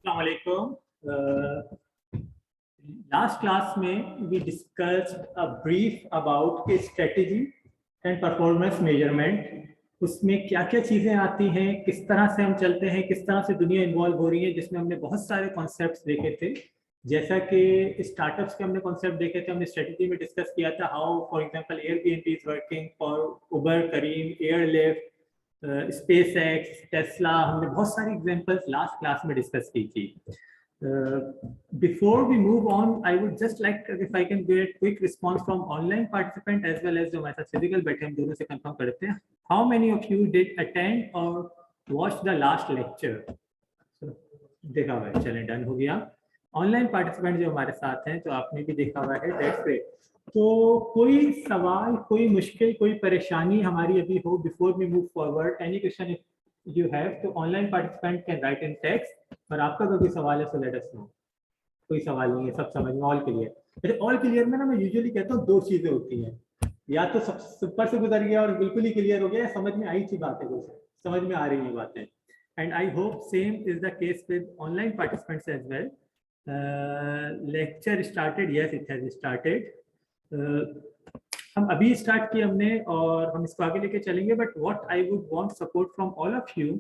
अस्सलाम वालेकुम। Last class में we discussed a brief about strategy and performance measurement. उसमें क्या क्या चीज़ें आती हैं, किस तरह से हम चलते हैं, किस तरह से दुनिया इन्वॉल्व हो रही है, जिसमें हमने बहुत सारे कॉन्सेप्ट्स देखे थे। जैसा कि स्टार्टअप्स के हमने कॉन्सेप्ट देखे थे, हमने स्ट्रेटेजी में डिस्कस किया था how for example Airbnb is working for Uber, Careem, Airlift, SpaceX, Tesla. हमने बहुत सारी एग्जांपल्स लास्ट क्लास में डिस्कस की थी। Before we move on, I would just like if I can get quick response from online participant as well as जो हमारे साथ physical बैठे हैं, दोनों से कंफर्म करते हैं। How many of you did attend or watch the last lecture? So, देखा हुआ है, चलें डन हो गया। ऑनलाइन पार्टिसिपेंट जो हमारे साथ हैं, तो आपने भी देखा हुआ है, दैट्स ग्रेट। तो कोई सवाल, कोई मुश्किल, कोई परेशानी हमारी अभी हो before we move forward, any question if you have, तो online participant can write in text. और आपका कोई सवाल है सो लेट अस नो। कोई सवाल नहीं है, सब समझ में ऑल क्लियर। जैसे ऑल क्लियर में ना मैं यूजुअली कहता हूँ दो चीजें होती हैं, या तो सब सुपर से गुजर गया और बिल्कुल ही क्लियर हो गया, या समझ में आई थी बातें, कुछ समझ में आ रही है बातें। And I hope same is the case with online participants as well. Lecture started? Yes, it has started. हम अभी स्टार्ट किया हमने और हम इसको आगे लेके चलेंगे। But what I would want support from all of you,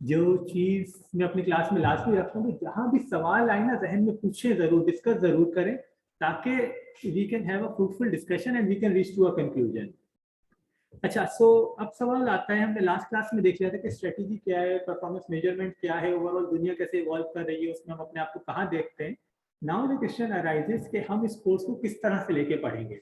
जो चीज मैं अपनी क्लास में लास्ट में रखता हूँ, जहां भी सवाल आए ना जहन में पूछे जरूर, डिस्कस जरूर करें, ताकि we can have a fruitful discussion and we can reach to a conclusion. अच्छा, सो अब सवाल आता है, हमने लास्ट क्लास में देख लिया था कि स्ट्रेटेजी क्या है, परफॉर्मेंस मेजरमेंट क्या है, ओवरऑल दुनिया कैसे इवॉल्व कर रही है, उसमें हम अपने आप को कहाँ देखते हैं। नाउ द क्वेश्चन अराइजेस कि हम इस कोर्स को किस तरह से लेके पढ़ेंगे।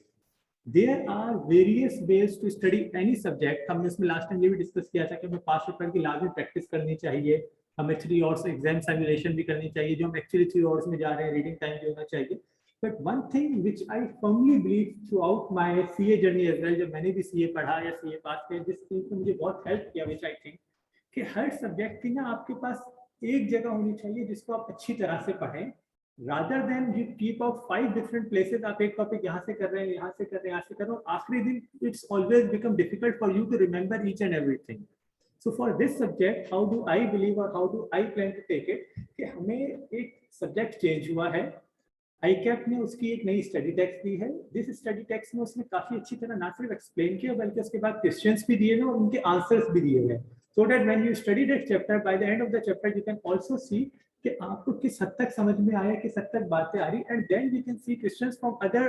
There are various ways to study any subject। हमने इसमें लास्ट टाइम ये भी डिस्कस किया था कि हमें पास्ट पेपर की लाजमी प्रैक्टिस करनी चाहिए, हमें 3 आवर्स एग्जाम सिमुलेशन भी करनी चाहिए, जो हम एक्चुअली 3 आवर्स में जा रहे हैं, रीडिंग टाइम भी होना चाहिए। But one thing which I firmly believe throughout my CA journey as well, जब मैंने भी सीए पढ़ा या सीए पास किया, जिस चीज ने मुझे बहुत हेल्प किया, विच आई थिंक कि हर सब्जेक्ट की ना आपके पास एक जगह होनी चाहिए जिसको आप अच्छी तरह से पढ़ें, rather than you keep out 5 different places। आप एक टॉपिक यहाँ से कर रहे हैं, यहाँ से कर रहे हैं, यहाँ से कर रहे हैं, और आखिरी दिन it's always become difficult for you to remember each and everything। So for this subject, how do I believe or how do I plan to take it कि हमें एक सब्जेक्ट चेंज हुआ है, आईकैप ने उसकी एक नई स्टडी टेक्स्ट दी है। दिस स्टडी टेक्स्ट में उसने काफी अच्छी तरह ना सिर्फ एक्सप्लेन किया, बल्कि उसके बाद क्वेश्चंस भी दिए हैं और उनके आंसर्स भी दिए हैं, so that when you study that chapter, by the end of the chapter you can also see कि आपको किस हद तक समझ में आया, किस हद तक बातें आ रही, and then we can see questions from other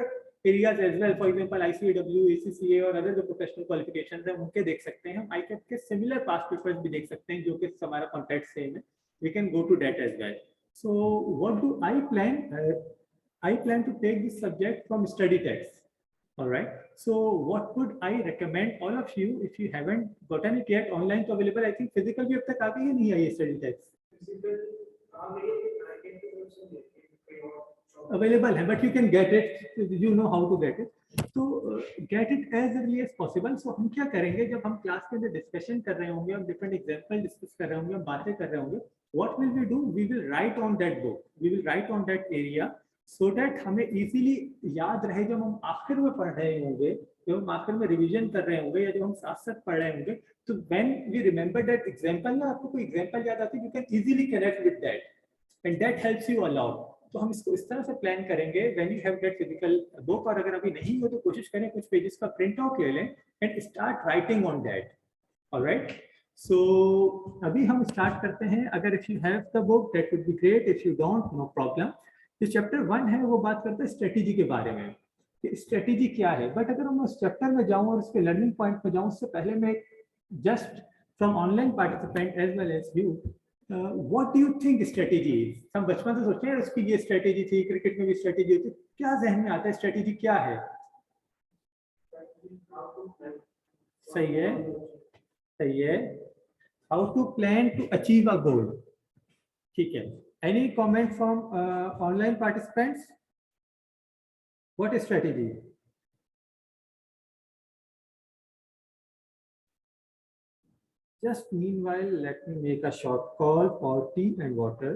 areas as well. For example ICW, ACCA और अदर जो प्रोफेशनल क्वालिफिकेशंस हैं उनके देख सकते हैं हम, आईकैप के सिमिलर पास्ट पेपर्स भी देख सकते हैं जो कि हमारा कॉन्टेक्ट सेम है, we can go to that as well. So what do I plan? I plan to take this subject from study text. All right. So what would I recommend all of you if you haven't gotten it yet? Online तो available, I think physical भी अब तक आ गई है, नहीं आई study text? Available है, but you can get it. You know how to get it. तो get it as early as possible. So हम क्या करेंगे, जब हम क्लास के अंदर डिस्कशन कर रहे होंगे, हम डिफरेंट एग्जाम्पल डिस्कस कर रहे होंगे, हम बातें कर रहे होंगे, what will we do? We will write on that book. We will write on that area. So that हमें इजीली याद रहे, जब हम आखिर में पढ़ रहे होंगे, जब हम आखिर में रिवीजन कर रहे होंगे, या जब हम साथ साथ पढ़ रहे होंगे, तो when we remember that example ना, आपको कोई एग्जांपल याद आती है, you can easily connect with that and that helps you a lot. तो हम इसको इस तरह से प्लान करेंगे, when you have that physical book, और अगर अभी नहीं हो तो कोशिश करें कुछ पेजेस का प्रिंट आउट ले लें and start writing on that. Alright, so अभी हम स्टार्ट करते हैं। अगर if you have the book that would be great, if you don't, no problem. जो चैप्टर 1 है वो बात करता है स्ट्रेटेजी के बारे में कि स्ट्रेटेजी क्या है। बट अगर मैं उस चैप्टर में जाऊं और उसके लर्निंग पॉइंट में जाऊं, उससे पहले मैं just from online participant as well as you, what do you think strategy is? हम बचपन से सोचते हैं उसकी ये स्ट्रेटेजी थी, क्रिकेट में भी स्ट्रेटेजी होती, क्या जहन में आता है स्ट्रेटेजी क्या है? सही है, सही है, how to plan to achieve a goal. ठीक है, any comment from online participants? What is strategy? Just meanwhile, let me make a short call for tea and water.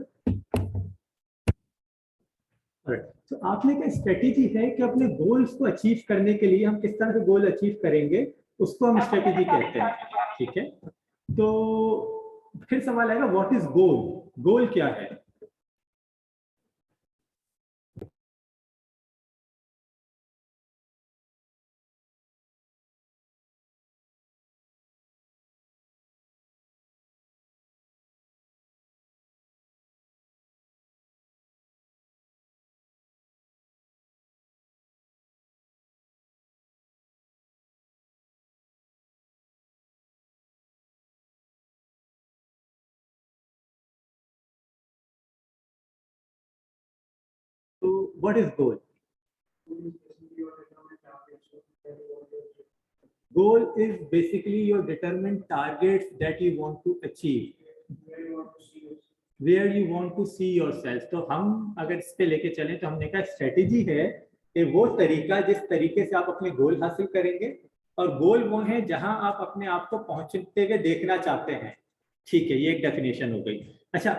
Alright. So आपने क्या स्ट्रेटेजी है कि अपने गोल्स को achieve करने के लिए हम किस तरह से गोल अचीव करेंगे, उसको हम स्ट्रेटेजी कहते हैं। ठीक है, तो फिर सवाल आएगा व्हाट इज गोल? गोल क्या है? तो what is goal? Goal is basically your determined targets that you want to achieve, where you want to see yourself. तो हम अगर इस पे लेके चलें तो हमने कहा स्ट्रेटेजी है कि वो तरीका जिस तरीके से आप अपने गोल हासिल करेंगे, और गोल वो है जहां आप अपने आप को पहुंचते हुए देखना चाहते हैं। ठीक है, ये एक डेफिनेशन हो गई। अच्छा,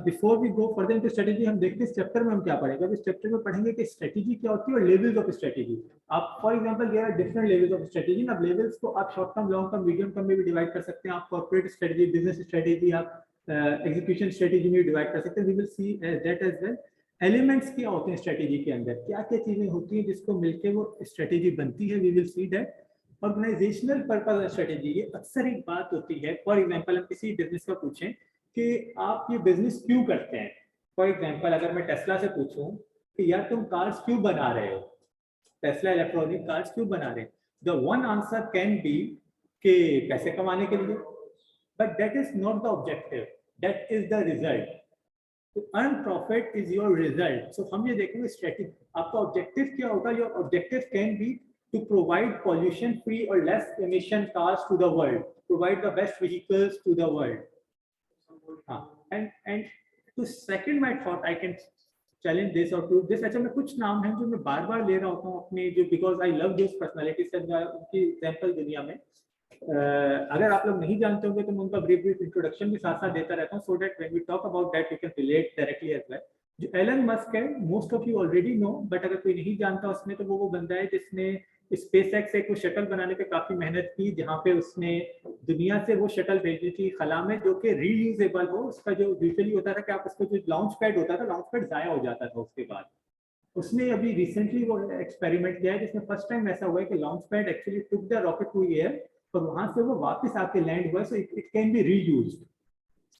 before we go further into strategy, हम देखते हैं इस चैप्टर में हम क्या पढ़ेंगे। अभी इस चैप्टर में पढ़ेंगे कि स्ट्रेटेजी क्या होती है और लेवल्स ऑफ स्ट्रेटेजी। आप for example there are different levels of strategy. अब लेवल्स को आप short term, long term, medium term में भी डिवाइड कर सकते हैं। आप कॉर्पोरेट स्ट्रेटेजी, बिजनेस स्ट्रेटेजी, आप एग्जीक्यूशन स्ट्रेटेजी में डिवाइड कर सकते हैं। We will see that as well. Elements क्या होते हैं स्ट्रेटेजी के अंदर, क्या क्या चीजें होती हैं जिसको मिलकर वो स्ट्रेटेजी बनती है, we will see that. Organisational purpose strategy, ये अक्सर एक बात होती है। फॉर एग्जांपल हम किसी बिजनेस का पूछें कि आप ये बिजनेस क्यों करते हैं। फॉर एग्जांपल अगर मैं टेस्ला से पूछूं कि यार तुम कार्स क्यों बना रहे हो, टेस्ला इलेक्ट्रॉनिक कार्स क्यों बना रहे हैं, the one answer can be कि पैसे कमाने के लिए, but that is not the objective, that is the result. तो earn profit is your result. So हम ये देखेंगे स्ट्रेटेजी, आपका ऑब्जेक्टिव क्या होगा। Your objective can be to provide pollution free or less emission cars to the world, provide the best vehicles to the world. And to second my thought, I can challenge this or prove this. अच्छा, मैं कुछ नाम हैं जो मैं बार बार ले रहा होता हूँ अपने, जो because I love this personality से, उनकी एग्जाम्पल दुनिया में अगर आप लोग नहीं जानते होंगे तो मैं उनका ब्रीफ ब्रीफ इंट्रोडक्शन भी साथ साथ देता रहता हूँ, so that when we talk about that you can relate directly as well. जो एलन मस्क है, most of you already know, but अगर कोई नहीं जानता उसमें, तो वो बंदा है जिसने स्पेस एक्स एक शटल बनाने पे काफी मेहनत की, जहां पे उसने दुनिया से वो शटल भेजी थी खला में जो कि रीयूजेबल हो। उसका जो यूजुअली होता था कि आप उसका जो लॉन्च पैड होता था, लॉन्च पैड जाया हो जाता था उसके बाद। उसने अभी रिसेंटली वो एक्सपेरिमेंट किया है जिसमें फर्स्ट टाइम ऐसा हुआ है कि launch pad actually took the rocket to air और वहां से वो वापस आके लैंड हुआ, so it can be reused.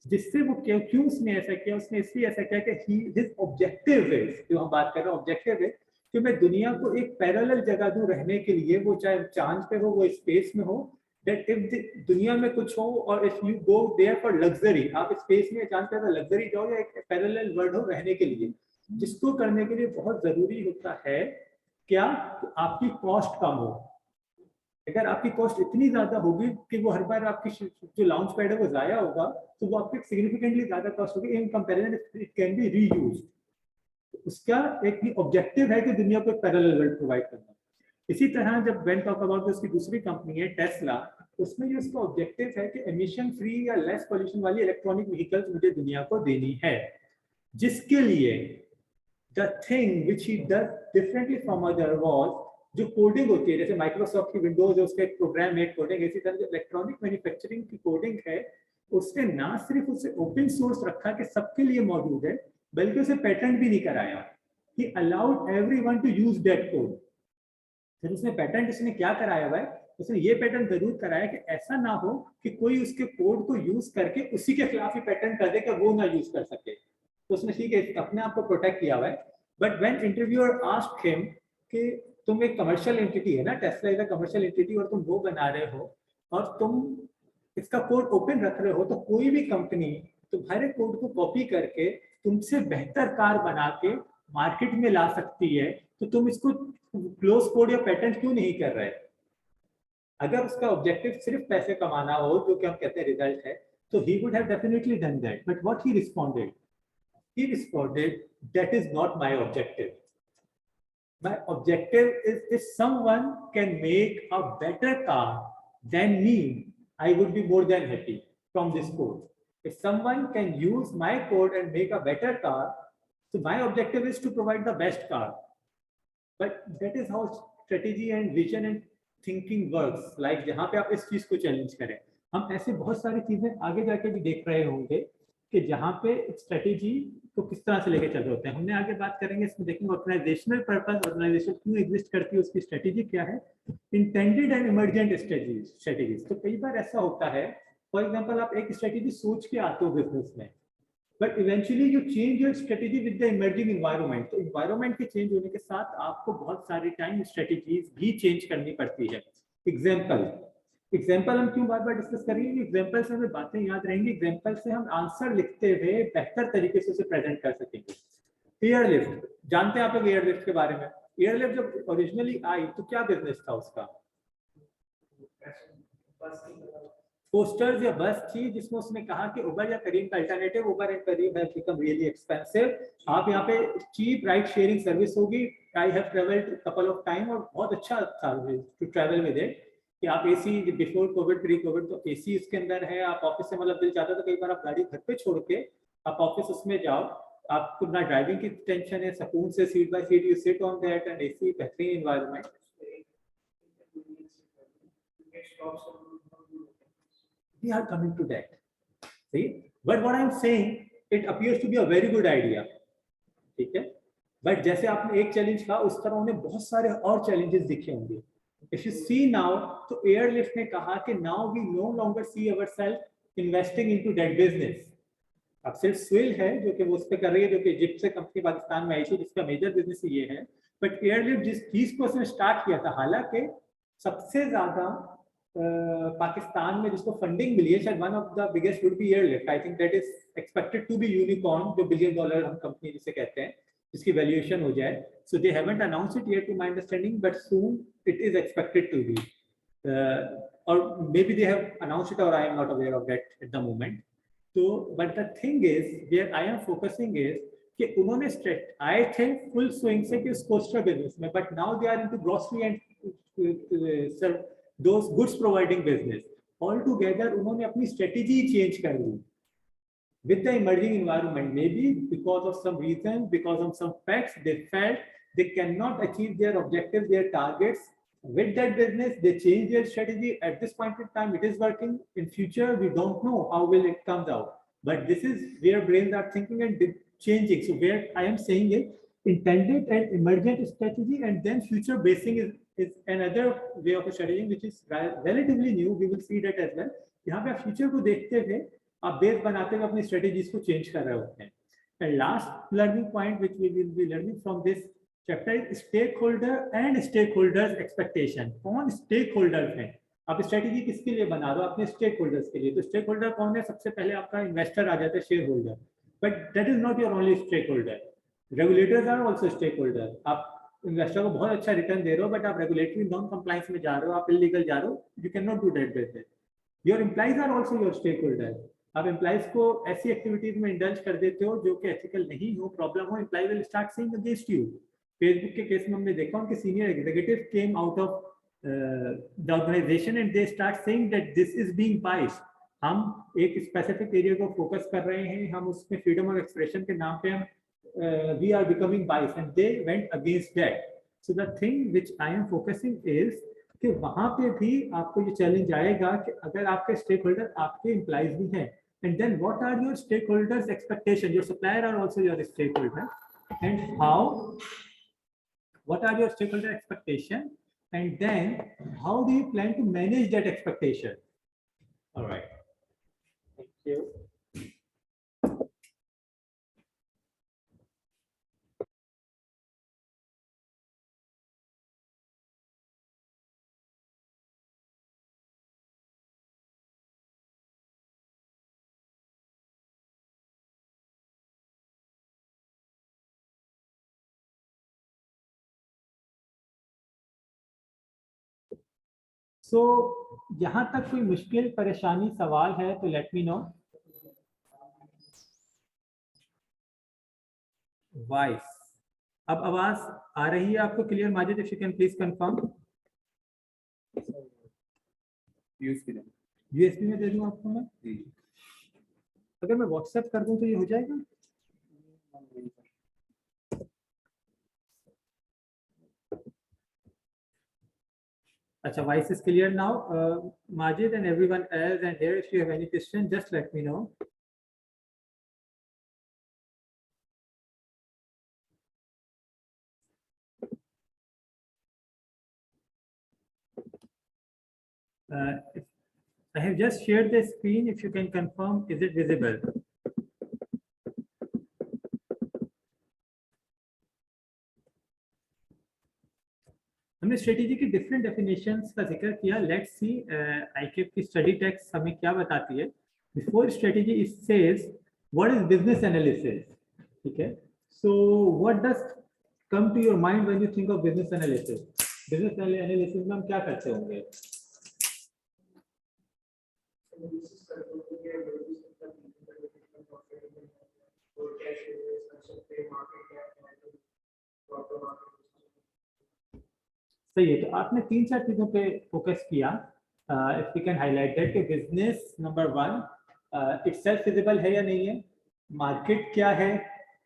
जिससे वो क्यों उसने ऐसा किया, उसने इसलिए ऐसा किया कि हिज ऑब्जेक्टिव है, जो हम बात कर रहे हैं ऑब्जेक्टिव है कि मैं दुनिया को एक पैरेलल जगह दूं रहने के लिए, वो चाहे चांद पे हो, वो स्पेस में हो, दैट इफ दुनिया में कुछ हो और if you go there for luxury, आप स्पेस में चांद पे लग्जरी जाओ या एक पैरेलल वर्ल्ड हो रहने के लिए, जिसको करने के लिए बहुत जरूरी होता है क्या, आपकी कॉस्ट कम हो। अगर आपकी कॉस्ट इतनी ज्यादा होगी कि वो हर बार आपकी जो लॉन्च पैड है वो जाया होगा, तो वो आपकी सिग्निफिकेंटली ज्यादा कॉस्ट होगी in comparison it can be reused. उसका एक ही ऑब्जेक्टिव है कि दुनिया को एक पैरेलल वर्ल्ड प्रोवाइड करना। इसी तरह जब व्हेन टॉक अबाउट उसकी दूसरी कंपनी है टेस्ला, उसमें जो उसका ऑब्जेक्टिव है कि एमिशन फ्री या लेस पॉल्यूशन वाली इलेक्ट्रॉनिक व्हीकल्स मुझे दुनिया को देनी है, जिसके लिए the thing which he does differently from other was जो कोडिंग होती है, जैसे माइक्रोसॉफ्ट की विंडोज है उसका एक प्रोग्राम है कोडिंग, इसी तरह जो इलेक्ट्रॉनिक मैन्युफैक्चरिंग की कोडिंग है उसने ना सिर्फ उसे ओपन सोर्स रखा कि सबके लिए मौजूद है, बल्कि उसे पेटेंट भी नहीं कराया। He allowed everyone to use that code। फिर उसने पेटेंट इसने क्या कराया हुआ है, उसने ये पेटेंट जरूर कराया कि ऐसा ना हो कि कोई उसके कोड को यूज करके उसी के खिलाफ ही पेटेंट कर दे कि वो ना यूज कर सके। तो उसने ठीक है अपने आप को प्रोटेक्ट किया हुआ है। But when interviewer asked him कि तुम एक कमर्शियल एंटिटी है ना, Tesla is a commercial entity और तुम वो बना रहे हो और तुम इसका कोड ओपन रख रहे हो, तो कोई भी कंपनी तुम्हारे कोड को कॉपी करके तुमसे बेहतर कार बना के मार्केट में ला सकती है, तो तुम इसको क्लोज कोड या पेटेंट क्यों नहीं कर रहे। अगर उसका ऑब्जेक्टिव सिर्फ पैसे कमाना हो, जो कि हम कहते हैं रिजल्ट है, तो he would have definitely done that। But what he responded that is not my objective। My objective is if someone can make a better car than me, I would be more than happy from this code। If someone can use my code and make a better car, so my objective is to provide the best car। But that is how strategy and vision and thinking works। Like जहाँ पे आप इस चीज को challenge करें, हम ऐसे बहुत सारी चीजें आगे जाके भी देख रहे होंगे कि जहाँ पे स्ट्रेटेजी को किस तरह से लेके चल रहे होते हैं। हमने आगे बात करेंगे, इसमें देखेंगे ऑर्गेनाइजेशनल पर्पस, ऑर्गेनाइजेशन क्यों एग्जिस्ट करती है, उसकी स्ट्रेटेजी क्या है, इंटेंडेड एंड इमर्जेंट स्ट्रेटेजीज। तो कई बार ऐसा होता है, फॉर एग्जाम्पल आप एक स्ट्रेटेजी सोच के आते हो बिजनेस में, but eventually you change your strategy with the emerging environment. तो एनवायरनमेंट के चेंज होने के साथ आपको बहुत सारी टाइम स्ट्रेटेजीज भी चेंज करनी पड़ती है। एग्जाम्पल हम क्यों बार बार डिस्कस करेंगे, एग्जाम्पल से हमें बातें याद रहेंगी, एग्जाम्पल से हम आंसर लिखते हुए बेहतर तरीके से उसे प्रेजेंट कर सकेंगे। एयरलिफ्ट, जानते हैं आप लोग एयरलिफ्ट के बारे में? एयरलिफ्ट जब ओरिजिनली आई तो क्या बिजनेस था उसका? पोस्टर्स या बस थी जिसमें उसने कहा कि उबर या करीम का alternative, Uber and Careem have become really expensive. आप यहाँ पे चीप राइड शेयरिंग सर्विस होगी। I have travelled couple of time और बहुत अच्छा था टू ट्रैवल विद इट कि आप AC before Covid pre Covid तो एसी इसके अंदर है। आप ऑफिस से मतलब दिल चाहता तो कई बार आप गाड़ी घर पे छोड़ के आप ऑफिस उसमें जाओ, आपको ना ड्राइविंग की टेंशन है, सुकून से seat by seat you sit on that and AC बेहतरीन environment. We are coming to that. See, but what I'm saying, it appears to be a very good idea. ठीक है, बट जैसे आपने एक चैलेंज कहा उस तरह उन्हें बहुत सारे और चैलेंजेस दिखे होंगे। If you see now, तो एयरलिफ्ट ने कहा कि now we no longer see ourselves investing into that business. अब सिर्फ स्विल है जो कि वो उस पर कर रही है, जो कि इजिप्ट से कंपनी पाकिस्तान में आई थी जिसका मेजर बिजनेस ये है। बट एयरलिफ्ट जिस चीज को उसने स्टार्ट किया था, हालांकि सबसे ज्यादा पाकिस्तान में जिसको फंडिंग मिली है, शायद one of the biggest would be Airlift. I think that is expected to be unicorn, जो $1 बिलियन हम कंपनी जिसे कहते हैं जिसकी वैल्यूएशन हो जाए। So they haven't announce it yet to my understanding, but soon it is expected to be, और maybe they have announced it और I am not aware of that at the moment. तो but the thing is where I am focusing is कि उन्होंने straight आए थे full swing से कि उस कोस्टर बिजनेस में, but now they are into grocery and those goods providing business. All together उन्होंने अपनी strategy change कर ली with the emerging environment. Maybe because of some reason, because of some facts, they felt they cannot achieve their objectives, their targets with that business. They changed their strategy. At this point in time it is working. In future we don't know how will it comes out, but this is where brains are thinking and changing. So where I am saying is intended and emergent strategy, and then future basing is another way of strategy which is relatively new. We will see that as well. यहाँ पे आप future को देखते हुए आप base बनाते हुए अपनी स्ट्रेटेजीज को चेंज कर रहे होते हैं। And last learning point which we will be learning from this chapter is stakeholder and stakeholders expectation. कौन स्टेक होल्डर्स हैं? आप स्ट्रेटेजी किसके लिए बना रहे हो? अपने स्टेक होल्डर्स के लिए। तो स्टेक होल्डर कौन है? सबसे पहले आपका इन्वेस्टर आ जाता है, shareholder, but that is not your only stakeholder. Regulators are also stakeholder. आप इन्वेस्टर को बहुत अच्छा रिटर्न दे रहे हो बट आप रेगुलेटरी नॉन कंप्लायंस में जा रहे हो, आप इलीगल जा रहे हो, you can not do that business. Your employees are also your stakeholder. आप एम्प्लॉइज को ऐसी एक्टिविटीज में इंडल्ज कर देते हो जो कि एथिकल नहीं हो, प्रॉब्लम हो, employee will start saying against you. Facebook के केस में हमने देखा उनके senior executive came out of the organisation and they start saying that this is being biased. हम एक स्पेसिफिक एरिया को फोकस कर रहे हैं, हम उसमें फ्रीडम ऑफ एक्सप्रेशन के नाम पे हम we are becoming biased and they went against that. So the thing which I am focusing is कि वहां पे भी आपको ये चैलेंज आएगा कि अगर आपके स्टेक होल्डर आपके एम्प्लॉइज भी हैं, and then what are your stakeholders expectation? Your supplier are also your stakeholder, and what are your stakeholder expectation, and then how do you plan to manage that expectation? All right, thank you. So, यहाँ तक कोई मुश्किल परेशानी सवाल है तो let me know. Voice अब आवाज आ रही है आपको clear? Majid, if you can please confirm. USB में दे दूं आपको मैं? अगर मैं व्हाट्सएप कर दूं तो ये हो जाएगा? अच्छा, voice is clear now. Majid and everyone else and here, if you have any question, just let me know. I have just shared the screen. If you can confirm, is it visible? हमने strategy की different definitions का जिक्र किया। Let's see आईकेप की study text हमें क्या बताती है। Before strategy it says what is business analysis, ठीक है। So what does come to your mind when you think of business analysis? Business analysis में हम क्या करते होंगे? सही है, तो आपने 3-4 चीजों पे फोकस किया. If we can highlight that कि बिजनेस नंबर 1 इटसेल्फ फिजिबल है या नहीं है, मार्केट क्या है,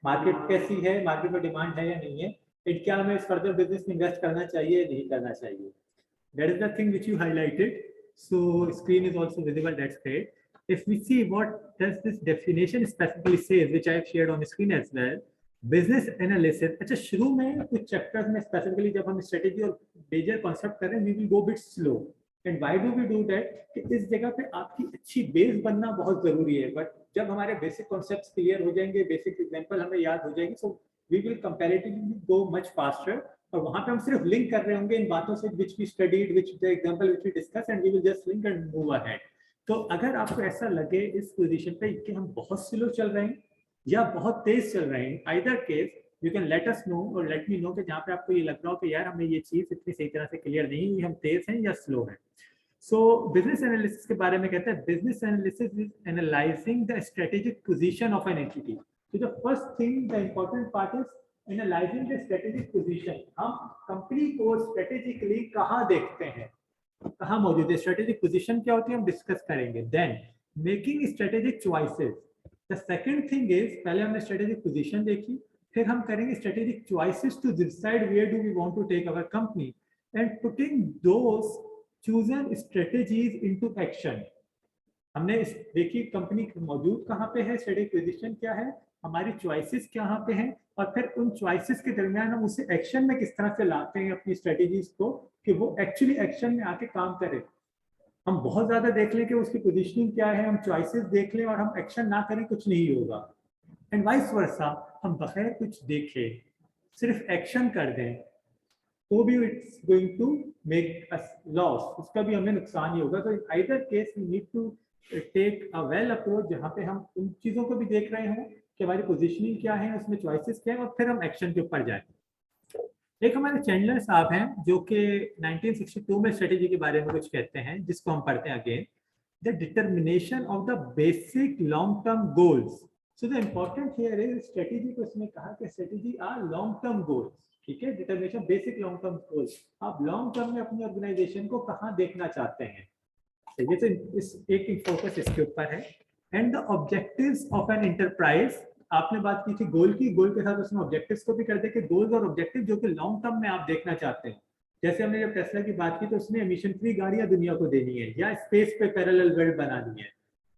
मार्केट कैसी है, मार्केट में डिमांड है या नहीं है, इट क्या हमें इस फर्दर बिजनेस में इन्वेस्ट करना चाहिए या नहीं करना चाहिए. That is the thing which you highlighted. So screen is also visible, that's great. If we see what does this definition specifically says, which I have shared on the screen as well, business analysis. अच्छा, शुरू में कुछ chapters में specifically जब हम strategy और major concept कर रहे हैं, we will go bit slow. And why do we do that? कि इस जगह पे आपकी अच्छी बेस बनना बहुत जरूरी है. बट जब हमारे बेसिक कॉन्सेप्ट्स क्लियर हो जाएंगे, बेसिक एग्जांपल हमें याद हो जाएगी, so we will comparatively go much faster. और वहां पे हम सिर्फ लिंक कर रहे होंगे इन बातों से which we studied, which the example which we discussed, and we will just link and move ahead. तो अगर आपको ऐसा लगे इस पोजीशन पे कि हम बहुत स्लो चल रहे हैं या बहुत तेज चल रहे हैं, either case you can let us know और लेट मी नो कि जहाँ पे आपको ये लग रहा हो कि यार हमें ये चीज इतनी सही तरह से क्लियर नहीं हुई, हम तेज हैं या स्लो हैं. सो बिजनेस एनालिसिस के बारे में कहते हैं, business analysis is analysing the strategic position of an entity. तो the first thing, the important part is analysing the strategic position. हम कंपनी को स्ट्रेटेजिकली कहाँ देखते हैं, कहाँ मौजूद है, स्ट्रेटेजिक पोजीशन क्या होती है, हम डिस्कस करेंगे. Then making strategic choices. The second thing is, पहले हमने स्ट्रेटेजिक पोजीशन देखी, फिर हम करेंगे strategic choices to decide where do we want to take our company and putting those chosen strategies into action. हमने देखी कंपनी मौजूद कहाँ पे है, स्ट्रेटेजिक पोजीशन क्या है, हमारी चॉइसेस कहाँ पे हैं, और फिर उन चॉइसेस के दरमियान हम उसे एक्शन में किस तरह से लाते हैं अपनी स्ट्रेटेजीज को कि वो एक्चुअली एक्शन में आके काम करे. हम बहुत ज्यादा देख लें कि उसकी पोजीशनिंग क्या है, हम चॉइसेस देख लें और हम एक्शन ना करें, कुछ नहीं होगा. एंड वाइस वर्सा, हम बगैर कुछ देखे सिर्फ एक्शन कर दें तो भी it's going to make us loss, उसका भी हमें नुकसान ही होगा. तो in either case we need to take a well approach, जहाँ पे हम उन चीजों को भी देख रहे हों कि हमारी पोजीशनिंग क्या है, उसमें चॉइसेस क्या है, और फिर हम एक्शन के ऊपर जाएं. एक हमारे चैंडलर साहब हैं जो कि 1962 में स्ट्रेटेजी के बारे में कुछ कहते हैं, जिसको हम पढ़ते हैं again, the determination of the basic long term goals. So the important here is strategy को इसमें कहा कि strategy are long term goals. ठीक है, determination basic long term goals. आप लॉन्ग टर्म में अपनी ऑर्गेनाइजेशन को कहाँ देखना चाहते हैं, ये तो इस एक फोकस इसके ऊपर है. And the objectives of an enterprise, आपने बात की थी गोल की, गोल के साथ उसमें ऑब्जेक्टिव्स को भी कर दे कि गोल्स और ऑब्जेक्टिव जो कि लॉन्ग टर्म में आप देखना चाहते हैं. जैसे हमने जब टेस्ला की बात की तो उसने एमिशन फ्री गाड़ियां दुनिया को देनी है या स्पेस पे पैरेलल वर्ल्ड बनानी है.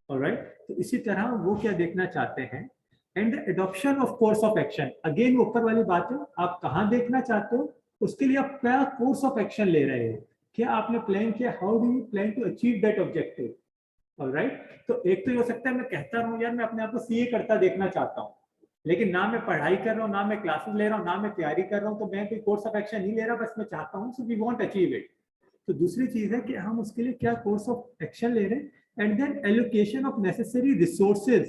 ऑलराइट, तो इसी तरह वो क्या देखना चाहते हैं. And the adoption of course of action, again ऊपर वाली बात है, आप कहाँ देखना चाहते हो, उसके लिए आप क्या कोर्स ऑफ एक्शन ले रहे हो, क्या आपने प्लान किया, how do you plan to achieve that objective. Alright, तो एक तो ये हो सकता है मैं कहता रहूं यार मैं अपने आप को सीए करता देखना चाहता हूँ, लेकिन ना मैं पढ़ाई कर रहा हूँ, ना मैं क्लासेस ले रहा हूँ, ना मैं तैयारी कर रहा हूँ, तो मैं कोई कोर्स ऑफ एक्शन नहीं ले रहा, बस मैं चाहता हूँ, so we want achieve it. तो दूसरी चीज है कि हम उसके लिए क्या कोर्स ऑफ एक्शन ले रहे हैं. And then allocation of necessary resources,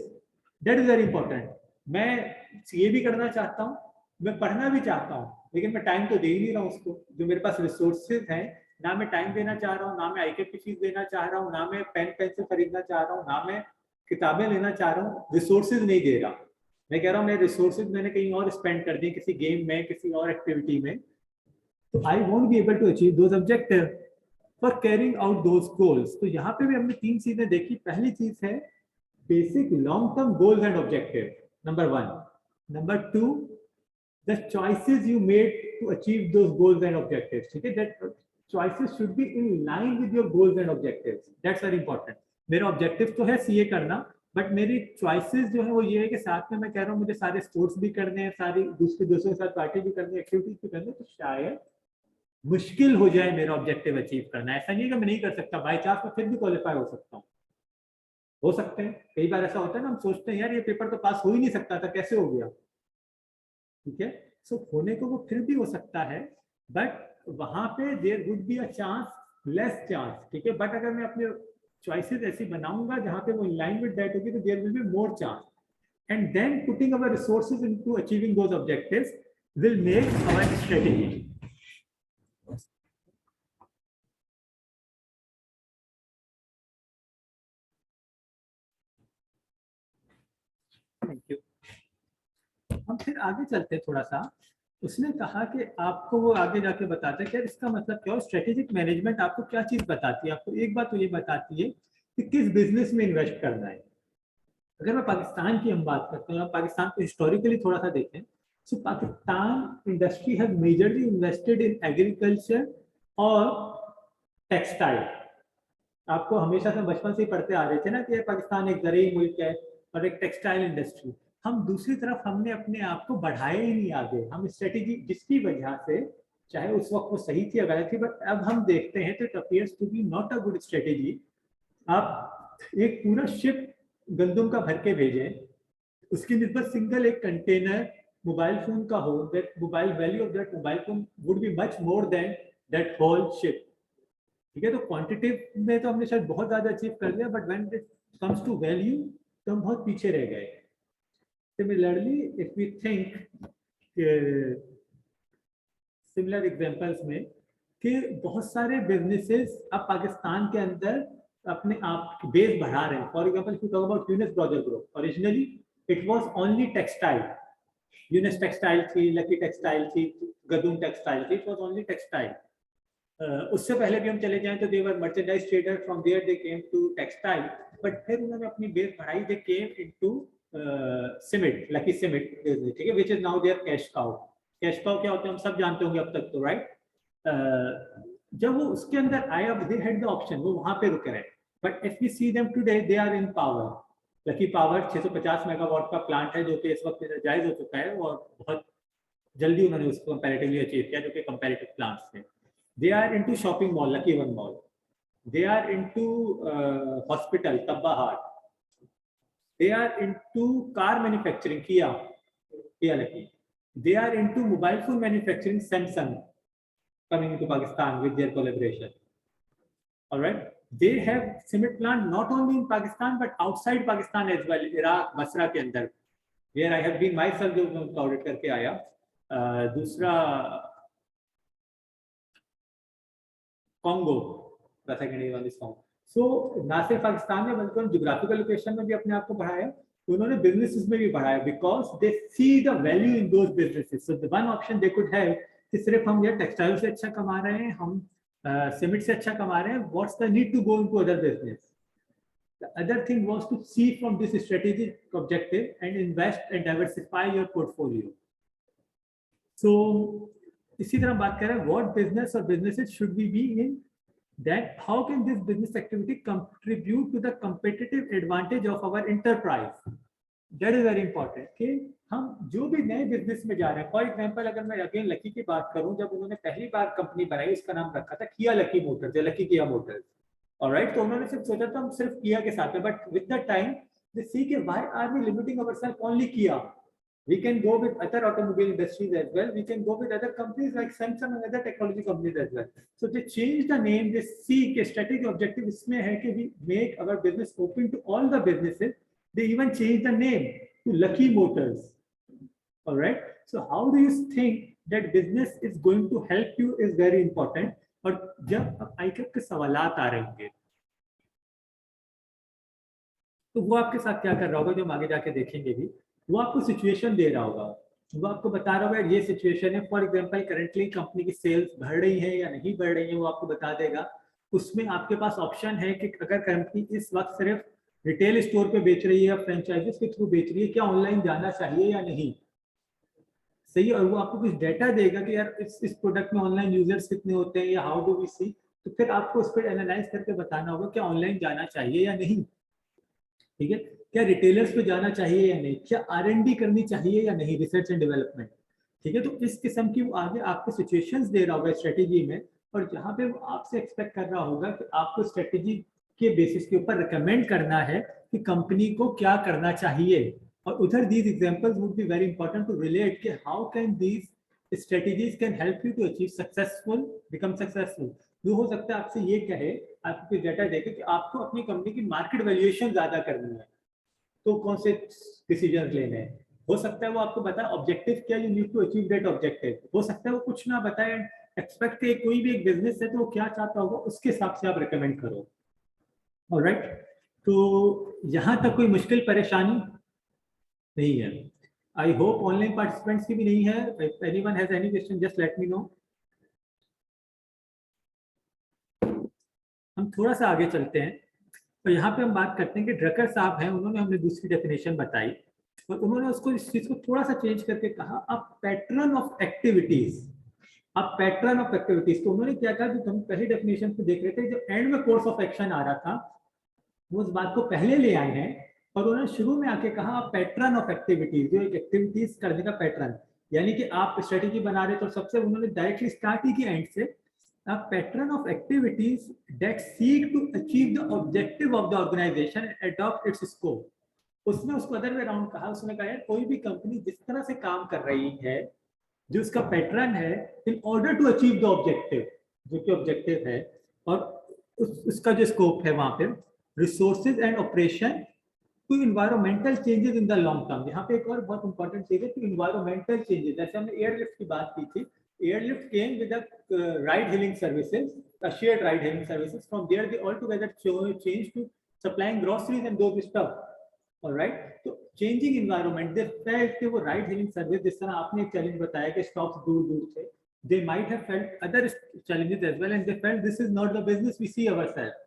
that is very important. मैं सीए भी करना चाहता हूँ, मैं पढ़ना भी चाहता हूँ, लेकिन मैं टाइम तो दे ही नहीं रहा हूँ उसको. जो मेरे पास रिसोर्सेज हैं, ना मैं टाइम देना चाह रहा हूँ, ना मैं आईके की फीस देना चाह रहा हूँ, ना मैं पेन पेंसिल खरीदना चाह रहा हूँ, ना मैं किताबें लेना चाह रहा हूँ, रिसोर्सेज नहीं दे रहा. मैं कह रहा हूँ मेरे रिसोर्सेज मैंने कहीं और स्पेंड कर दिए, किसी गेम में, किसी और एक्टिविटी में, तो I won't be able to achieve those objective for carrying out those goals. तो यहाँ पे भी हमने 3 चीजें देखी. पहली चीज है basic long term goals and objective, number 1. Number 2, the choices you made to achieve those goals and objectives. ठीक है, that choices should be in line with your goals and objectives. That's very important. मेरा objective तो है CA करना, but मेरी choices जो है वो ये है कि साथ में मैं कह रहा हूँ मुझे सारे स्पोर्ट्स भी करने हैं, सारी दूसरों के साथ पार्टी भी करनी है, एक्टिविटीज भी करनी है, तो शायद मुश्किल हो जाए मेरा ऑब्जेक्टिव अचीव करना. ऐसा नहीं है कि मैं नहीं कर सकता, बाई चांस मैं फिर भी क्वालिफाई हो सकता हूँ, हो सकते हैं. कई बार ऐसा होता है ना, हम सोचते हैं यार ये पेपर तो पास हो ही नहीं सकता था, कैसे हो गया. ठीक है, सो होने को वो फिर भी हो सकता है, बट वहां पे there would be a chance, less chance. ठीक है, बट अगर मैं अपने चॉइसेस ऐसी बनाऊंगा जहां पे वो इन लाइन विद दैट होगी, तो there will be more chance. And then putting our resources into achieving those objectives, will make our strategy. Thank you. हम फिर आगे चलते हैं थोड़ा सा। उसने कहा कि आपको वो आगे जाके बताता है कि इसका मतलब क्या है, स्ट्रेटेजिक मैनेजमेंट आपको क्या चीज बताती है। आपको एक बात तो ये बताती है कि किस बिजनेस में इन्वेस्ट करना है। अगर मैं पाकिस्तान की हम बात करते हैं, पाकिस्तान को हिस्टोरिकली थोड़ा सा देखें, so Pakistan industry has majorly invested in agriculture और टेक्सटाइल। आपको हमेशा से बचपन से ही पढ़ते आ रहे थे ना कि पाकिस्तान एक ज़रूरी मुल्क है और एक टेक्सटाइल इंडस्ट्री। हम दूसरी तरफ हमने अपने आप को बढ़ाया ही नहीं आगे। हम स्ट्रेटेजी जिसकी वजह से, चाहे उस वक्त वो सही थी या गलत थी, बट अब हम देखते हैं तो it appears to be not a good strategy. आप एक पूरा शिप गंदम का भर के भेजें, उसकी निस्बत सिंगल एक कंटेनर मोबाइल फोन का हो, that mobile value of that mobile phone would be much more than that whole ship. ठीक है, तो क्वांटिटेटिव में तो हमने शायद बहुत ज्यादा अचीव कर लिया, but when it comes to value तो हम बहुत पीछे रह गए। Similarly if we think similar examples में कि बहुत सारे बिजनेसेस अब पाकिस्तान के अंदर अपने आप बेस बढ़ा रहे हैं। For example if you talk about Yunus brother group, originally it was only textile. Yunus textile थी, लकी टेक्सटाइल थी, गदुम टेक्सटाइल थी, इट वाज ओनली टेक्सटाइल। उससे पहले भी हम चले जाएं तो they were merchandise trader, from there they came to textile, but फिर उन्होंने अपनी बेस बढ़ाई, they came into cement, Lucky cement, ठीक है, which is now their cash cow. Cash cow क्या होता है हम सब जानते होंगे अब तक तो, राइट। जब वो उसके अंदर आए, अब दे हैड द ऑप्शन, वो वहां पे रुके रहे, but if we see them today they are in power. Lucky Power 650 megawatt का प्लांट है जो कि इस वक्त एनर्जाइज हो चुका है और बहुत जल्दी उन्होंने उसको कंपैरेटिवली अचीव किया, जो कि कंपैरेटिव प्लांट्स थे। They are into shopping mall, Lucky One Mall. They are into hospital, Tabba Heart. They are into car manufacturing, Kia Lucky. They are into mobile phone manufacturing, Samsung, coming into Pakistan with their collaboration. All right. They have cement plant not only in Pakistan but outside Pakistan as well. Iraq, Basra के अंदर, where I have been myself जो मैं audit करके आया। दूसरा Congo, the second one is Congo. So ना सिर्फ पाकिस्तान में बल्कि ज्योग्राफिकल लोकेशन में भी अपने आप को बढ़ाया, तो उन्होंने बिजनेसेस में भी बढ़ाया, because they see the value in those businesses. So the one option they could have कि सिर्फ हम ये टेक्सटाइल से अच्छा कमा रहे हैं, हम सीमेंट से अच्छा कमा रहे हैं, what's the need to go into other business. The other thing was to see from this strategic objective and invest and diversify your portfolio. So इसी तरह बात कर रहे हैं व्हाट बिजनेस और businesses should we be in, that how can this business activity contribute to the competitive advantage of our enterprise. That is very important कि हम जो भी नए बिजनेस में जा रहे हैं। फॉर एग्जांपल अगर मैं अगेन लकी की बात करूं, जब उन्होंने पहली बार कंपनी बनाई उसका नाम रखा था किया लकी मोटर्स या लकी किया मोटर्स, ऑलराइट। तो उन्होंने सिर्फ सोचा था हम सिर्फ किया के साथ है, but with the time they see के why are we limiting ourselves only Kia. We can go with other automobile industries as well. We can go with other companies like Samsung and other technology companies as well. So they change the name. They see कि strategic objective इसमें है कि we make our business open to all the businesses. They even change the name to Lucky Motors. All right. So how do you think that business is going to help you is very important. और जब ICAP के सवालात आ रहे होंगे तो वो आपके साथ क्या कर रहा होगा, जो हम आगे जाके देखेंगे भी, वो आपको सिचुएशन दे रहा होगा, वो आपको बता रहा होगा ये सिचुएशन है। फॉर एग्जांपल करंटली कंपनी की सेल्स बढ़ रही है या नहीं बढ़ रही है, वो आपको बता देगा। उसमें आपके पास ऑप्शन है कि अगर कंपनी इस वक्त सिर्फ रिटेल स्टोर पे बेच रही है या फ्रेंचाइजीज के थ्रू बेच रही है, क्या ऑनलाइन जाना चाहिए या नहीं, सही। और वो आपको कुछ डेटा देगा कि यार इस प्रोडक्ट में ऑनलाइन यूजर्स कितने होते हैं या हाउ डू वी सी, तो फिर आपको उस पर एनालाइज करके बताना होगा क्या ऑनलाइन जाना चाहिए या नहीं। ठीक है, क्या रिटेलर्स पे जाना चाहिए या नहीं, क्या R&D करनी चाहिए या नहीं, रिसर्च एंड डेवलपमेंट। ठीक है, तो इस किस्म की वो आगे आपको सिचुएशंस दे रहा होगा स्ट्रेटेजी में, और जहां पे वो आपसे एक्सपेक्ट कर रहा होगा कि आपको स्ट्रेटेजी के बेसिस के ऊपर रिकमेंड करना है कि कंपनी को क्या करना चाहिए। और उधर these examples would be very important to relate कि how can these strategies can help you to achieve successful, become successful. जो हो सकता है आपसे ये कहे, आपको डेटा देखे कि आपको अपनी कंपनी की मार्केट वैल्यूएशन ज्यादा करनी है, तो कौन से डिसीजन लेने हैं। हो सकता है वो आपको बताए ऑब्जेक्टिव क्या, you need to achieve that objective. हो सकता है वो कुछ ना बताए, एक्सपेक्ट के कोई भी एक बिजनेस है तो वो क्या चाहता होगा उसके हिसाब से आप रिकमेंड करो। ऑलराइट, तो यहाँ तक कोई मुश्किल परेशानी नहीं है। आई होप ऑनलाइन पार्टिसिपेंट्स की भी नहीं है। If anyone has any question just let me know. हम थोड़ा सा आगे चलते हैं, तो यहाँ पे हम बात करते हैं कि ड्रकर साहब हैं, उन्होंने हमें दूसरी डेफिनेशन बताई और उन्होंने उसको इस चीज को थोड़ा सा चेंज करके कहा अ पैटर्न ऑफ एक्टिविटीज। अब पैटर्न ऑफ एक्टिविटीज, तो उन्होंने क्या कहा, जो हम पहली डेफिनेशन को देख रहे थे, जो एंड में कोर्स ऑफ एक्शन आ रहा था, वो उस बात को पहले ले आए हैं और उन्होंने शुरू में आके कहा पैटर्न ऑफ एक्टिविटीज, जो एक एक्टिविटीज करने का पैटर्न, यानी कि आप स्ट्रेटेजी बना रहे तो सबसे उन्होंने डायरेक्टली स्टार्ट ही किया एंड से, a pattern of activities that seek to achieve the objective of the organization and adopt its scope। उसने उसको अदर वे राउंड कहा, उसने कहा यार कोई भी कंपनी जिस तरह से काम कर रही है, जो उसका पैटर्न है, in order to achieve the objective, जो कि ऑब्जेक्टिव है, और उसका जो स्कोप है वहां पे resources and operation to environmental changes in the long term. यहाँ पे एक और बहुत इंपॉर्टेंट चीज है कि इन्वायरमेंटल चेंजेस, जैसे हमने एयरलिफ्ट की बात की थी, airlift came with a ride hailing services, a shared ride hailing services. From there they altogether changed to supplying groceries and those stuff, all right। तो changing environment, they felt कि वो ride hailing service, जिस तरह आपने एक challenge बताया कि stops दूर दूर थे, they might have felt other challenges as well, and they felt this is not the business we see ourselves।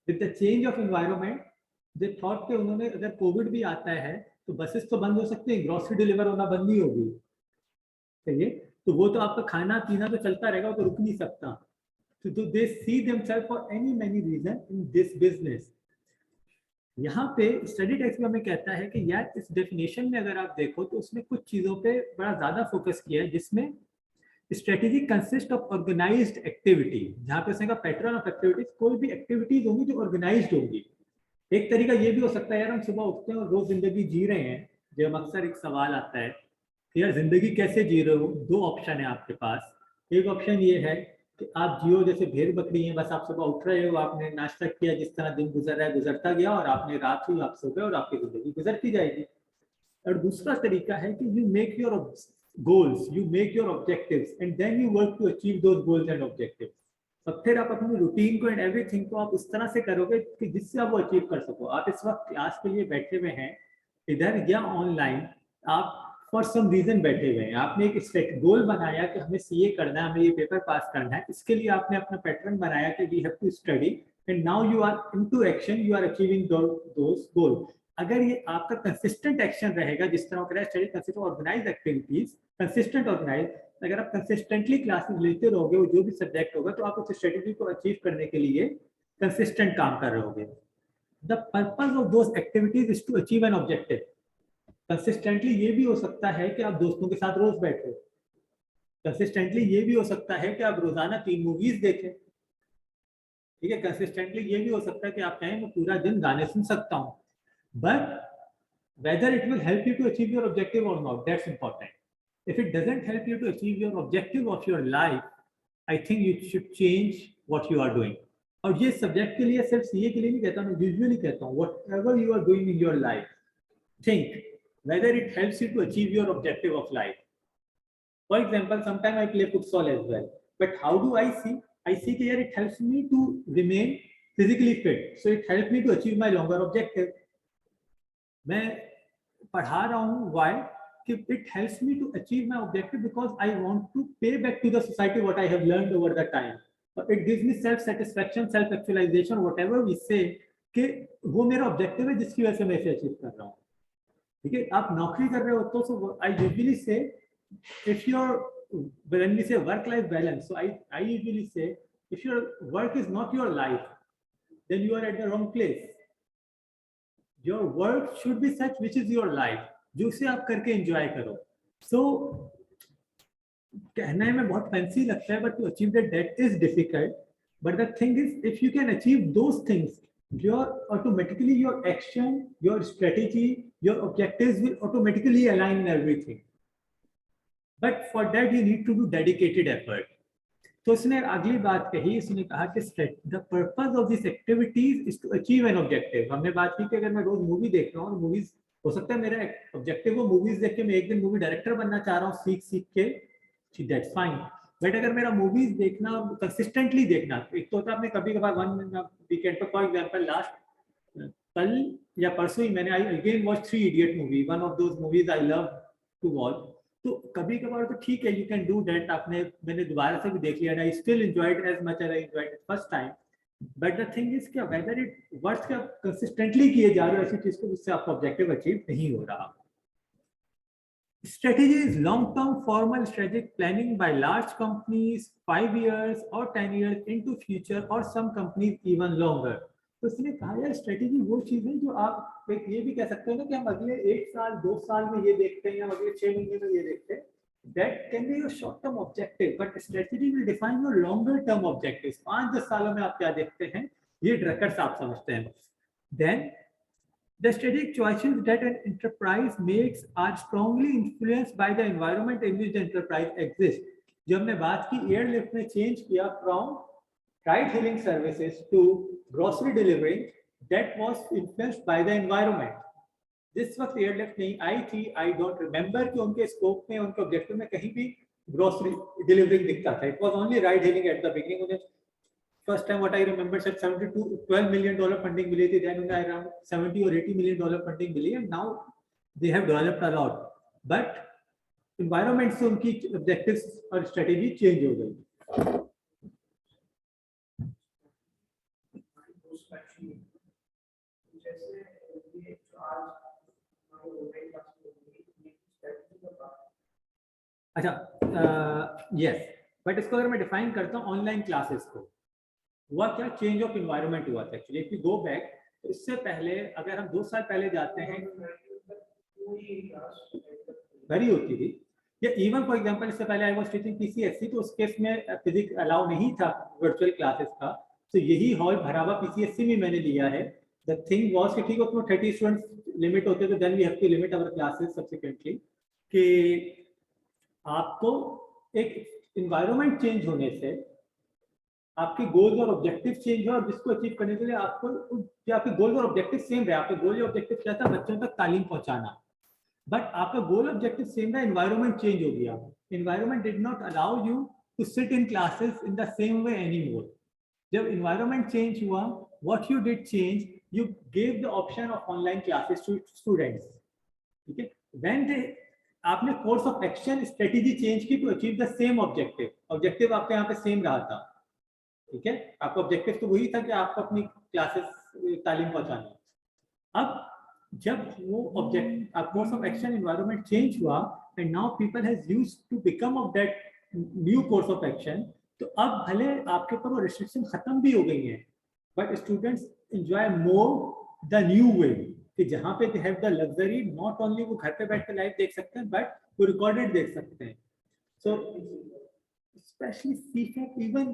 with the change of environment they thought कि उन्होंने, अगर कोविड भी आता है तो बसेस तो बंद हो सकते हैं, ग्रोसरी डिलीवर होना बंद नहीं होगी, सही है, तो वो तो आपका खाना पीना तो चलता रहेगा, वो तो रुक नहीं सकता। तो they see themselves for any many reason in this business. यहाँ पे स्टडी टेक्स्ट में हमें कहता है कि यार इस डेफिनेशन में अगर आप देखो तो उसमें कुछ चीजों पे बड़ा ज्यादा फोकस किया है, जिसमें strategy consist of organized activity. जहाँ पे उसने कहा पैटर्न ऑफ एक्टिविटीज, कोई भी एक्टिविटीज होंगी जो ऑर्गेनाइज्ड होंगी। एक तरीका ये भी हो सकता है यार हम सुबह उठते हैं और रोज जिंदगी जी रहे हैं, जब अक्सर एक सवाल आता है यार जिंदगी कैसे जी रहे हो। दो ऑप्शन है आपके पास, एक ऑप्शन ये है कि आप जियो जैसे भेड़ बकरी हैं, बस आप सुबह उठ रहे हो, आपने नाश्ता किया, जिस तरह दिन गुजर रहा है गुजरता गया, और आपने रात हुई आप सो गए और आपकी जिंदगी गुजरती जाएगी। और दूसरा तरीका है कि you make your goals, you make your objectives and then you work to achieve those goals and objectives. और फिर आप अपनी रूटीन को एंड एवरीथिंग को आप उस तरह से करोगे कि जिससे आप वो अचीव कर सको। आप इस वक्त क्लास के लिए बैठे हुए हैं इधर या ऑनलाइन, आप फॉर सम रीजन बैठे हुए हैं, आपने एक गोल बनाया कि हमें सीए करना है, हमें ये पेपर पास करना है, इसके लिए आपने अपना पैटर्न बनाया कि we have to study and now you are into action, you are achieving those goal. अगर ये आपका कंसिस्टेंट एक्शन रहेगा, जिस तरह का study consist organise activities, consistent organise, अगर आप कंसिस्टेंटली क्लासेस लेते रहोगे, वो जो भी सब्जेक्ट होगा, तो आप उस स्ट्रेटेजी को अचीव करने के लिए कंसिस्टेंट काम कर रहे होगे। The purpose of those activities is to achieve an objective. Consistently ये भी हो सकता है कि आप दोस्तों के साथ रोज बैठे, कंसिस्टेंटली ये भी हो सकता है कि आप रोजाना 3 मूवीज देखें, ठीक है, कंसिस्टेंटली ये भी हो सकता है कि आप कहें मैं पूरा दिन गाने सुन सकता हूं, but whether it will help you to achieve your objective or not, that's important. If it doesn't help you to achieve your objective of your life, I think you should change what you are doing. और ये subject के लिए, सिर्फ CA के लिए नहीं कहता, मैं यूजुअली कहता हूँ, whatever you are doing in your life, think whether it helps you to achieve your objective of life. For example, sometimes I play futsal as well, but how do I see? I see that it helps me to remain physically fit, so it helps me to achieve my longer objective. मैं पढ़ा रहा हूँ, why? कि it helps me to achieve my objective because I want to pay back to the society what I have learned over the time. It gives me self satisfaction, self actualization, whatever we say, कि वो मेरा objective है जिसकी वजह से मैं इसे achieve कर रहा हूँ, ठीक है। आप नौकरी कर रहे हो तो I usually say, if your, when we say work life balance, so I usually say if your work is not your life, then you are at the wrong place. Your work should be such which is your life, जो उसे आप करके enjoy करो। सो कहने में बहुत fancy लगता है, but to achieve that is difficult, but the thing is if you can achieve those things, your automatically your action, your strategy, your objectives will automatically align in everything, but for that you need to do dedicated effort. तो उसने अगली बात कही, उसने कहा कि the purpose of this activities is to achieve an objective। हमने बात की कि अगर मैं रोज मूवी देख रहा हूँ, मूवीज हो सकता है मेरा ऑब्जेक्टिव वो मूवीज देख के मैं एक दिन मूवी डायरेक्टर बनना चाह रहा हूँ सीख सीख के, दैट्स फाइन। बट अगर मेरा मूवीज देखना कंसिस्टेंटली देखना, एक तो होता है आपने कभी कभार वन वीकेंड पर, फॉर एग्जांपल लास्ट कल या परसों ही मैंने I again watch 3 idiot movie, one of those movies I love to watch. तो कभी कभार तो ठीक है, यू कैन डू दैट, आपने मैंने दोबारा से भी देख लिया, I still enjoyed as much as I enjoyed it first time. But the thing is क्या वेदर इट वर्क क्या कंसिस्टेंटली किए जा रहे हो ऐसी चीज को जिससे आपका ऑब्जेक्टिव अचीव नहीं हो रहा। Strategy is long-term formal strategic planning by large companies 5 years or 10 years into future or some companies even longer। तो इसने कहा यार स्ट्रेटेजी वो चीज है जो आप एक ये भी कह सकते हो ना कि हम अगले 1 साल 2 साल में ये देखते हैं या अगले 6 महीने में ये देखते हैं, that can be your short term objective but strategy will define your longer term objectives। 5-10 सालों में आप क्या देखते हैं ये ट्रैकर्स आप समझते हैं। then the strategic choices that an enterprise makes are strongly influenced by the environment in which the enterprise exists। जो हमने बात की एयरलिफ्ट ने चेंज किया from ride hailing services to grocery delivery, that was influenced by the environment. जिस वक्त airlift नहीं आई थी, आई डोंट रिमेंबर कि उनके स्कोप में उनके ऑब्जेक्टिव में कहीं भी ग्रोसरी डिलीवरी दिखता था। It was only ride hailing at the beginning. First time what I remember said $12 million funding मिली थी, then around $70 or $80 million funding milli, and now they have developed a lot, but environment से उनकी objectives और strategy change हो गई। अच्छा yes, but इसको अगर मैं define करता हूँ ऑनलाइन क्लासेस को, हुआ क्या चेंज ऑफ इन्वायरमेंट हुआ था actually. If you go back, तो इससे पहले अगर हम 2 साल पहले जाते हैं भरी होती थी, या इवन फॉर एग्जांपल इससे पहले आई वाज टीचिंग पीसीएससी, तो उस केस में फिजिक्स अलाउ नहीं था वर्चुअल क्लासेस का, तो यही हॉल भरा हुआ पीसीएससी में मैंने लिया है। द थिंग वाज कि ठीक है उसमें 30 स्टूडेंट्स लिमिट होते, तो then we have to limit our classes subsequently, कि आपको एक इन्वायरमेंट चेंज होने से आपके गोल्स और ऑब्जेक्टिव चेंज हो, और जिसको अचीव करने के लिए आपको आपके गोल और ऑब्जेक्टिव सेम रहे। आपके गोल और ऑब्जेक्टिव क्या था, बच्चों तक तालीम पहुंचाना, बट आपका गोल ऑब्जेक्टिव सेम रहा, एनवायरनमेंट चेंज हो गया। Environment did not allow you to sit in classes in the same way any more. जब एनवायरनमेंट चेंज हुआ, what you did change, you gave the option of online classes to students. ठीक है, when they आपने course of action strategy change की to achieve the same objective. Objective आपके यहाँ पे same रहा था, ठीक है, आपका ऑब्जेक्टिव तो वही था कि आपको अपनी क्लासेस तालीम पहुंचानी। अब जब वो object course of action environment change हुआ and now people has used to become of that new course of action, तो अब भले आपके ऊपर वो रिस्ट्रिक्शन खत्म भी हो गई है, but students enjoy more the new way, कि जहां पे they have the luxury, not only वो घर पे बैठ के लाइव देख सकते हैं, बट वो रिकॉर्डेड देख सकते हैं। सो especially CFAP, even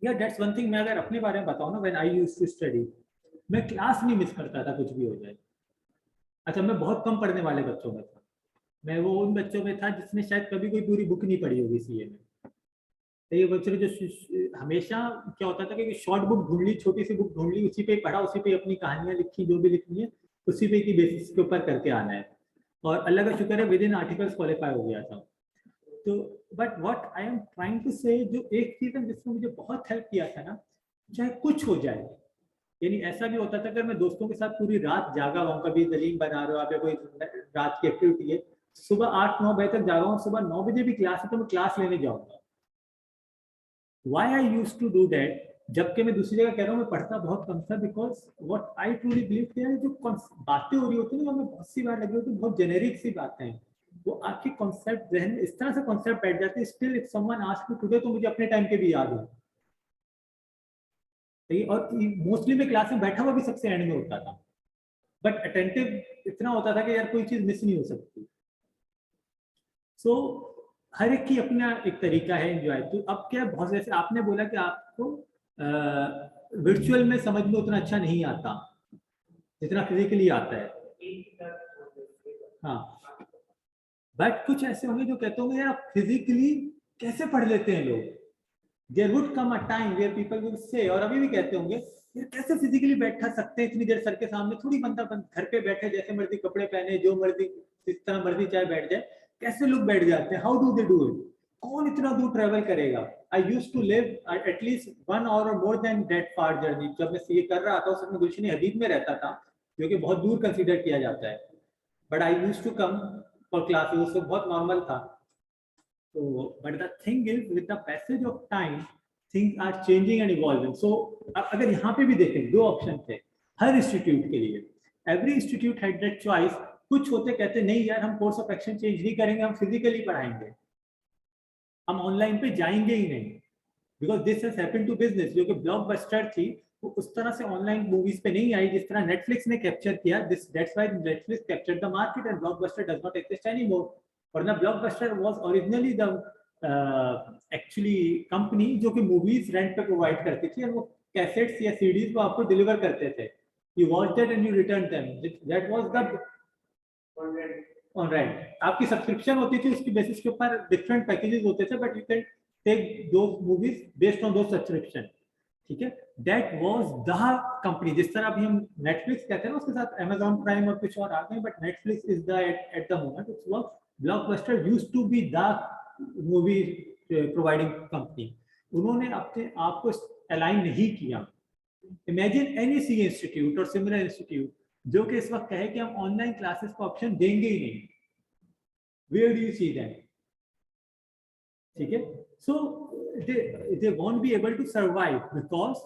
yeah, that's one thing। मैं अगर अपने बारे में बताऊं ना, when I used to study, मैं क्लास नहीं मिस करता था कुछ भी हो जाए। अच्छा, मैं बहुत कम पढ़ने वाले बच्चों में था, मैं वो उन बच्चों में था जिसने शायद कभी कोई पूरी बुक नहीं पढ़ी होगी सीए में। तो ये बच्चों जो हमेशा क्या होता था कि शॉर्ट बुक ढूंढ ली, छोटी सी बुक ढूंढ ली, उसी पे पढ़ा, उसी पे अपनी कहानियां लिखी, जो भी लिखनी है उसी पे की बेसिस के ऊपर करके आना है, और अल्लाह का शुक्र है विद इन आर्टिकल्स क्वालिफाई हो गया था। तो but what I am trying to say, जो एक चीज है जिसने मुझे बहुत हेल्प किया था ना, चाहे कुछ हो जाए, यानी ऐसा भी होता था कि मैं दोस्तों के साथ पूरी रात जागा हुआ, कभी दलीम बना रहे हो आप या कोई रात की एक्टिविटी है, सुबह 8-9 बजे तक जागा हूँ, सुबह 9 बजे भी क्लास है तो मैं क्लास लेने जाऊंगा। Why I used to do that, जबकि मैं दूसरी जगह कह रहा हूँ मैं पढ़ता बहुत कम था, because what I truly believe कि जो बातें हो रही होती है ना, हमें बहुत सी बार लगी होती है बहुत जेनेरिक सी बातें हैं, वो आपके कॉन्सेप्ट जहन इस तरह से कॉन्सेप्ट बैठ जाते हैं, still if someone asks me today, तो मुझे अपने टाइम के भी याद है। और मोस्टली मैं क्लास में बैठा हुआ भी सबसे एंड में होता था, बट अटेंटिव इतना होता था कि यार कोई चीज मिस नहीं हो सकती। सो हर एक की अपना एक तरीका है एंजॉय। तो अब क्या बहुत, जैसे आपने बोला कि आपको वर्चुअल में समझ में उतना अच्छा नहीं आता जितना फिजिकली आता है, हाँ, बट कुछ ऐसे होंगे जो कहते होंगे यार फिजिकली कैसे पढ़ लेते हैं लोग। There would come a time where people will say, और अभी भी कहते होंगे ये कैसे फिजिकली बैठा सकते हैं इतनी देर सर के सामने, थोड़ी बंदा घर पे बैठे जैसे मर्जी कपड़े पहने जो मर्जी जिस तरह मर्जी चाहे बैठ जाए, कैसे लोग बैठ जाते हैं, how do they do it, कौन इतना दूर ट्रेवल करेगा। I used to live at least 1 hour और more than that far journey. जब मैं ये कर रहा था उस समय गुलशन हबीब में रहता था, जो कि बहुत दूर कंसीडर किया जाता है, but I used to come for classes, उससे बहुत नॉर्मल था। तो but the thing is with the passage of time things are changing and evolving. So अगर यहाँ पे भी देखें, दो ऑप्शन थे हर इंस्टीट्यूट के लिए, every institute had that choice. कुछ होते कहते नहीं यार हम कोर्स ऑफ एक्शन चेंज नहीं करेंगे, हम फिजिकली पढ़ाएंगे, हम ऑनलाइन पे जाएंगे ही नहीं, because this has happened to business. जो कि ब्लॉकबस्टर थी वो उस तरह से ऑनलाइन मूवीज पे नहीं आई जिस तरह नेटफ्लिक्स ने कैप्चर किया। This that's why Netflix captured the market and Blockbuster does not exist anymore. वरना Blockbuster was originally the actually company जो कि मूवीज रेंट पे प्रोवाइड करती थी, और वो कैसेट्स या सीडीज को आपको डिलीवर करते थे। You watch that and you return them, that was the on rent. आपकी सब्सक्रिप्शन होती थी, उसकी बेसिस के ऊपर डिफरेंट पैकेजेस होते थे, बट यू कैन टेक दो मूवीज बेस्ड ऑन दो सब्सक्रिप्शन। ठीक है, दैट वाज द कंपनी। जिस तरह अभी हम नेटफ्लिक्स कहते हैं ना, उसके साथ अमेजॉन प्राइम और कुछ और आ गए, but Netflix is the at the moment it's was Blockbuster used to be the movie providing company. उन्होंने अपने आप को अलाइन नहीं किया। इमेजिन एनी सी इंस्टीट्यूट और सिमिलर इंस्टीट्यूट जो कि इस वक्त कहे कि हम ऑनलाइन क्लासेस को ऑप्शन देंगे ही नहीं, where do you see that? ठीक है, सो they won't be able to survive because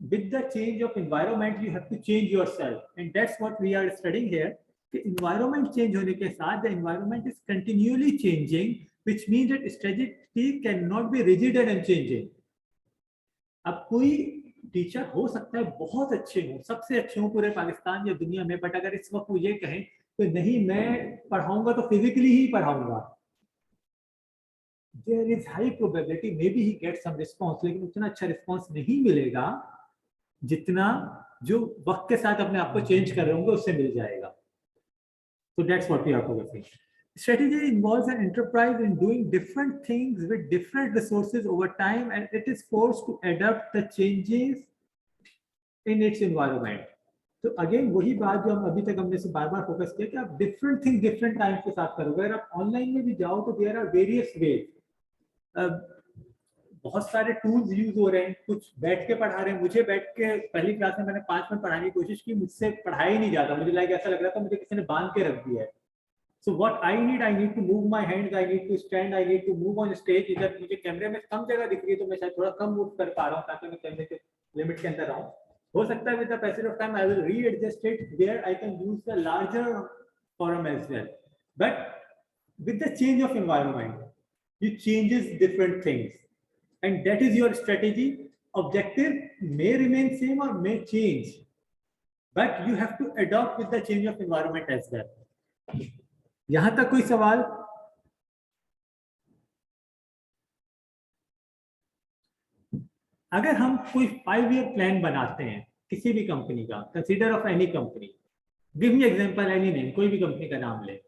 with the change of environment you have to change yourself, and that's what we are studying here कि environment change होने के साथ the environment is continually changing, which means that strategy cannot be rigid and unchanging. अब कोई teacher हो सकता है बहुत अच्छे हो, सबसे अच्छे हो पूरे पाकिस्तान या दुनिया में, बट अगर इस वक्त वो ये कहें तो नहीं मैं पढ़ाऊंगा तो फिजिकली ही पढ़ाऊंगा, there is high probability maybe he gets some response, लेकिन उतना अच्छा रिस्पॉन्स नहीं मिलेगा जितना जो वक्त के साथ अपने आप को चेंज कर रहे होंगे उससे मिल जाएगा। So that's what we are focusing. Strategy involves an enterprise in doing different things with different resources over time, and it is forced to adapt the changes in its environment. तो again वही बात जो हम अभी तक हमने से बार बार focus किया कि आप डिफरेंट थिंग डिफरेंट टाइम के साथ करोगे। अगर आप ऑनलाइन में भी जाओ तो देयर आर वेरियस वेज, बहुत सारे टूल्स यूज हो रहे हैं, कुछ बैठ के पढ़ा रहे हैं। मुझे बैठ के पहली क्लास में मैंने 5 मिनट पढ़ाने की कोशिश की, मुझसे पढ़ाया ही नहीं जाता, मुझे लाइक ऐसा लग रहा था मुझे किसी ने बांध के रख दिया है। So what I need to move my hands, I need to stand, I need to move on stage. इधर मुझे कैमरे में कम जगह दिख रही है तो मैं शायद थोड़ा कम मूव कर पा रहा हूँ ताकि मैं कैमरे के लिमिट के अंदर रहूँ। हो सकता है with the passage of time I will readjust it where I can use the larger form as well, but with the change of environment you changes different things, and that is your strategy. Objective may remain same or may change, but you have to adopt with the change of environment as well. यहां तक कोई सवाल? अगर हम कोई 5-year plan बनाते हैं किसी भी कंपनी का, consider of any company, give me example any name, कोई भी कंपनी का नाम ले,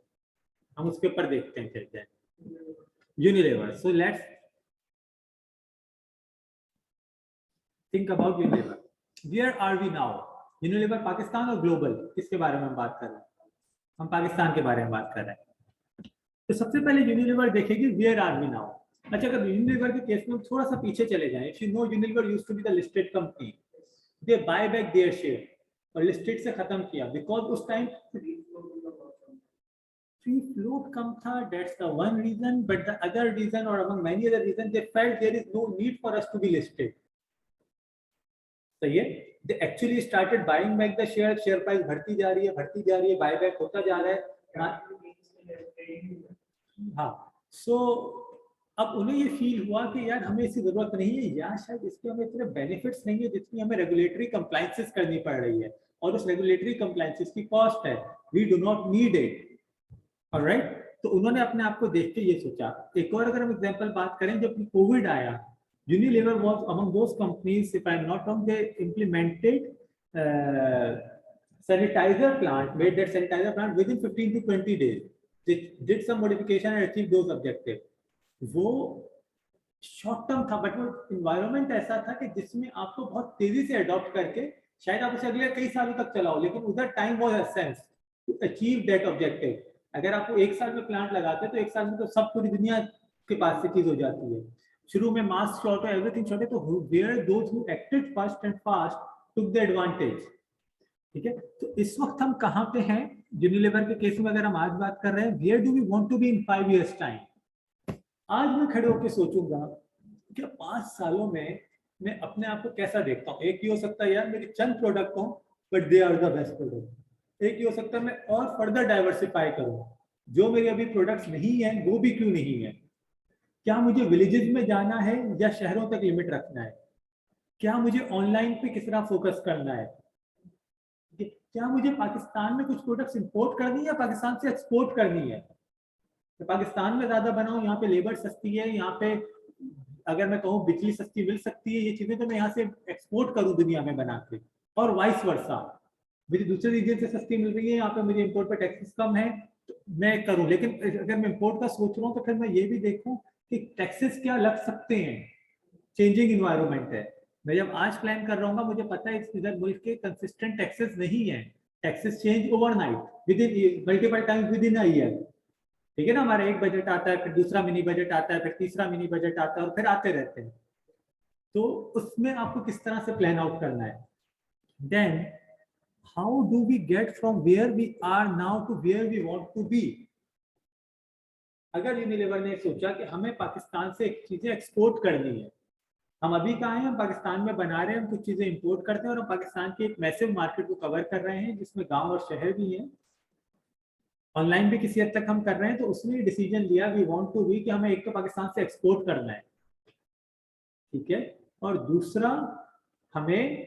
हम उसके ऊपर देखते हैं चलते हैं। Unilever, so let's think about Unilever, where are we now? Unilever Pakistan और ग्लोबल, किसके बारे में हम बात कर रहे हैं? हम पाकिस्तान के बारे में बात कर रहे हैं। तो सबसे पहले यूनिलीवर देखेगी वेयर आर वी नाउ। अच्छा, अगर यूनिलीवर के केस में थोड़ा सा पीछे चले जाएं, if you know Unilever used to be the listed company, they buy back their share और लिस्टेड से खत्म किया बिकॉज उस टाइम free float कम था, that's the one reason, but the other reason or among many other reasons they felt there is no need for us to be listed. So yeah, they actually started buying back the share price बढ़ती जा रही है, buy back होता जा रहा है। हाँ, so अब उन्हें ये फील हुआ कि यार हमें इसकी जरूरत नहीं है, या शायद इसके हमें इतने बेनिफिट्स नहीं है जितनी हमें रेगुलेटरी कंप्लायंसेस करनी पड़ रही है, और उस रेगुलेटरी कंप्लायंसेस की कॉस्ट है, we do not need it. Alright, तो उन्होंने अपने आप को देख के ये सोचा। एक और अगर हम एग्जांपल बात करें, जब कोविड आया, Unilever was among those companies, if I am not wrong, they implemented sanitizer plant, made that sanitizer plant within 15 to 20 days, they did some modification and achieved those objectives. वो short term था, but वो environment ऐसा था कि जिसमें आपको बहुत तेजी से अडॉप्ट करके शायद आप उसे अगले कई सालों तक चलाओ, लेकिन उधर time was essence to achieve that objective. अगर आपको एक साल में प्लांट लगाते हैं तो एक साल में तो सब पूरी दुनिया के पास से चीज हो जाती है। शुरू में मास शॉर्ट है, एवरीथिंग शॉर्ट है, तो where those who acted fast and fast took the advantage. ठीक है, तो इस वक्त हम कहाँ पे हैं यूनिलीवर के केस में? अगर हम आज बात कर रहे हैं, where do we want to be in 5 years time. आज मैं खड़े होकर सोचूंगा कि 5 सालों में मैं अपने आप को कैसा देखता हूँ। एक ही हो सकता है यार मेरे चंद प्रोडक्ट हो but they are the best product. एक ही हो सकता है मैं और फर्दर डाइवर्सिफाई करूँ, जो मेरे अभी प्रोडक्ट्स नहीं है वो भी क्यों नहीं है। क्या मुझे विलेजेस में जाना है या शहरों तक लिमिट रखना है? क्या मुझे ऑनलाइन पे किस तरह फोकस करना है? क्या मुझे पाकिस्तान में कुछ प्रोडक्ट्स इंपोर्ट करनी है या पाकिस्तान से एक्सपोर्ट करनी है? तो पाकिस्तान में ज्यादा बनाऊं, यहाँ पे लेबर सस्ती है, यहाँ पे अगर मैं कहूँ बिजली सस्ती मिल सकती है, ये चीजें तो मैं यहाँ से एक्सपोर्ट करूँ दुनिया में बना के, और वाइस वर्सा। मुझे दूसरे रीजन से सस्ती मिल रही है, यहाँ पे मुझे इम्पोर्ट पर टैक्सेस कम है तो मैं करूँ। लेकिन अगर मैं इम्पोर्ट का सोच रहा हूँ तो फिर मैं ये भी देखूँ कि टैक्सेस क्या लग सकते हैं। चेंजिंग इन्वायरमेंट है। मैं जब आज प्लान कर रहा हूँ मुझे पता है इधर मुल्क के कंसिस्टेंट टैक्सेस नहीं है। Taxes change overnight with in multiple times with in a year. ठीक है ना, हमारा एक बजट आता है, फिर दूसरा मिनी बजट आता है, फिर तीसरा मिनी बजट आता है, और फिर आते रहते हैं। तो उसमें आपको किस तरह से प्लान आउट करना है। Then how do we get from where we are now to where we want to be. अगर यूनिलीवर ने सोचा कि हमें पाकिस्तान से चीजें एक्सपोर्ट करनी है, हम अभी कहाँ हैं, हम पाकिस्तान में बना रहे हैं, हम कुछ चीजें इंपोर्ट करते हैं और हम पाकिस्तान की एक मैसिव मार्केट को कवर कर रहे हैं जिसमें गांव और शहर भी हैं, ऑनलाइन भी किसी हद तक हम कर रहे हैं। तो उसने डिसीजन लिया वी वांट टू बी कि हमें एक तो पाकिस्तान से एक्सपोर्ट करना है, ठीक है, और दूसरा हमें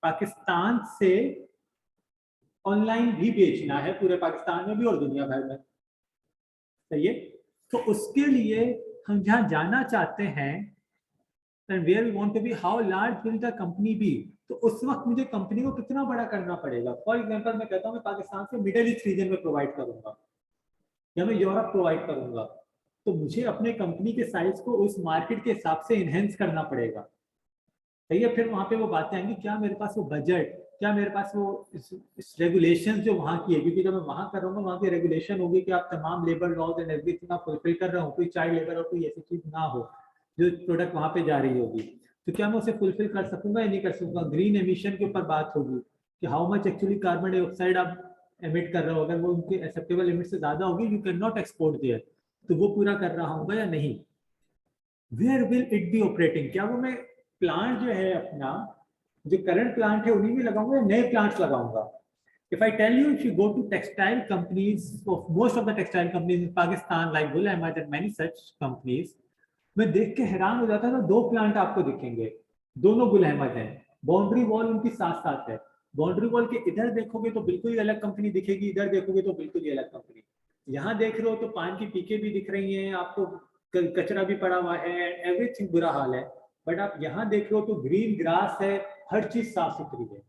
पाकिस्तान से ऑनलाइन भी बेचना है पूरे पाकिस्तान में भी और दुनिया भर में। सही है, तो उसके लिए हम जहाँ जाना चाहते हैं and where we want to be, how large will the company be, तो उस वक्त मुझे कंपनी को कितना बड़ा करना पड़ेगा। फॉर एग्जांपल मैं कहता हूँ मैं पाकिस्तान से मिडिल ईस्ट रीजन में प्रोवाइड करूंगा या मैं यूरोप प्रोवाइड करूंगा, तो मुझे अपने कंपनी के साइज को उस मार्केट के हिसाब से इनहेंस करना पड़ेगा। सही है, फिर वहां पे वो बातें आएंगी, क्या मेरे पास वो बजट, क्या मेरे पास वो इस रेगुलेशन जो वहाँ की है, क्योंकि जब मैं वहाँ कर रहा हूँ वहाँ की रेगुलेशन होगी कि आप तमाम लेबर लॉज एंड एवरीथिंग आप फुलफिल कर रहे हो, कोई चाइल्ड लेबर और कोई ऐसी चीज ना हो जो प्रोडक्ट वहाँ पे जा रही होगी। तो क्या मैं उसे फुलफिल कर सकूंगा या नहीं कर सकूंगा। ग्रीन एमिशन के ऊपर बात होगी कि how much actually carbon dioxide आप एमिट कर रहे हो, अगर वो उनके एक्सेप्टेबल लिमिट से ज्यादा होगी you can not export there, तो वो पूरा कर रहा होगा या नहीं। Where will it be operating, क्या वो मैं प्लांट जो है अपना जो करंट प्लांट है उन्हीं में लगाऊंगा या नए प्लांट्स लगाऊंगा। If I tell you, if you go to textile companies, of most of the textile companies in Pakistan, like Gul Ahmad and many such companies, मैं देख के हैरान हो जाता था। दो प्लांट आपको दिखेंगे, दोनों गुल अहमद हैं, बाउंड्री वॉल उनकी साथ साथ है। बाउंड्री वॉल के इधर देखोगे तो बिल्कुल ही अलग कंपनी दिखेगी, इधर देखोगे तो बिल्कुल ही अलग कंपनी। यहाँ देख रहे हो तो पान की पीके भी दिख रही हैं आपको, कचरा भी पड़ा हुआ है, एवरीथिंग बुरा हाल है। बट आप यहाँ देख रहे हो तो ग्रीन ग्रास है, हर चीज साफ सुथरी है।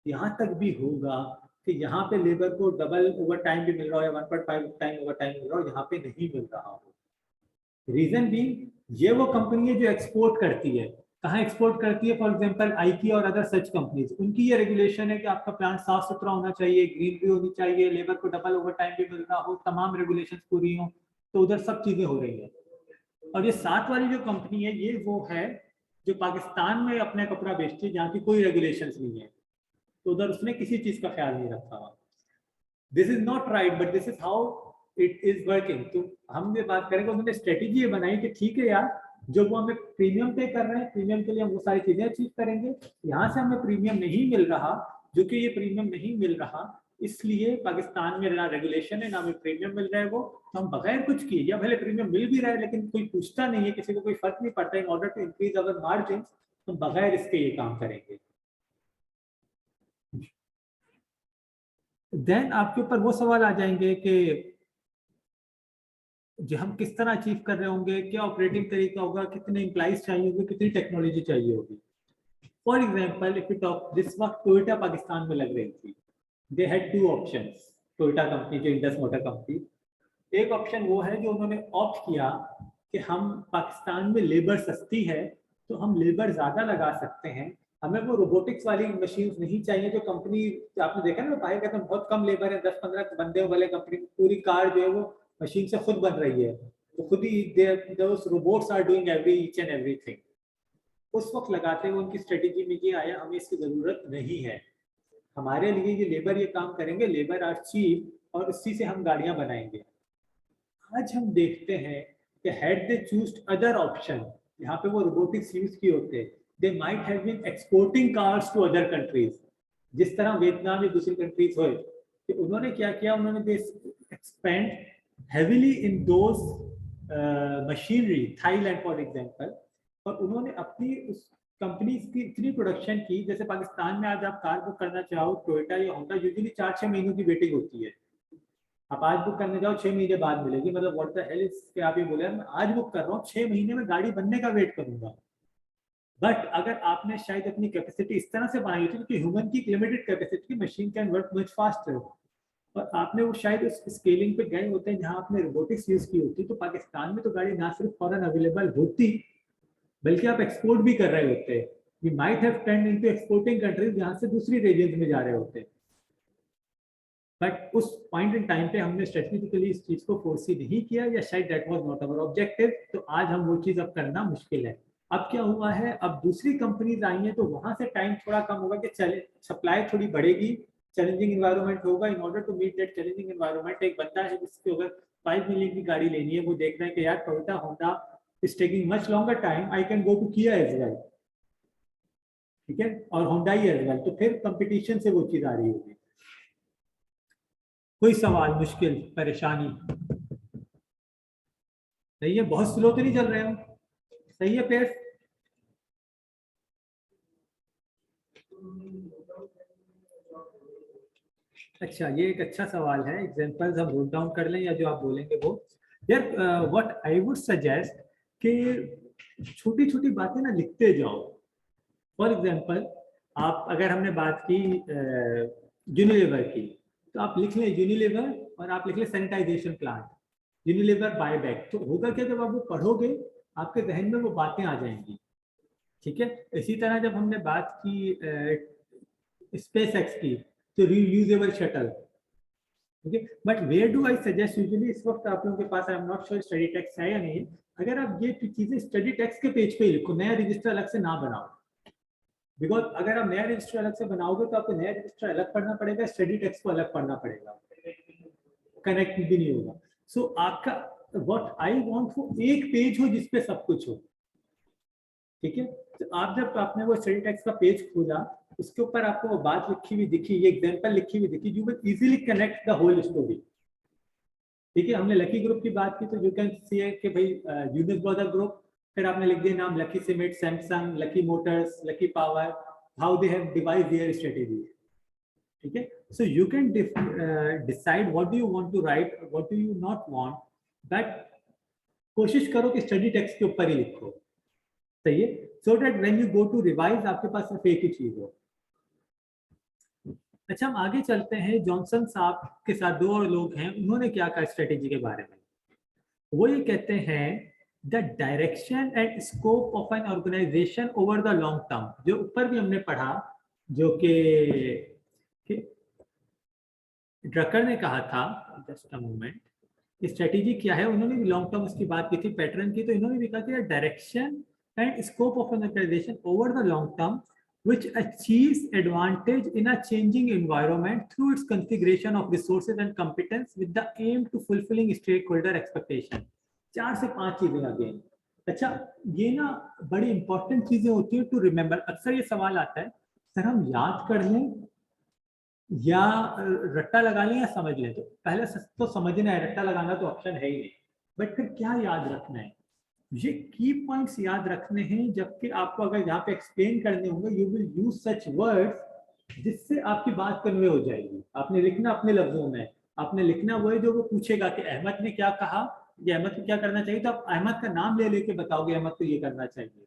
यहाँ तक भी होगा कि यहाँ पे लेबर को डबल ओवर टाइम भी मिल रहा हो या 1.5 टाइम ओवर टाइम मिल रहा हो, यहाँ पे नहीं मिल रहा हो। रीजन भी ये वो कंपनी है जो एक्सपोर्ट करती है। कहाँ एक्सपोर्ट करती है? फॉर एग्जांपल आईकी और अदर सच कंपनीज, उनकी ये रेगुलेशन है कि आपका प्लांट साफ सुथरा होना चाहिए, ग्रीन भी होनी चाहिए, लेबर को डबल ओवर टाइम भी मिल रहा हो, तमाम रेगुलेशन पूरी हो, तो उधर सब चीजें हो रही है। और ये साथ वाली जो कंपनी है ये वो है जो पाकिस्तान में अपना कपड़ा बेचती है जहाँ की कोई रेगुलेशन नहीं है, तो उधर उसने किसी चीज का ख्याल नहीं रखा हुआ। This is not right but this is how it is working. तो हम ये बात करेंगे, उन्होंने स्ट्रेटेजी ये बनाई कि ठीक है यार, जो वो हमें प्रीमियम पे कर रहे हैं, प्रीमियम के लिए हम वो सारी चीजें अचीव करेंगे। यहाँ से हमें प्रीमियम नहीं मिल रहा, जो कि ये प्रीमियम नहीं मिल रहा इसलिए पाकिस्तान में ना रेगुलेशन है ना हमें प्रीमियम मिल रहा है, वो तो हम बगैर कुछ किए, या भले प्रीमियम मिल भी रहा है लेकिन कोई पूछता नहीं है, किसी को कोई फर्क नहीं पड़ता। In order to increase our margin हम बगैर इसके ये काम करेंगे। देन आपके ऊपर वो सवाल आ जाएंगे कि जो हम किस तरह अचीव कर रहे होंगे, क्या ऑपरेटिंग तरीका होगा, कितने एम्प्लॉइज चाहिए होंगे, कितनी टेक्नोलॉजी चाहिए होगी। For example if you talk, जिस वक्त टोयोटा पाकिस्तान में लग रही थी, they had two options. Toyota company जो इंडस मोटर कंपनी, एक ऑप्शन वो है जो उन्होंने ऑप्ट किया कि हम पाकिस्तान में लेबर सस्ती है तो हम लेबर ज़्यादा लगा सकते हैं, हमें वो रोबोटिक्स वाली मशीन नहीं चाहिए जो कंपनी, आपने देखा ना बाहर कहते हैं बहुत कम लेबर है, 10-15 बंदे वाले कंपनी पूरी कार जो है वो मशीन से खुद बन रही है, तो खुद ही robots are doing each and everything. उस वक्त लगाते हुए उनकी स्ट्रेटेजी में ये आया हमें इसकी जरूरत नहीं है, हमारे लिए ये लेबर ये काम करेंगे, लेबर आर चीप और उसी से हम गाड़ियां बनाएंगे। आज हम देखते हैं कि had they chosen other option, यहाँ पे वो रोबोटिक्स यूज किए होते, they might have been exporting cars to other countries, जिस तरह वियतनाम या दूसरी कंट्रीज हुए कि उन्होंने क्या किया, उन्होंने they expand heavily in those machinery, Thailand for example, और उन्होंने अपनी उस कंपनीज की इतनी प्रोडक्शन की, जैसे पाकिस्तान में आज आप कार बुक करना चाहो टोयोटा या होंडा, यूजुअली 4-6 महीनों की वेटिंग होती है, आप आज बुक करने जाओ 6 महीने बाद मिलेगी, मतलब व्हाट द हेल इज के आप ये बोले मैं आज बुक कर रहा हूँ 6 महीने में गाड़ी बनने का वेट करूंगा। बट अगर आपने शायद अपनी कैपेसिटी इस तरह से बनाई होती, क्योंकि ह्यूमन की limited capacity, machine can work much faster, और आपने वो शायद उस स्केलिंग पे गए होते हैं जहां आपने रोबोटिक्स यूज की होती, तो पाकिस्तान में तो गाड़ी ना सिर्फ फॉरन अवेलेबल होती बल्कि आप एक्सपोर्ट भी कर रहे होते, we might have turn into exporting countries जहां से दूसरी रीजन में जा रहे होते। बट उस पॉइंट इन टाइम पे हमने स्ट्रेटेजिकली इस चीज को फोर्सी नहीं किया, या शायद that was not our objective, तो आज हम वो चीज अब करना मुश्किल है। अब क्या हुआ है, अब दूसरी कंपनीज आई हैं तो वहां से टाइम थोड़ा कम होगा कि चले सप्लाई थोड़ी बढ़ेगी, चैलेंजिंग इन्वायरमेंट होगा। In order to meet that challenging environment, एक बंदा है जिसको अगर 5 मिलियन की गाड़ी लेनी है, वो देख रहे हैं कि यार Toyota Honda is taking much longer time, I can go to Kia as well, ठीक है, और होंडा ही एज वेल, तो फिर कंपटीशन से वो चीज आ रही होगी। कोई सवाल, मुश्किल, परेशानी? सही है, बहुत स्लो तो नहीं चल रहे हम? सही है पेस? अच्छा, ये एक अच्छा सवाल है, एग्जांपल्स हम नोट डाउन कर लें या जो आप बोलेंगे वो। यार व्हाट आई वुड सजेस्ट कि छोटी छोटी बातें ना लिखते जाओ। फॉर एग्जांपल, आप अगर हमने बात की यूनिलीवर की, तो आप लिख लें यूनिलीवर और आप लिख लें सैनिटाइजेशन प्लांट, यूनिलीवर बायबैक, तो होगा क्या, जब आप वो पढ़ोगे आपके जहन में वो बातें आ जाएंगी, ठीक है। इसी तरह जब हमने बात की स्पेस एक्स की, तो रीयूजेबल शटल, ठीक है। But where do I suggest usually, इस वक्त आप लोगों के पास, I am not sure study text है या नहीं, अगर आप ये चीजें स्टडी टेक्स्ट के पेज पे ही लिखो, नया रजिस्टर अलग से ना बनाओ, बिकॉज अगर आप नया रजिस्टर अलग से बनाओगे तो आपको नया रजिस्टर अलग पढ़ना पड़ेगा, स्टडी टेक्स्ट को अलग पढ़ना पड़ेगा, कनेक्ट भी नहीं होगा। सो आपका व्हाट आई वांट वो एक पेज हो जिसपे सब कुछ हो, ठीक है। तो आप जब आपने वो स्टडी टेक्स्ट का पेज खोला, उसके ऊपर आपको वो बात लिखी हुई दिखी, ये एग्जांपल लिखी हुई दिखी, you will easily connect the whole story, ठीक है। हमने लकी ग्रुप की बात की, तो यू कैन सी कि भाई यूनिस ब्रदर ग्रुप, फिर आपने लिख दिया नाम Lucky Cement, Samsung, Lucky Motors, Lucky Power, how they have divide their strategy, ठीक है। So you can decide what do you want to write, what do you not want, but कोशिश करो कि स्टडी टेक्स्ट के ऊपर ही लिखो, सही है, so that when you go to revise आपके पास सिर्फ एक ही चीज हो। अच्छा, हम आगे चलते हैं, जॉनसन साहब के साथ दो और लोग हैं, उन्होंने क्या कहा स्ट्रेटेजी के बारे में। वो ये कहते हैं the direction and scope of an organization over the long term, जो ऊपर भी हमने पढ़ा, जो कि ड्रकर ने कहा था, जस्ट अ मोमेंट, स्ट्रेटेजी क्या है, उन्होंने भी लॉन्ग टर्म उसकी बात की थी, पैटर्न की, तो इन्होंने भी कहा कि direction and scope of an organization over the long term which achieves advantage in a changing environment through its configuration of resources and competence with the aim to fulfilling stakeholder expectation। 4 से 5 चीजें आ गई। अच्छा, ये ना बड़ी important चीजें होती है टू रिमेम्बर। अक्सर ये सवाल आता है, सर हम याद कर लें या रट्टा लगा लें या समझ लें, तो पहले तो समझना है, रट्टा लगाना तो ऑप्शन है ही नहीं, बट फिर क्या याद रखना है, ये की पॉइंट्स याद रखने हैं, जबकि आपको अगर यहाँ पे एक्सप्लेन करने होंगे, you will use such words जिससे आपकी बात कन्वे हो जाएगी। आपने लिखना अपने लफ्जों में, आपने लिखना वो है जो वो पूछेगा कि अहमद ने क्या कहा, ये अहमद को क्या करना चाहिए, तो आप अहमद का नाम ले लेके बताओगे अहमद को ये करना चाहिए,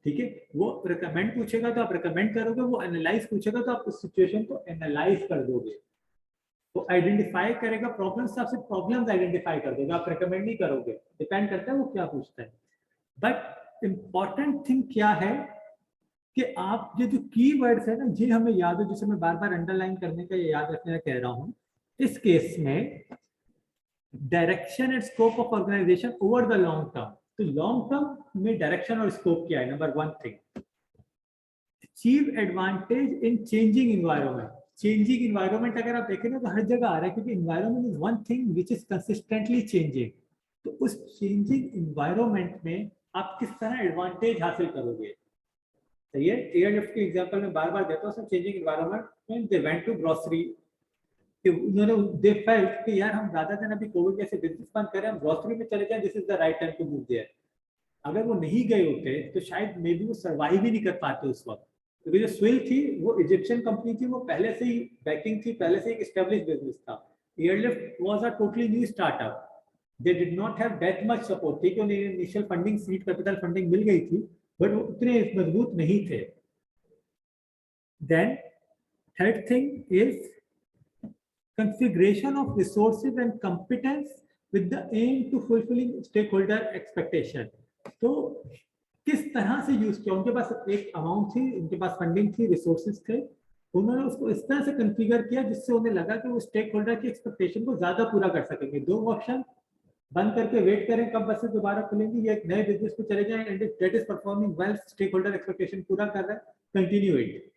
ठीक है। वो रिकमेंड पूछेगा तो आप रिकमेंड करोगे, वो एनालाइज पूछेगा तो आप उस सिचुएशन को एनालाइज कर दोगे। वो आइडेंटिफाई करेगा प्रॉब्लम्स, आपसे प्रॉब्लम्स आइडेंटिफाई कर देगा, आप रिकमेंड नहीं करोगे, डिपेंड करता है वो क्या पूछता है। बट इम्पॉर्टेंट थिंग क्या है कि आप ये जो कीवर्ड्स है ना, ये हमें याद हो, जिसे मैं बार बार अंडरलाइन करने का याद रखने का कह रहा हूँ। इस केस में direction and scope of organization over the long term, तो लॉन्ग टर्म में डायरेक्शन और स्कोप क्या है, number one thing. Achieve advantage in changing environment. Changing environment अगर आप देखें ना तो हर जगह आ रहा है, क्योंकि environment is one thing which is consistently changing. तो उस चेंजिंग इन्वायरमेंट में आप किस तरह एडवांटेज हासिल करोगे। सही है, एयरलिफ्ट के एग्जांपल में बार बार देता हूँ, चेंजिंग इन्वायरमेंट में दे वेंट टू ग्रोसरी, कि उन्होंने दे फेल्ट कि यार हम ज्यादा दिन अभी कोविड जैसे बिजनेस बंद करें, हम ग्रोसरी में चले जाएं, this is the right time to move there. अगर वो नहीं गए होते तो शायद मे बी वो सर्वाइव ही नहीं कर पाते उस वक्त, क्योंकि जो स्विल थी वो इजिप्शियन कंपनी थी, वो पहले से ही बैकिंग थी, पहले से एक एस्टेब्लिश बिजनेस था। Airlift was a totally new startup, they did not have that much support, ठीक है, उन्हें initial funding, seed capital funding मिल गई थी, बट वो उतने मजबूत नहीं थे। Then third thing is configuration of resources and competence with the aim to fulfilling stakeholder expectation। तो किस तरह से यूज किया, उनके पास एक अमाउंट थी, उनके पास फंडिंग थी, रिसोर्सेज थे, उन्होंने उसको इस तरह से कॉन्फ़िगर किया जिससे उन्हें लगा कि वो स्टेक होल्डर की एक्सपेक्टेशन को ज्यादा पूरा कर सकेंगे। दो ऑप्शन, बंद करके वेट करें कब बसें दोबारा खुलेंगी, या एक नए बिजनेस पे चले जाएं, and if that is performing well, stake holder expectation पूरा कर रहा है, कंटिन्यू इट।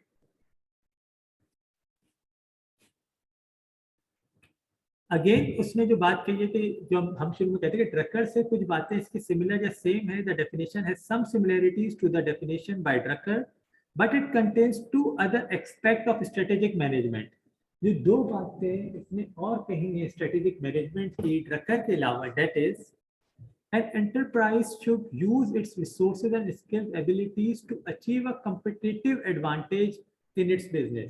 अगेन उसने जो बात कही है कि जो हम शुरू में कहते हैं कि ड्रकर से कुछ बातें इसकी सिमिलर या सेम है, the definition has some similarities to the definition by Drucker, but it contains two other aspect of strategic management. जो दो बातें इसने और कही है स्ट्रेटेजिक मैनेजमेंट की ड्रकर के अलावा, that is an enterprise should use its resources and skills abilities to achieve a competitive advantage in its business।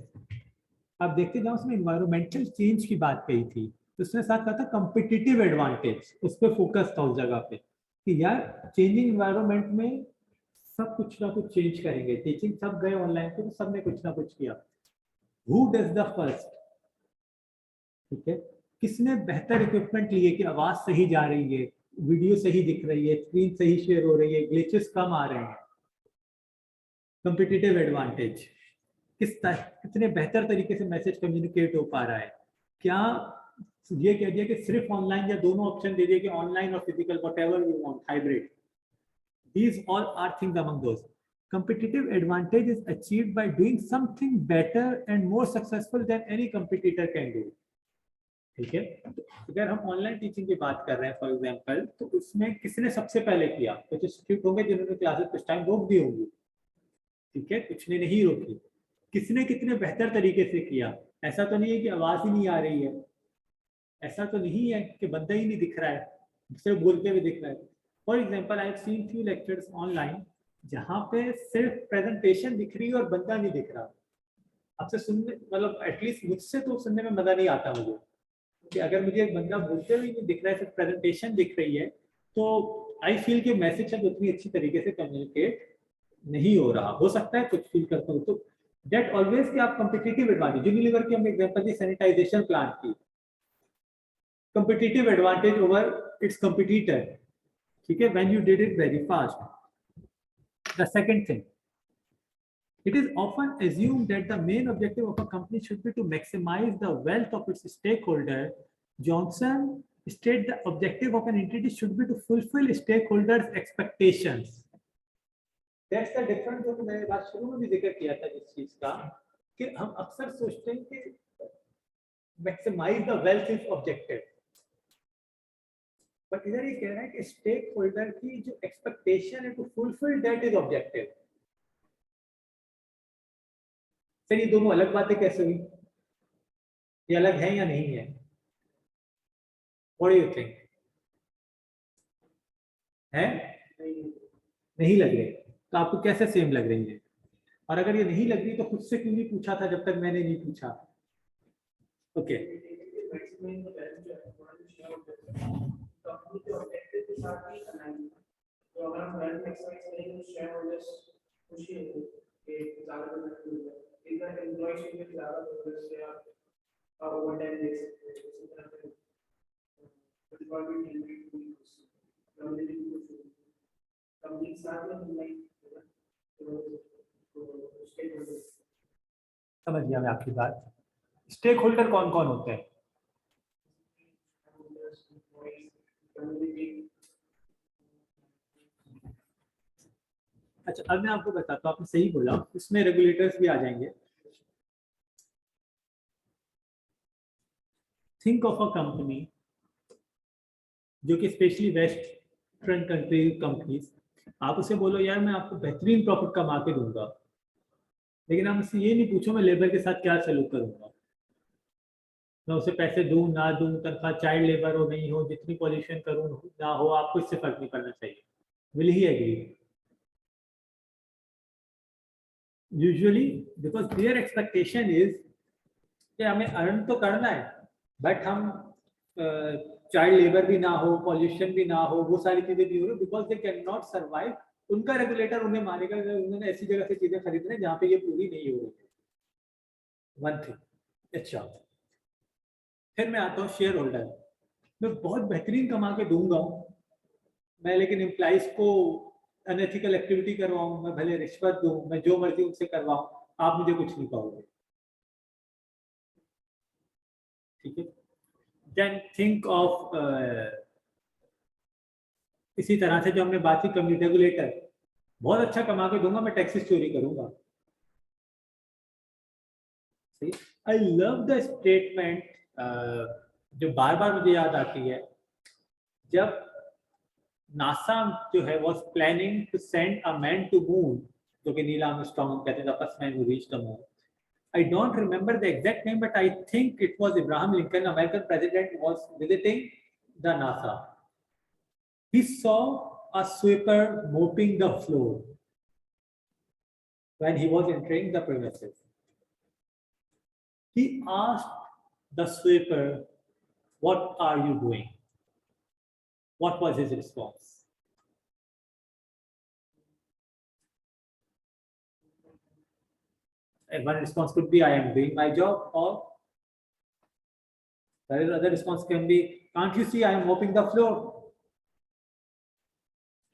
आप देखते जाओ उसमें इन्वायरमेंटल चेंज की बात कही थी, तो उसने साथ कहा था कम्पिटिटिव एडवांटेज, उस पर फोकस था उस जगह पे कि यार चेंजिंग इन्वायरमेंट में सब कुछ ना कुछ चेंज करेंगे, टीचिंग सब गए ऑनलाइन पे तो सबने कुछ ना कुछ किया। हु डज द फर्स्ट, ठीक है, किसने बेहतर इक्विपमेंट लिए कि आवाज सही जा रही है, वीडियो सही दिख रही है, स्क्रीन सही शेयर हो रही है, ग्लिचेस कम आ रहे हैं, कम्पिटिटिव एडवांटेज। कितने बेहतर तरीके से मैसेज कम्युनिकेट हो पा रहा है, क्या ये कह दिया कि सिर्फ ऑनलाइन, या दोनों ऑप्शन दे दिए कि ऑनलाइन और physical, whatever you want, hybrid, these all are things among those। competitive advantage is achieved by doing something better and more successful than any competitor can do। ठीक है, तो अगर हम ऑनलाइन टीचिंग की बात कर रहे हैं फॉर एग्जांपल, तो उसमें किसने सबसे पहले किया, कुछ इंस्टीट्यूट होंगे जिन्होंने क्लासेस कुछ टाइम रोक दी होंगी, ठीक है, कुछ ने नहीं रोकी। किसने कितने बेहतर तरीके से किया, ऐसा तो नहीं है कि आवाज ही नहीं आ रही है, ऐसा तो नहीं है कि बंदा ही नहीं दिख रहा है, सिर्फ बोलते हुए दिख रहा है। For example I have seen few lectures online जहाँ पे सिर्फ प्रेजेंटेशन दिख रही है और बंदा नहीं दिख रहा। आपसे सुनने, मतलब एटलीस्ट मुझसे तो सुनने में मजा नहीं आता मुझे, कि अगर मुझे एक बंदा बोलते हुए नहीं दिख रहा है, सिर्फ प्रेजेंटेशन दिख रही है, तो आई फील कि मैसेज शायद उतनी अच्छी तरीके से कम्युनिकेट नहीं हो रहा, हो सकता है कुछ फील करता हूँ। तो दैट ऑलवेज कि आप कम्पिटिटिव एडवांटेज, यूनिलीवर की हमने एग्जांपल दी सैनिटाइजेशन प्लांट की, competitive advantage over its competitor, ठीक है, when you did it very fast। The second thing, it is often assumed that the main objective of a company should be to maximize the wealth of its stakeholder। Johnson stated the objective of an entity should be to fulfill stakeholders expectations। That's the difference जो मैंने बात शुरू में भी जिक्र किया था जिस चीज का, कि हम अक्सर सोचते हैं कि maximize the wealth is objective, but इधर ये कह रहा है कि स्टेक होल्डर की जो एक्सपेक्टेशन है to fulfil that is objective. Sir ये दोनों अलग बातें कैसे हुई, ये अलग है या नहीं है, व्हाट डू यू थिंक, है नहीं लग रही, तो आपको कैसे सेम लग रही है, और अगर ये नहीं लग रही तो खुद से क्यों नहीं पूछा था जब तक मैंने नहीं पूछा। ओके तो अगर हम वेल्थ मैक्सिमाइज करेंगे तो शेयर होल्डर्स खुशी होगी कि ज्यादा बेनिफिट मिल रहा है, इधर एम्प्लॉयज के लिए ज्यादा बेनिफिट है, ओवर टाइम देख सकते हैं, इसी तरह से कंपनी साथ में समझ गया मैं आपकी बात। स्टेक होल्डर कौन कौन होते हैं? अच्छा, अब मैं आपको बताता हूँ, आपने सही बोला, इसमें रेगुलेटर्स भी आ जाएंगे। थिंक ऑफ अ कंपनी जो कि स्पेशली वेस्टर्न कंट्री कंपनीज, आप उसे बोलो यार मैं आपको बेहतरीन प्रॉफिट कमा के दूंगा, लेकिन आप मुझसे ये नहीं पूछो मैं लेबर के साथ क्या सलूक करूंगा, मैं उसे पैसे दूं ना दूं, तनख्वाह चाइल्ड लेबर हो नहीं हो, जितनी पॉल्यूशन करूं ना हो, आपको इससे फर्क नहीं पड़ना चाहिए। Will he agree? Usually because their expectation is कि हमें अर्न तो करना है, बट हम चाइल्ड लेबर भी ना हो, पॉल्यूशन भी ना हो, वो सारी चीजें भी हो रही, because they can not survive. उनका रेगुलेटर उन्हें मारेगा अगर उन्होंने ऐसी जगह से चीजें खरीदना है जहाँ पे ये पूरी नहीं हो रही है। One thing. अच्छा, फिर मैं आता हूँ शेयर होल्डर। मैं बहुत बेहतरीन कमा के दूंगा मैं, लेकिन एम्प्लॉइज को अनएथिकल एक्टिविटी करवाऊं, मैं भले रिश्वत दूं, मैं जो मर्जी उनसे करवाऊं, आप मुझे कुछ नहीं पाओगे। ठीक है, देन थिंक ऑफ इसी तरह से जो हमने बात की कम्युनिटी रेगुलेटर, बहुत अच्छा कमा के दूंगा, मैं टैक्सेस चोरी करूंगा। सही। आई लव द स्टेटमेंट जो बार बार मुझे याद आती है, जब नासा जो है was planning to send a man to moon, जो कि नील आर्मस्ट्रांग कहते हैं, the first man who reached the moon. I don't remember the exact name, but I think it was Abraham Lincoln, American president, was visiting the NASA. He saw a sweeper mopping the floor when he was entering the premises. He asked the sweeper, "What are you doing?" What was his response? And one response could be, "I am doing my job," or the other response can be, "Can't you see I am mopping the floor?"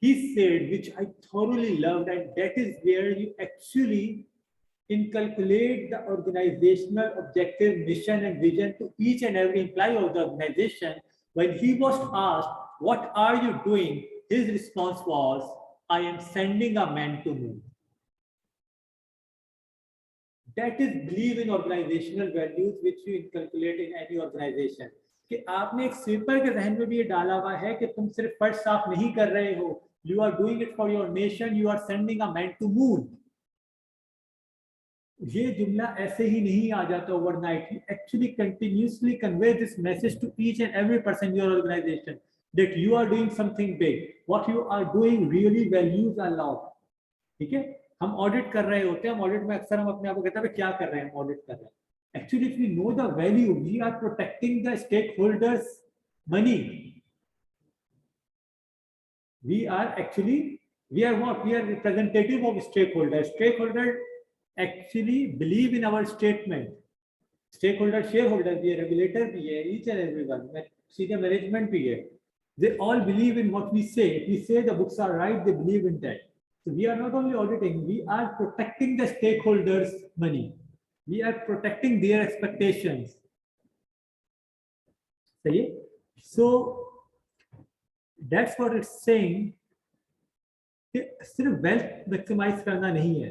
He said, which I thoroughly loved, and that is where you actually inculcate the organizational objective, mission, and vision to each and every employee of the organization. When he was asked, "What are you doing?" his response was, "I am sending a man to moon." That is believe in organizational values which you inculcate in any organization. कि आपने एक sweeper के जहन में भी ये डाला हुआ है कि तुम सिर्फ फर्श साफ नहीं कर रहे हो, you are doing it for your nation, you are sending a man to moon. ये जुमला ऐसे ही नहीं आ जाता overnight, he actually continuously convey this message to each and every person your organization that you are doing something big, what you are doing really values a lot. ठीक है, हम ऑडिट कर रहे होते हैं, हम ऑडिट में अक्सर हम अपने आप को कहते हैं क्या कर रहे हैं, हम ऑडिट कर रहे हैं। Actually if we know the value, we are protecting the stake holders money, we are actually, we are what, we are representative of stakeholder actually believe in our statement। stakeholder shareholder भी है, regulator भी है, each and everyone, senior management भी है, they all believe in what we say। if we say the books are right, they believe in that। so we are not only auditing, we are protecting the stakeholders money, we are protecting their expectations। सही है? so that's what it's saying कि सिर्फ wealth maximise करना नहीं है।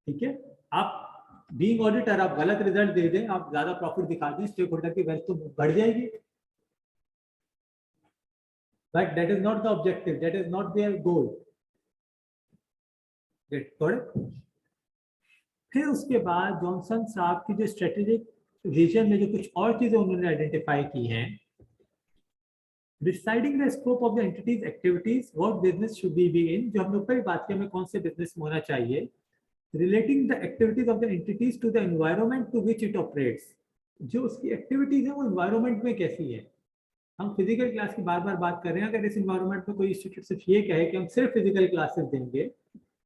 ठीक है, आप बीइंग ऑडिटर आप गलत रिजल्ट दे दें, आप ज्यादा प्रॉफिट दिखा दें, स्टेक होल्डर की वेल्थ तो बढ़ जाएगी, but that is not the objective, that is not there गोल। फिर उसके बाद जॉनसन साहब की जो स्ट्रेटेजिक विजन में जो कुछ और चीजें उन्होंने आइडेंटिफाई की हैं, deciding the scope of the entities activities, what business should be in, जो हमने ऊपर ही बात किया, हमें कौन से बिजनेस में होना चाहिए। Relating the activities of the entities to the environment to which it operates, जो उसकी एक्टिविटीज है वो environment में कैसी है। हम फिजिकल क्लास की बार बार बात कर रहे हैं, अगर इस environment में कोई इंस्टीट्यूट सिर्फ ये कहे कि हम सिर्फ फिजिकल क्लासेस देंगे,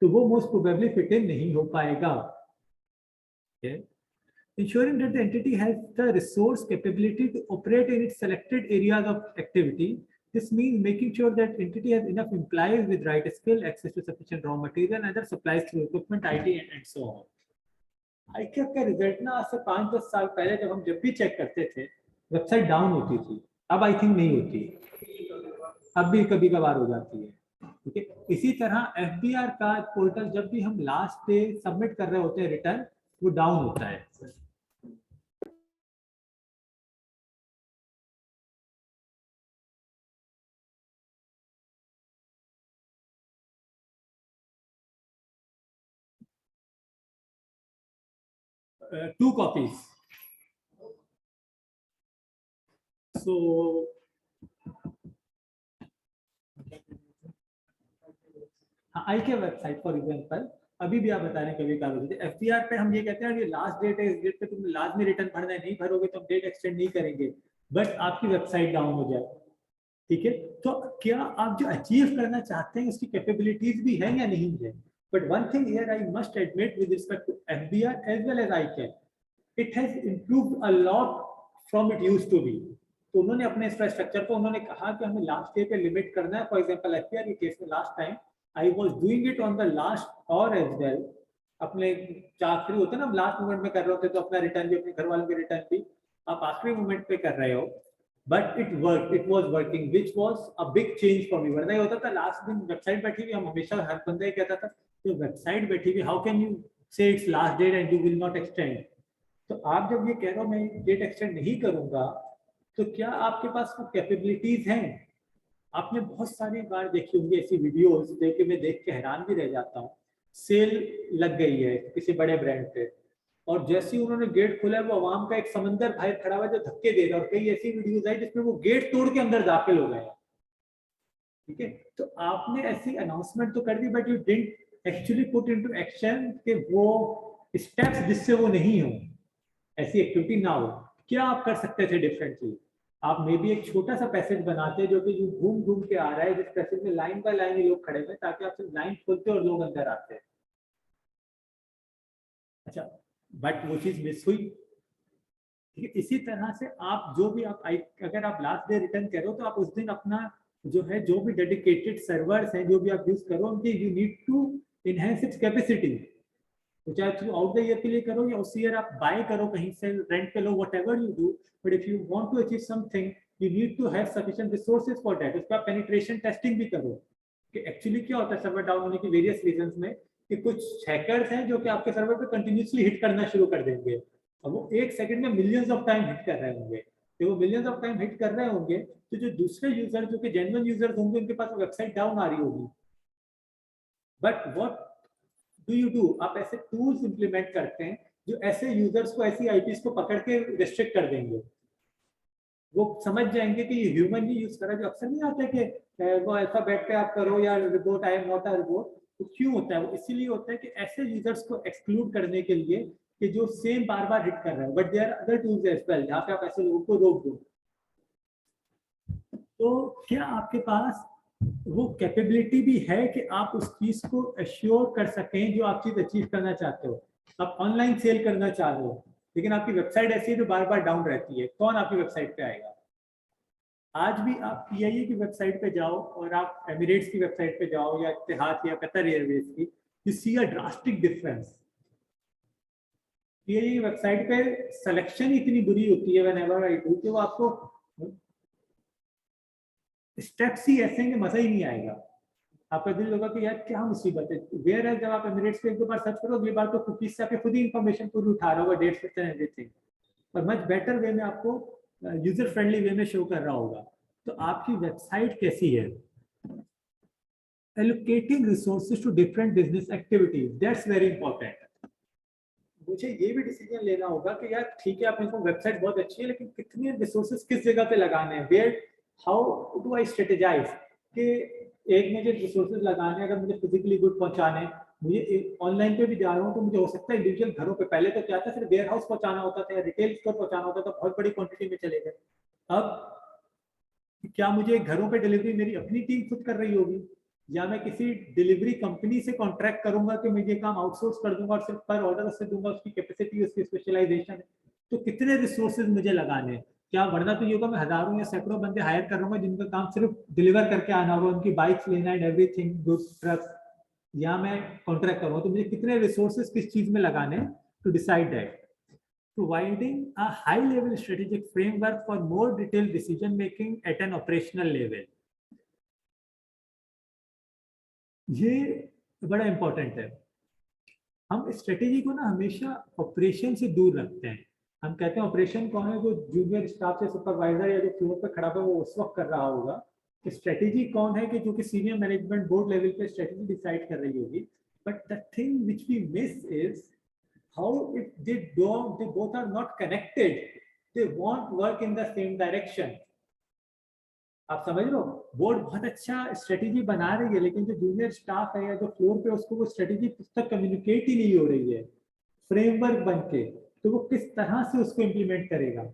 तो वो मोस्ट प्रोबेबली फिट इन नहीं हो पाएगा। ensuring that the entity has the resource capability to operate in its selected areas of activity. This means making sure that entity has enough employees with right skill, access to sufficient raw material, and other supplies through equipment, IT, and so on. IKEA का result ना आज से 5-10 साल पहले जब हम जब भी चेक करते थे वेबसाइट डाउन होती थी, अब आई थिंक नहीं होती, अब भी कभी कभार हो जाती है। ठीक है, इसी तरह FBR का पोर्टल जब भी हम लास्ट डे सबमिट कर रहे होते हैं रिटर्न, वो डाउन होता है। Two copies. So IKEA website for example अभी भी आप बता रहे हैं कभी कभी FBR पे हम ये कहते हैं ये लास्ट डेट है, इस डेट पे तुम लाजमी रिटर्न भरना है, नहीं भरोगे तो हम डेट एक्सटेंड नहीं करेंगे, बट आपकी वेबसाइट डाउन हो जाए। ठीक है, तो क्या आप जो अचीव करना चाहते हैं उसकी कैपेबिलिटीज भी है या नहीं है? But one thing here I must admit with respect to FBR as well as IKEA, it has improved a lot from it used to be. तो उन्होंने अपने इंफ्रास्ट्रक्चर को उन्होंने कहा कि हमें लास्ट डे पे लिमिट करना है। फॉर एग्जांपल FBR के केस में last time I was doing it on the last और एज वेल, अपने आखिरी होता है ना, लास्ट मोमेंट में कर रहे होते तो अपना रिटर्न भी, अपने घर वालों के रिटर्न भी आप आखिरी मोमेंट पे कर रहे हो, but it work, it was working, which was a big change for me. वरना ये होता था लास्ट दिन वेबसाइट बैठी हुई, हम हमेशा हर बंदा ये कहता था तो वेबसाइट बैठी हुई, how can you say it's last date and you will not extend. तो आप जब ये कह रहे हो मैं डेट एक्सटेंड नहीं करूंगा, तो क्या आपके पास वो कैपेबिलिटीज हैं? आपने बहुत सारी बार देखी होंगी ऐसी वीडियोस, देख मैं देख के हैरान भी रह जाता हूँ। सेल लग गई है किसी बड़े ब्रांड पे, और जैसे ही उन्होंने गेट खोला है वो आवाम का एक समंदर बाहर खड़ा हुआ है जो धक्के दे रहा है, और कई ऐसी वीडियोस आई जिसमें वो गेट तोड़ के अंदर दाखिल हो गए। ठीक है, तो आपने ऐसी अनाउंसमेंट तो कर दी, but you didn't actually put into action के वो स्टेप्स जिससे वो नहीं हो, ऐसी एक्टिविटी ना हो। क्या आप कर सकते थे डिफरेंटली? आप मे बी एक छोटा सा पैसेज बनाते जो कि घूम घूम के आ रहा है, जिस पैसेज में लाइन बाय लाइन लोग खड़े हुए, ताकि आप सिर्फ लाइन खोलते और लोग अंदर आते। अच्छा, बट वो चीज मिस हुई। ठीक है, इसी तरह से आप जो भी आप अगर आप लास्ट डे रिटर्न करो तो आप उस दिन अपना जो है, जो भी डेडिकेटेड सर्वर्स हैं जो भी आप यूज करो, उनकी you need to enhance its capacity. तो चाहे थ्रू आउट द ईयर के लिए करो या उस ईयर आप बाय करो कहीं से, रेंट पे लो, whatever you do, but if you want to achieve something you need to have sufficient resources for that. उसका पेनिट्रेशन टेस्टिंग भी करो कि एक्चुअली क्या होता है सर्वर डाउन होने की वेरियस रीजंस में, कि कुछ हैकर्स हैं जो कि आपके सर्वर पे कंटिन्यूअसली हिट करना शुरू कर देंगे, और वो एक सेकंड में मिलियंस ऑफ टाइम हिट कर रहे होंगे। तो वो मिलियंस ऑफ टाइम हिट कर रहे होंगे, तो जो दूसरे यूजर जो कि जेन्युइन यूजर्स होंगे उनके पास वेबसाइट डाउन आ रही होगी। But what do you do? आप ऐसे टूल्स इंप्लीमेंट करते हैं जो ऐसे यूजर्स को, ऐसी आईपीस को पकड़ के रिस्ट्रिक्ट कर देंगे। वो समझ जाएंगे कि ये ह्यूमन ही यूज कर रहा है। जो अक्सर नहीं आता है कि वो अल्फाबेट पे आप करो या report I am not a report, तो क्यों होता है? वो इसीलिए होता है कि ऐसे यूजर्स को एक्सक्लूड करने के लिए कि जो सेम बार बार हिट कर रहे हैं। But there are other tools as well जहाँ पे आप ऐसे लोगों को रोक दो। तो क्या आपके पास वो कैपेबिलिटी भी है कि आप उस चीज को एश्योर कर सकें जो आप चीज अचीव करना चाहते हो? आप ऑनलाइन सेल करना चाह रहे हो, लेकिन आपकी वेबसाइट ऐसी है जो बार बार डाउन रहती है, कौन आपकी वेबसाइट पे आएगा? आज भी आप पीआईए की वेबसाइट पे जाओ और आप एमिरेट्स की वेबसाइट पे जाओ या इत्तेहाद या कतर एयरवेज की, you see a drastic difference. PIA की वेबसाइट पे सिलेक्शन इतनी बुरी होती है व्हेनेवर आई डू, कि वो आपको स्टेप्स ही ऐसे हैं कि मजा ही नहीं आएगा। आपका दिल होगा कि यार क्या मुसीबत है। वेयर है, जब आप एमिरेट्स पे एक दो बार सर्च करो, अगली बार तो कुकीज से आपके खुद ही इंफॉर्मेशन पूरी उठा रहा होगा, डेट्स एंड एवरीथिंग, और मच बेटर वे में आपको यूजर फ्रेंडली वे में शो कर रहा होगा। तो आपकी वेबसाइट कैसी है? Allocating resources to different business activities, that's very important. मुझे ये भी डिसीजन लेना होगा कि यार ठीक है आपने को वेबसाइट बहुत अच्छी है, लेकिन कितने रिसोर्सेज किस जगह पे लगाने हैं, where how do I strategize कि एक मुझे रिसोर्सेज लगाने, अगर मुझे फिजिकली गुड पहुंचाने, मुझे ऑनलाइन पे भी जा रहा हूँ तो मुझे हो सकता है इंडिविजुअल घरों पे, पहले तो क्या था सिर्फ वेयर हाउस पहुंचाना होता था या रिटेल स्टोर पहुंचाना होता था, बहुत बड़ी क्वांटिटी में चले गए। अब क्या मुझे घरों पे डिलीवरी मेरी अपनी टीम खुद कर रही होगी? या मैं किसी डिलीवरी कंपनी से कॉन्ट्रैक्ट करूंगा कि मैं ये काम आउटसोर्स कर दूंगा और सिर्फ पर ऑर्डर उससे दूंगा, उसकी कैपेसिटी, उसकी स्पेशलाइजेशन है, तो कितने रिसोर्सेज मुझे लगाने हैं? क्या वरना तो ये होगा मैं हजारों या सैकड़ों बंदे हायर कर लूंगा जिनका काम सिर्फ डिलीवर करके आना होगा, उनकी बाइक्स लेना एंड एवरीथिंग, गुड्स, ट्रक्स, या मैं कॉन्ट्रैक्ट करूंगा, तो मुझे कितने रिसोर्सेज किस चीज में लगाने to decide that. Providing a high level strategic framework for more detailed decision making at an operational level, ये बड़ा इंपॉर्टेंट है। हम स्ट्रेटेजी को ना हमेशा ऑपरेशन से दूर रखते हैं। हम कहते हैं ऑपरेशन कौन है? जो जूनियर स्टाफ से सुपरवाइजर या जो फ्लोर पे खड़ा है वो उस वक्त कर रहा होगा। कि स्ट्रेटेजी कौन है? कि जो कि सीनियर मैनेजमेंट बोर्ड लेवल पे स्ट्रेटेजी डिसाइड कर रही होगी। But the thing which we miss is how if they both are not connected, they won't work in the same direction. आप समझ लो, बोर्ड बहुत अच्छा स्ट्रेटेजी बना रही है लेकिन जो जूनियर स्टाफ है या जो फ्लोर पे उसको वो स्ट्रेटेजी तक कम्युनिकेट ही नहीं हो रही है फ्रेमवर्क बन के, तो वो किस तरह से उसको इम्प्लीमेंट करेगा?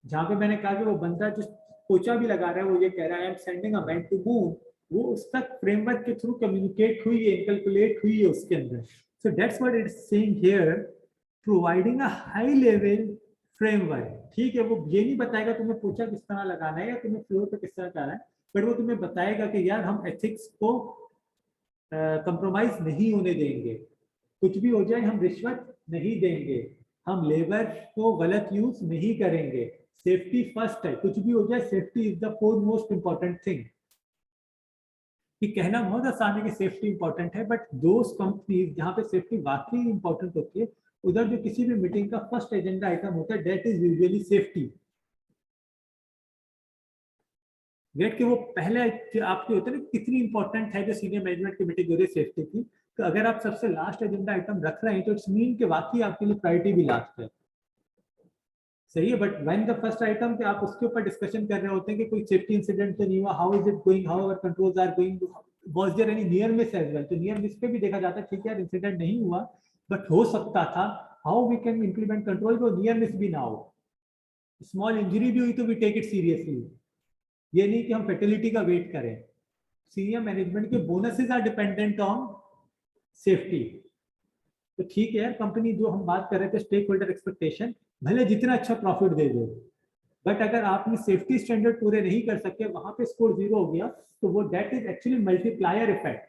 जहां पे मैंने कहा कि वो बंदा जो पोचा भी लगा रहा है वो ये कह रहा है I am sending a man to moon, वो उस तक फ्रेमवर्क के थ्रू कम्युनिकेट हुई है, कैलकुलेट हुई है उसके अंदर। So that's what it's saying here, providing a high level framework. ठीक है, वो ये नहीं बताएगा तुम्हें पोचा किस तरह लगाना है या तुम्हें फ्लोर पे किस तरह करना है, बट वो तुम्हें बताएगा कि यार हम एथिक्स को कंप्रोमाइज नहीं होने देंगे, कुछ भी हो जाए हम रिश्वत नहीं देंगे, हम लेबर को गलत यूज नहीं करेंगे, सेफ्टी फर्स्ट है, कुछ भी हो जाए safety is the four most important thing. कि कहना बहुत आसान है कि सेफ्टी इंपॉर्टेंट है, बट दोस्त कंपनीज जहां पे सेफ्टी वाकई इंपॉर्टेंट होती है, उधर जो किसी भी मीटिंग का फर्स्ट एजेंडा आइटम होता है that is usually safety. Wait के वो पहले आपके होते हैं ना कितनी इंपॉर्टेंट है जो सीनियर मैनेजमेंट की मीटिंग हो रही है सेफ्टी की, तो अगर आप सबसे लास्ट एजेंडा आइटम रख रहे हैं तो इट्स मीन कि वाकई आपके लिए प्रायोरिटी भी लास्ट है। सही है, but when the first item पे आप उसके ऊपर डिस्कशन कर रहे होते हैं कि कोई सेफ्टी इंसिडेंट तो नहीं हुआ, how is it going, how our controls are going, was there any near miss as well, तो नियर मिस पे भी देखा जाता है ठीक है यार इंसिडेंट नहीं हुआ बट हो सकता था, how we can implement control को नियर मिस भी ना हो, स्मॉल इंजरी भी हुई तो वी टेक इट सीरियसली, ये नहीं कि हम फैटिलिटी का वेट करें। सीनियर मैनेजमेंट के bonuses are dependent on safety. तो ठीक है यार, कंपनी जो हम बात कर रहे थे स्टेक होल्डर एक्सपेक्टेशन, भले जितना अच्छा प्रॉफिट दे दो, बट अगर आपने सेफ्टी स्टैंडर्ड पूरे नहीं कर सके, वहां पे स्कोर 0 हो गया, तो वो that is actually multiplier effect.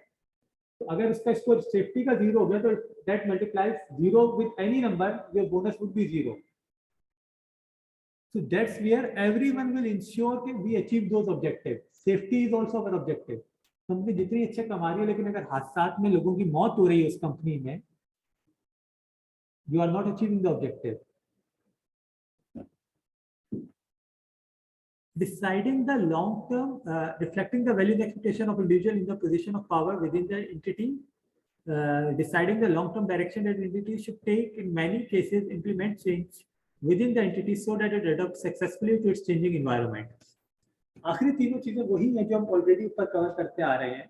तो अगर उसका स्कोर सेफ्टी का 0 हो गया तो that multiplies 0 with any number, your bonus would be 0। So that's where everyone will ensure कि we achieve those objectives. Safety is also our objective. Company जितनी अच्छे कमा रही है लेकिन अगर हादसात में लोगों की मौत हो रही है उस कंपनी में, you are not achieving the objective. Deciding the long term, reflecting the value and expectation of individual in the position of power within the entity, deciding the long term direction that entity should take, in many cases implement change within the entity so that it adapts successfully to its changing environment. आखिरी तीनों चीजें वही हैं जो हम already ऊपर cover करते आ रहे हैं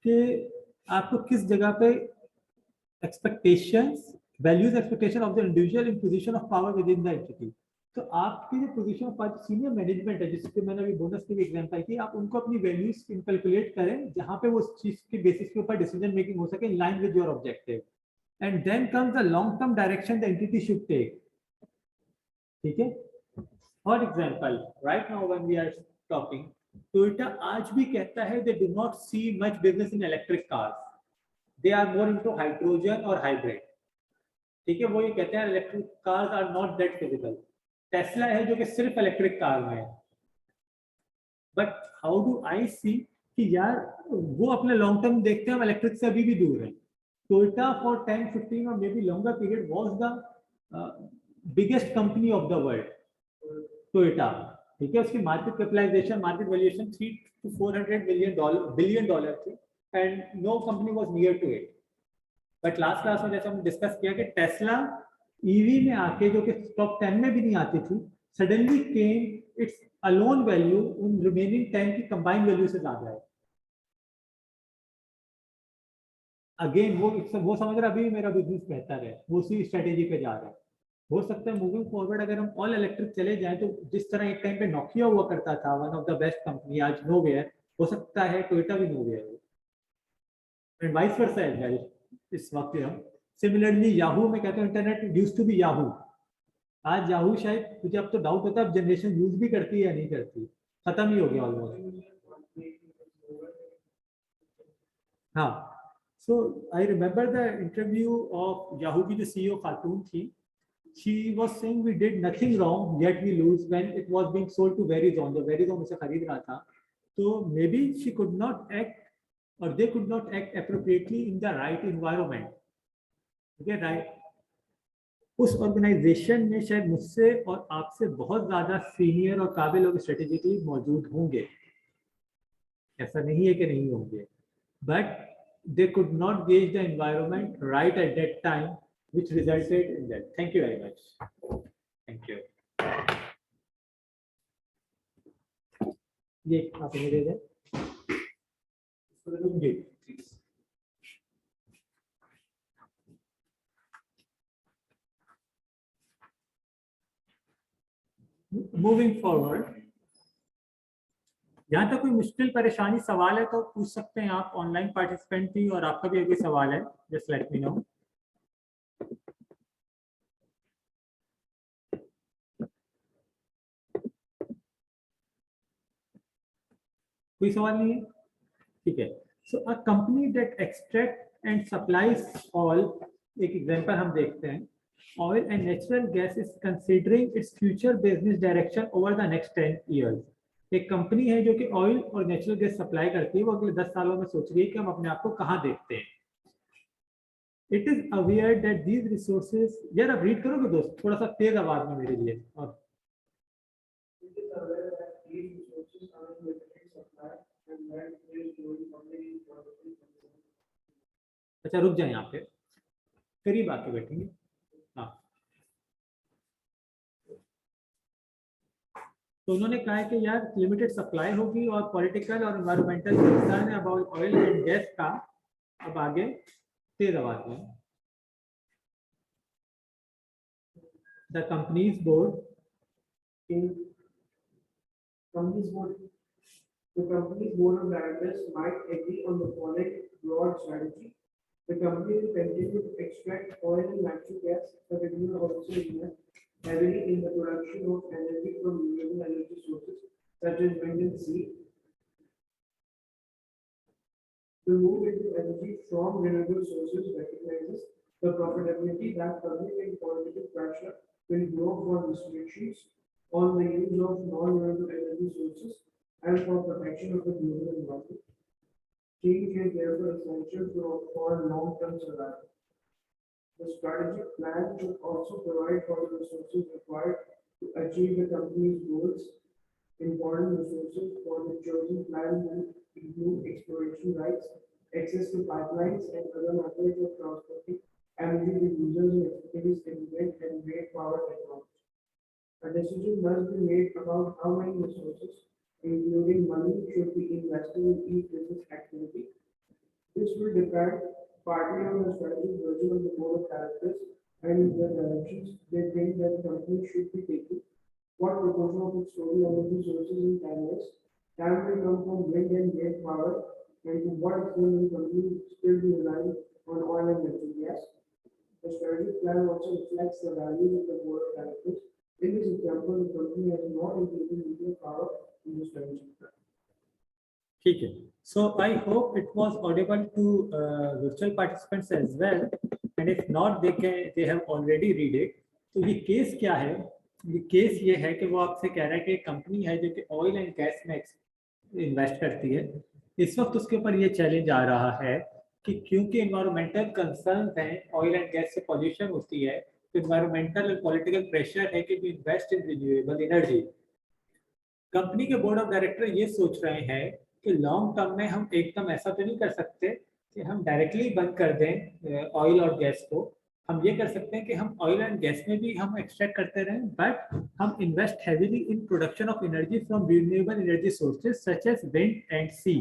कि आपको किस जगह पे expectations, values expectation of the individual in position of power with in the entity. तो आपकी जो position of power senior management है, जिसके मैंने अभी बोनस की भी एग्जांपल की, आप उनको अपनी वैल्यूज कैलकुलेट करें जहां पे वो उस चीज के बेसिस के ऊपर डिसीजन मेकिंग हो सके in line with your objective, and then comes the long term direction the entity should take. ठीक है, for example right now when we are talking, Toyota आज भी कहता है they do not see much business in electric cars, they are more into hydrogen और hybrid. ठीक है, वो ये कहते हैं electric cars are not that physical. Tesla है जो कि सिर्फ इलेक्ट्रिक कार में है, बट हाउ डू आई सी कि यार वो अपने लॉन्ग टर्म देखते हैं, हम इलेक्ट्रिक से अभी भी दूर है। टोयोटा फॉर 10-15 और maybe longer period was the biggest company of the world, Toyota. ठीक है, उसकी market capitalisation, market valuation 300 to 400 billion dollar थी, and no company was near to it. But last class में जैसे हमने discuss किया कि टेस्ला ईवी में आके जो कि टॉप 10 में भी नहीं आती थी, suddenly came it's alone value उन रिमेनिंग 10 की कंबाइंड वैल्यू से ज्यादा है। अगेन वो समझ रहा अभी मेरा बिजनेस बेहतर है, वो उसी स्ट्रेटेजी पे जा रहा है। हो सकता है मूविंग फॉरवर्ड अगर हम ऑल इलेक्ट्रिक चले जाएं तो जिस तरह एक टाइम पे नोकिया हुआ करता था one of the best company, आज नोवेयर, हो सकता है टोयोटा भी नोवेयर हो। And vice versa as well. इस वक्त हम सिमिलरली याहू में कहते हैं internet used to be Yahoo, आज याहू शायद मुझे अब तो डाउट होता है अब जनरेशन यूज भी करती है या नहीं करती, खत्म ही हो गया ऑलमोस्ट। हाँ, so I remember the interview of Yahoo की जो सीईओ खातून थी, she was saying we did nothing wrong yet we lose when it was being sold to Verizon, जो Verizon उसे खरीद रहा था, तो maybe she could not act or they could not act appropriately in the right environment, okay right। उस organisation में शायद मुझसे और आपसे बहुत ज्यादा सीनियर और काबिल लोग स्ट्रेटेजिकली मौजूद होंगे, ऐसा नहीं है कि नहीं होंगे, but they could not gauge the environment right at that time, which resulted in that. Thank you very much. Thank you. ये आप मुझे दे दें। जी। Moving forward, यहाँ तक कोई मुश्किल परेशानी सवाल है तो पूछ सकते हैं आप, ऑनलाइन पार्टिसिपेंट भी, और आपका भी कोई सवाल है जस्ट लेट मी नो। कोई सवाल नहीं है, ठीक है। So a company that extract and supplies oil, एक एग्जांपल हम देखते हैं, oil and natural gas is considering its future business direction over the next 10 years. एक कंपनी है जो कि ऑयल और नेचुरल गैस सप्लाई करती है, वो अगले 10 सालों में सोच रही है कि हम अपने आप को कहाँ देखते हैं। It is aware that these resources, यार आप रीड करोगे दोस्त थोड़ा सा तेज आवाज में मेरे लिए, और अच्छा रुक जाए यहाँ पे, करीब आके बैठेंगे। हाँ, तो उन्होंने कहा है कि यार लिमिटेड सप्लाई होगी और पॉलिटिकल और एनवायरमेंटल कंसर्न है अबाउट ऑयल एंड गैस का। अब आगे तेज आवाज में, the companies board, the company's board of directors might agree on the following broad strategy. The company will continue to extract oil and natural gas, but it will also invest heavily in the production of energy from renewable energy sources such as wind and sea. The move into energy from renewable sources recognizes the profitability that public and political pressure will grow for restrictions on the use of non-renewable energy sources and for protection of the global environment. Change is therefore essential for long-term survival. The strategic plan should also provide for the resources required to achieve the company's goals. Important resources for the chosen plan will include exploration rights, access to pipelines, and other methods of transporting energy to users and expertise in wind and wave power technology. A decision must be made about how many resources, including money, should be invested in each business activity. This will depend partly on the strategic vision of the board of directors and the directions they think that the company should be taking. What proportion of its total energy sources in Canada can come from wind and wave power, and to what extent will the company still be relying on oil and natural gas? The strategic plan also reflects the values of the board of directors. In this example, the company has not included nuclear power in the strategic plan. ठीक है। So I hope it was audible to virtual participants as well, and if not, they have already read it. तो ये case क्या है? ये case ये है कि वो आपसे कह रहा है कि एक कंपनी है जो कि ऑयल एंड गैस में इन्वेस्ट करती है। इस वक्त उसके ऊपर ये चैलेंज आ रहा है कि क्योंकि एनवायरमेंटल कंसर्न हैं, ऑयल एंड गैस से पॉल्यूशन होती है, तो एनवायरमेंटल और पॉलिटिकल प्रेशर है कि we invest in renewable energy. Company के बोर्ड ऑफ डायरेक्टर ये सोच रहे हैं कि लॉन्ग टर्म में हम एकदम ऐसा तो नहीं कर सकते कि हम डायरेक्टली बंद कर दें ऑयल और गैस को। हम ये कर सकते हैं कि हम ऑयल एंड गैस में भी हम एक्सट्रैक्ट करते रहें, बट हम invest heavily in production of energy from renewable energy sources such as wind and sea.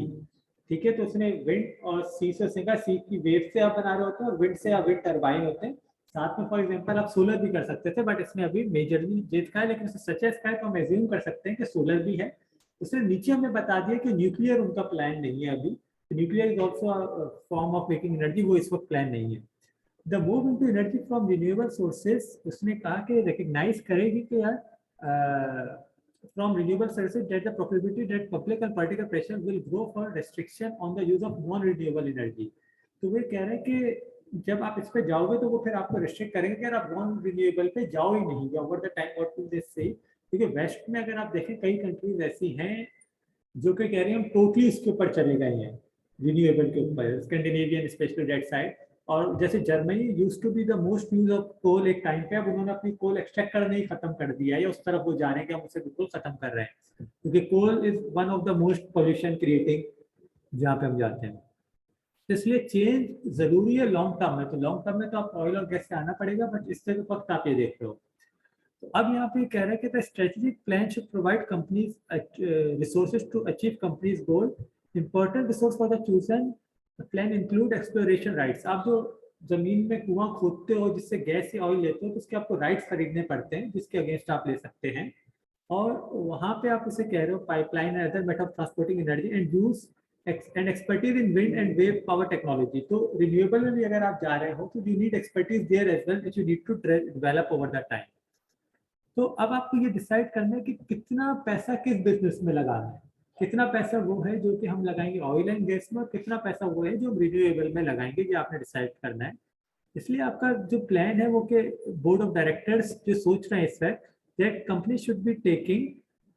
ठीक है, तो उसने विंड और सी से सीखा, सी की वेव से आप बना रहे होते हैं और विंड से आप विंड टर्बाइन होते हैं। साथ में फॉर एग्जांपल आप सोलर भी कर सकते थे, बट इसमें अभी मेजरली जेट का है, लेकिन सच एज का है तो हम एज्यूम कर सकते हैं कि सोलर भी है। उसने नीचे हमें बता दिया कि न्यूक्लियर उनका प्लान नहीं है अभी, nuclear is also form of making energy, वो इस वक्त प्लान नहीं है। The move into energy from renewable sources, उसने कहा कि रिकग्नाइज करेगी कि यार from renewable sources that the probability that public and political pressure will grow for restriction on the use of non renewable energy. तो वे कह रहे हैं कि जब आप इस पे जाओगे तो वो फिर आपको रिस्ट्रिक्ट करेंगे कि यार आप नॉन रिन्यूएबल पे जाओ ही नहीं, over the time what will they से। क्योंकि वेस्ट में अगर आप देखें कई कंट्रीज ऐसी हैं जो कि कह रही हैं हम टोटली इसके ऊपर चले गए हैं, रिन्यूएबल के ऊपर, स्कैंडिनेवियन स्पेशली दैट साइड। और जैसे Germany used to be the most use of coal एक टाइम पे, अब उन्होंने अपनी कोल एक्सट्रैक्ट करना ही खत्म कर दिया है, या उस तरफ वो जा रहे हैं कि हम उसे बिल्कुल खत्म कर रहे हैं, क्योंकि coal is one of the most pollution creating जहाँ पे हम जाते हैं। तो इसलिए चेंज जरूरी है लॉन्ग टर्म में। तो लॉन्ग टर्म में तो आप ऑयल और गैस से आना पड़ेगा, बट इससे तो वक्त आप ये देख रहे हो। तो अब यहाँ पे कह रहे हैं कि the strategic plan should provide companies resources to achieve companies goal. Important resource for the chosen plan include exploration rights. आप जो जमीन में कुआं खोदते हो जिससे गैस या ऑयल लेते हो, तो उसके आपको राइट्स खरीदने पड़ते हैं जिसके अगेंस्ट आप ले सकते हैं। और वहां पे आप उसे कह रहे हो pipeline and other method of transporting energy and use and expertise in wind and wave power technology. तो रिन्यूएबल में भी अगर आप जा रहे हो तो you need expertise there as well, which you need to develop over the time. तो अब आपको ये डिसाइड करना है कि कितना पैसा किस बिजनेस में लगाना है। कितना पैसा वो है जो कि हम लगाएंगे ऑयल एंड गैस में, और कितना पैसा वो है जो हम रिन्यूएबल में लगाएंगे, ये आपने डिसाइड करना है। इसलिए आपका जो प्लान है वो कि बोर्ड ऑफ डायरेक्टर्स जो सोच रहे हैं इस वक्त, that company should be taking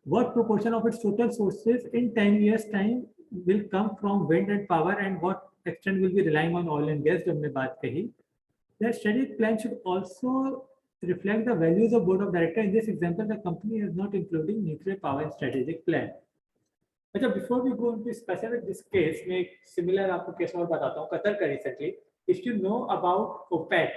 what proportion of its total sources in 10 years time will come from wind and power and what extent will be relying on oil and gas, जो हमने बात कही। The strategic plan should also reflect the values of board of director. In this example, the company is not including nuclear power in strategic plan. अच्छा, before we go into specific this case, मैं एक similar आपको case और बताता हूँ Qatar का recently. If you know about OPEC,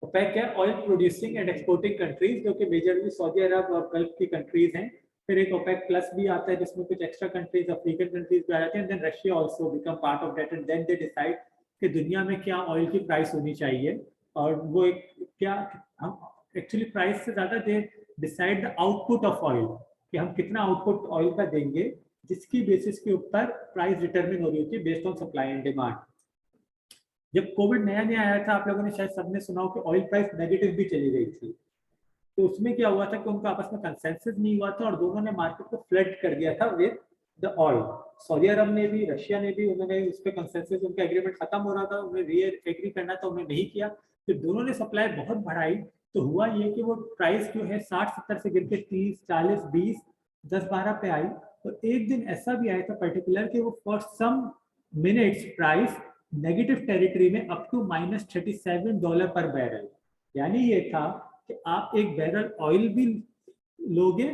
OPEC है oil producing and exporting countries, जो कि मेजरली सऊदी अरब और गल्फ की कंट्रीज हैं। फिर एक OPEC प्लस भी आता है जिसमें कुछ एक्स्ट्रा कंट्रीज, अफ्रीकन कंट्रीज भी आ जाते हैं। Then Russia also become part of that, and then they decide कि दुनिया में क्या ऑयल की प्राइस होनी चाहिए। और वो एक क्या, हम एक्चुअली प्राइस से ज्यादा they decide the output of oil, कि हम कितना आउटपुट ऑयल का देंगे, जिसकी बेसिस के ऊपर प्राइस डिटरमिन हो रही होती है based on supply and demand. जब कोविड नया नया आया था, आप लोगों ने शायद सबने सुना हो कि ऑयल प्राइस नेगेटिव भी चली गई थी। तो उसमें क्या हुआ था कि उनका आपस में कंसेंसस नहीं हुआ था और दोनों ने मार्केट को फ्लड कर दिया था विद द ऑयल। सऊदी अरब ने भी, रशिया ने भी, उन्होंने उस पर कंसेंसस, उनका एग्रीमेंट खत्म हो रहा था, उन्हें री एग्री करना था, उन्होंने नहीं किया। फिर दोनों ने सप्लाई बहुत बढ़ाई, तो हुआ ये कि वो प्राइस जो है 60-70 से गिर के 30-40-20 10-12 पे आई। तो एक दिन ऐसा भी आया था पर्टिकुलर कि वो for some minutes price negative territory में अप टू -$37 पर बैरल। यानी ये था कि आप एक बैरल ऑयल भी लोगे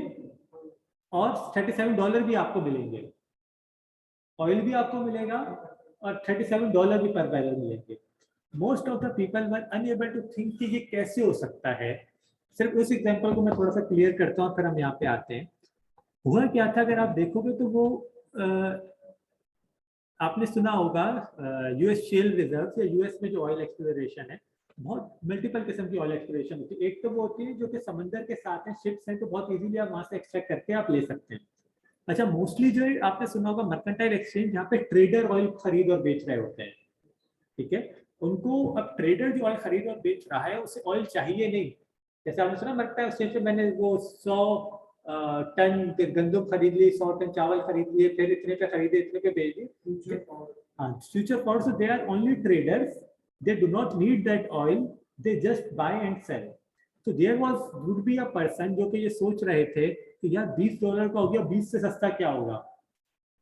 और $37 भी आपको मिलेंगे, ऑयल भी आपको मिलेगा और $37 भी पर बैरल मिलेंगे। Most of the people were unable to think कि ये कैसे हो सकता है। सिर्फ उस एग्जांपल को मैं थोड़ा सा क्लियर करता हूँ, फिर हम यहाँ पे आते हैं। हुआ क्या था, अगर आप देखोगे तो वो आपने सुना होगा यूएस शेल रिजर्व या यूएस में जो ऑयल एक्सप्लोरेशन है, बहुत मल्टीपल किस्म की ऑयल एक्सप्लोरेशन होती है। एक तो वो होती है जो कि समंदर के साथ है, शिप्स हैं, तो बहुत इजीली आप वहां से एक्सट्रैक्ट करके आप ले सकते हैं। अच्छा, मोस्टली जो है आपने सुना होगा मर्केंटाइल एक्सचेंज, जहाँ पे ट्रेडर ऑयल खरीद और बेच रहे होते हैं। ठीक है, उनको अब ट्रेडर जो ऑयल खरीद और बेच रहा है उसे ऑयल चाहिए नहीं। जैसे आपने सुना मर्केंटाइल एक्सचेंज में मैंने वो 100 टन गंदम खरीद ली, 100 टन चावल खरीद लिए, फिर इतने पे खरीदे, इतने पे बेच दिए। हाँ, future forward, so they are only traders, they do not need that oil, they just buy and sell. तो there was would be a person जो कि ये सोच रहे थे कि यार $20 का हो गया, 20 से सस्ता क्या होगा।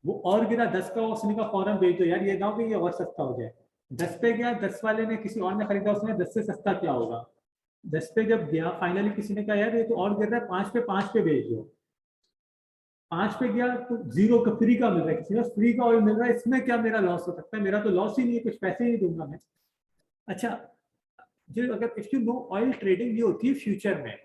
वो और गिरा 10 का, उसने का फौरन बेच दो यार, ये ना हो कि ये और सस्ता हो जाए। 10 पे गया, 10 वाले ने किसी और ने खरीदा, उसने 10 से सस्ता क्या होगा। 10 पे जब गया, फाइनली किसी ने कहा यार ये तो और गिर रहा है, 5 पे, 5 पे बेच दो। 5 पे गया तो 0 का फ्री का मिल रहा है, किसी ने फ्री का ऑयल मिल रहा है, इसमें क्या मेरा लॉस हो सकता है, मेरा तो लॉस ही नहीं है, कुछ पैसे ही नहीं दूंगा मैं। अच्छा, जो अगर if you no oil trading ये होती है फ्यूचर में।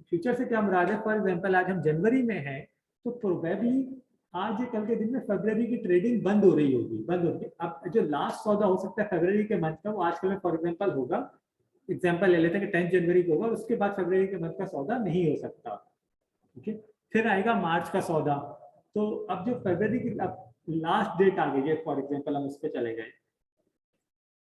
फ्यूचर से क्या मुराद है, फॉर एग्जाम्पल आज हम जनवरी में हैं, तो प्रोबेबली आज या कल के दिन में फरवरी की ट्रेडिंग बंद हो रही होगी, बंद होगी। अब जो लास्ट सौदा हो सकता है फरवरी के मंथ का, वो आजकल में फॉर एग्जाम्पल होगा, एग्जाम्पल ले लेते हैं कि 10 जनवरी को होगा, उसके बाद फरवरी के मंथ का सौदा नहीं हो सकता। ठीक है, फिर आएगा मार्च का सौदा। तो अब जो फरवरी की, अब लास्ट डेट आ गई है, फॉर एग्जांपल हम उस पर चले गए।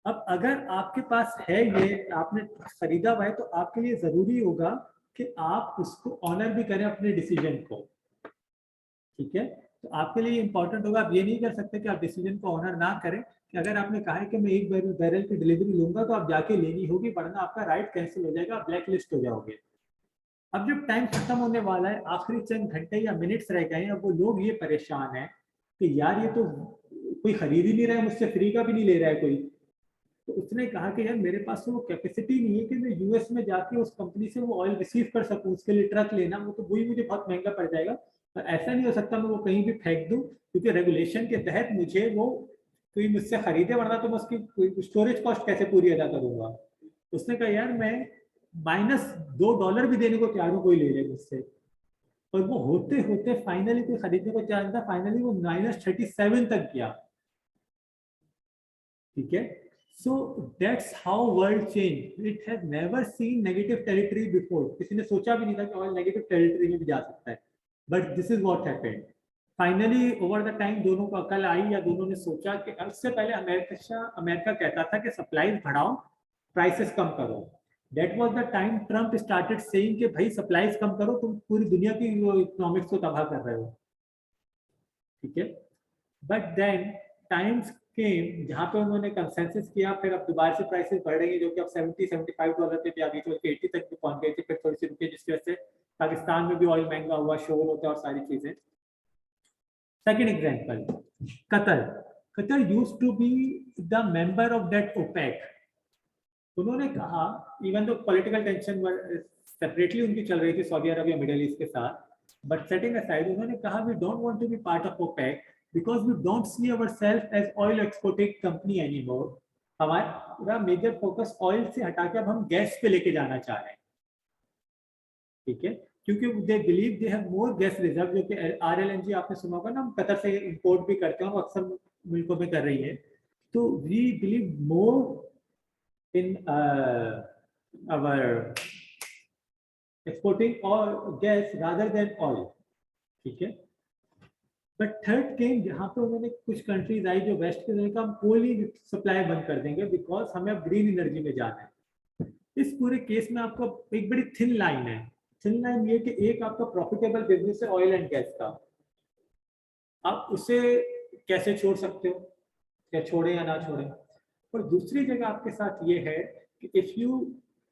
अब अगर आपके पास है ये, आपने खरीदा हुआ है, तो आपके लिए जरूरी होगा कि आप उसको ऑनर भी करें अपने डिसीजन को, ठीक है। तो आपके लिए इंपॉर्टेंट होगा, आप ये नहीं कर सकते कि आप डिसीजन को ऑनर ना करें, कि अगर आपने कहा है कि मैं एक बैरल की डिलीवरी लूंगा तो आप जाके लेनी होगी, वरना आपका राइट कैंसिल हो जाएगा, आप ब्लैक लिस्ट हो जाओगे। अब जब टाइम खत्म होने वाला है, आखिरी चंद घंटे या मिनट्स रह गए हैं, अब वो लोग ये परेशान है कि यार ये तो कोई खरीद ही नहीं रहा है मुझसे, फ्री का भी नहीं ले रहा है कोई। तो उसने कहा कि यार मेरे पास तो वो कैपेसिटी नहीं है कि मैं यूएस में जाके उस कंपनी से वो ऑयल रिसीव कर सकूं, उसके लिए ट्रक लेना वो तो वही मुझे बहुत महंगा पड़ जाएगा। और ऐसा नहीं हो सकता मैं वो कहीं भी फेंक दूं, क्योंकि रेगुलेशन के तहत मुझे वो कोई मुझसे खरीदे, वरना तो मैं उसकी स्टोरेज कॉस्ट कैसे पूरी अदा करूंगा। उसने कहा यार मैं -$2 भी देने को तैयार हूँ कोई ले ले मुझसे। और वो होते होते फाइनली कोई खरीदने को तैयार था, फाइनली वो -37 तक गया, ठीक है। So that's how world change, it has never seen negative territory before, किसी ने सोचा भी नहीं था कि ऑयल नेगेटिव टेरिटरी में भी जा सकता है, but this is what happened. Finally over the time दोनों को अकल आई, या दोनों ने सोचा कि उससे पहले अमेरिका कहता था कि सप्लाई बढ़ाओ, प्राइसेस कम करो। That was the time Trump started saying कि भाई सप्लाईज कम करो, तुम पूरी दुनिया की इकोनॉमिक्स को तबाह कर रहे हो, ठीक है। बट देन टाइम्स केम जहाँ पे उन्होंने कंसेंसस किया, फिर अब दोबारा से प्राइसेस बढ़ रही है, जो कि अब $70-75 पे भी आ गई, तो 80 तक भी पहुंच गई थी, फिर थोड़ी सी रुकी, जिसकी वजह से पाकिस्तान में भी ऑयल महंगा हुआ, शोर होता है और सारी चीजें। Second example, Qatar. Qatar use to be the member of that OPEC. उन्होंने कहा, even though political tension separately उनकी चल रही थी सऊदी अरब या मिडिल ईस्ट के साथ, बट सेटिंग असाइड उन्होंने कहा we don't want to be part of OPEC because we don't see ourselves as oil exporting company anymore. हमारा मेजर फोकस ऑयल से हटा के अब हम गैस पे लेके जाना चाह रहे हैं, ठीक है। क्योंकि they believe they have more gas reserve, जो कि आरएलएनजी आपने सुना होगा ना, हम कतर से इंपोर्ट भी करते हैं, अक्सर मुल्कों में कर रही है। तो we believe more in our exporting oil gas rather than oil, ठीक है। बट थर्ड केम जहाँ पे उन्होंने कुछ कंट्रीज आई जो वेस्ट के लिए, हम कोल ही सप्लाई बंद कर देंगे बिकॉज हमें अब ग्रीन एनर्जी में जाना है। इस पूरे केस में आपको एक बड़ी थिन लाइन है। थिन लाइन ये कि एक आपका प्रॉफिटेबल बिजनेस है ऑयल एंड गैस का, आप उसे कैसे छोड़ सकते हो, या छोड़े या ना छोड़े। और दूसरी जगह आपके साथ ये है कि if you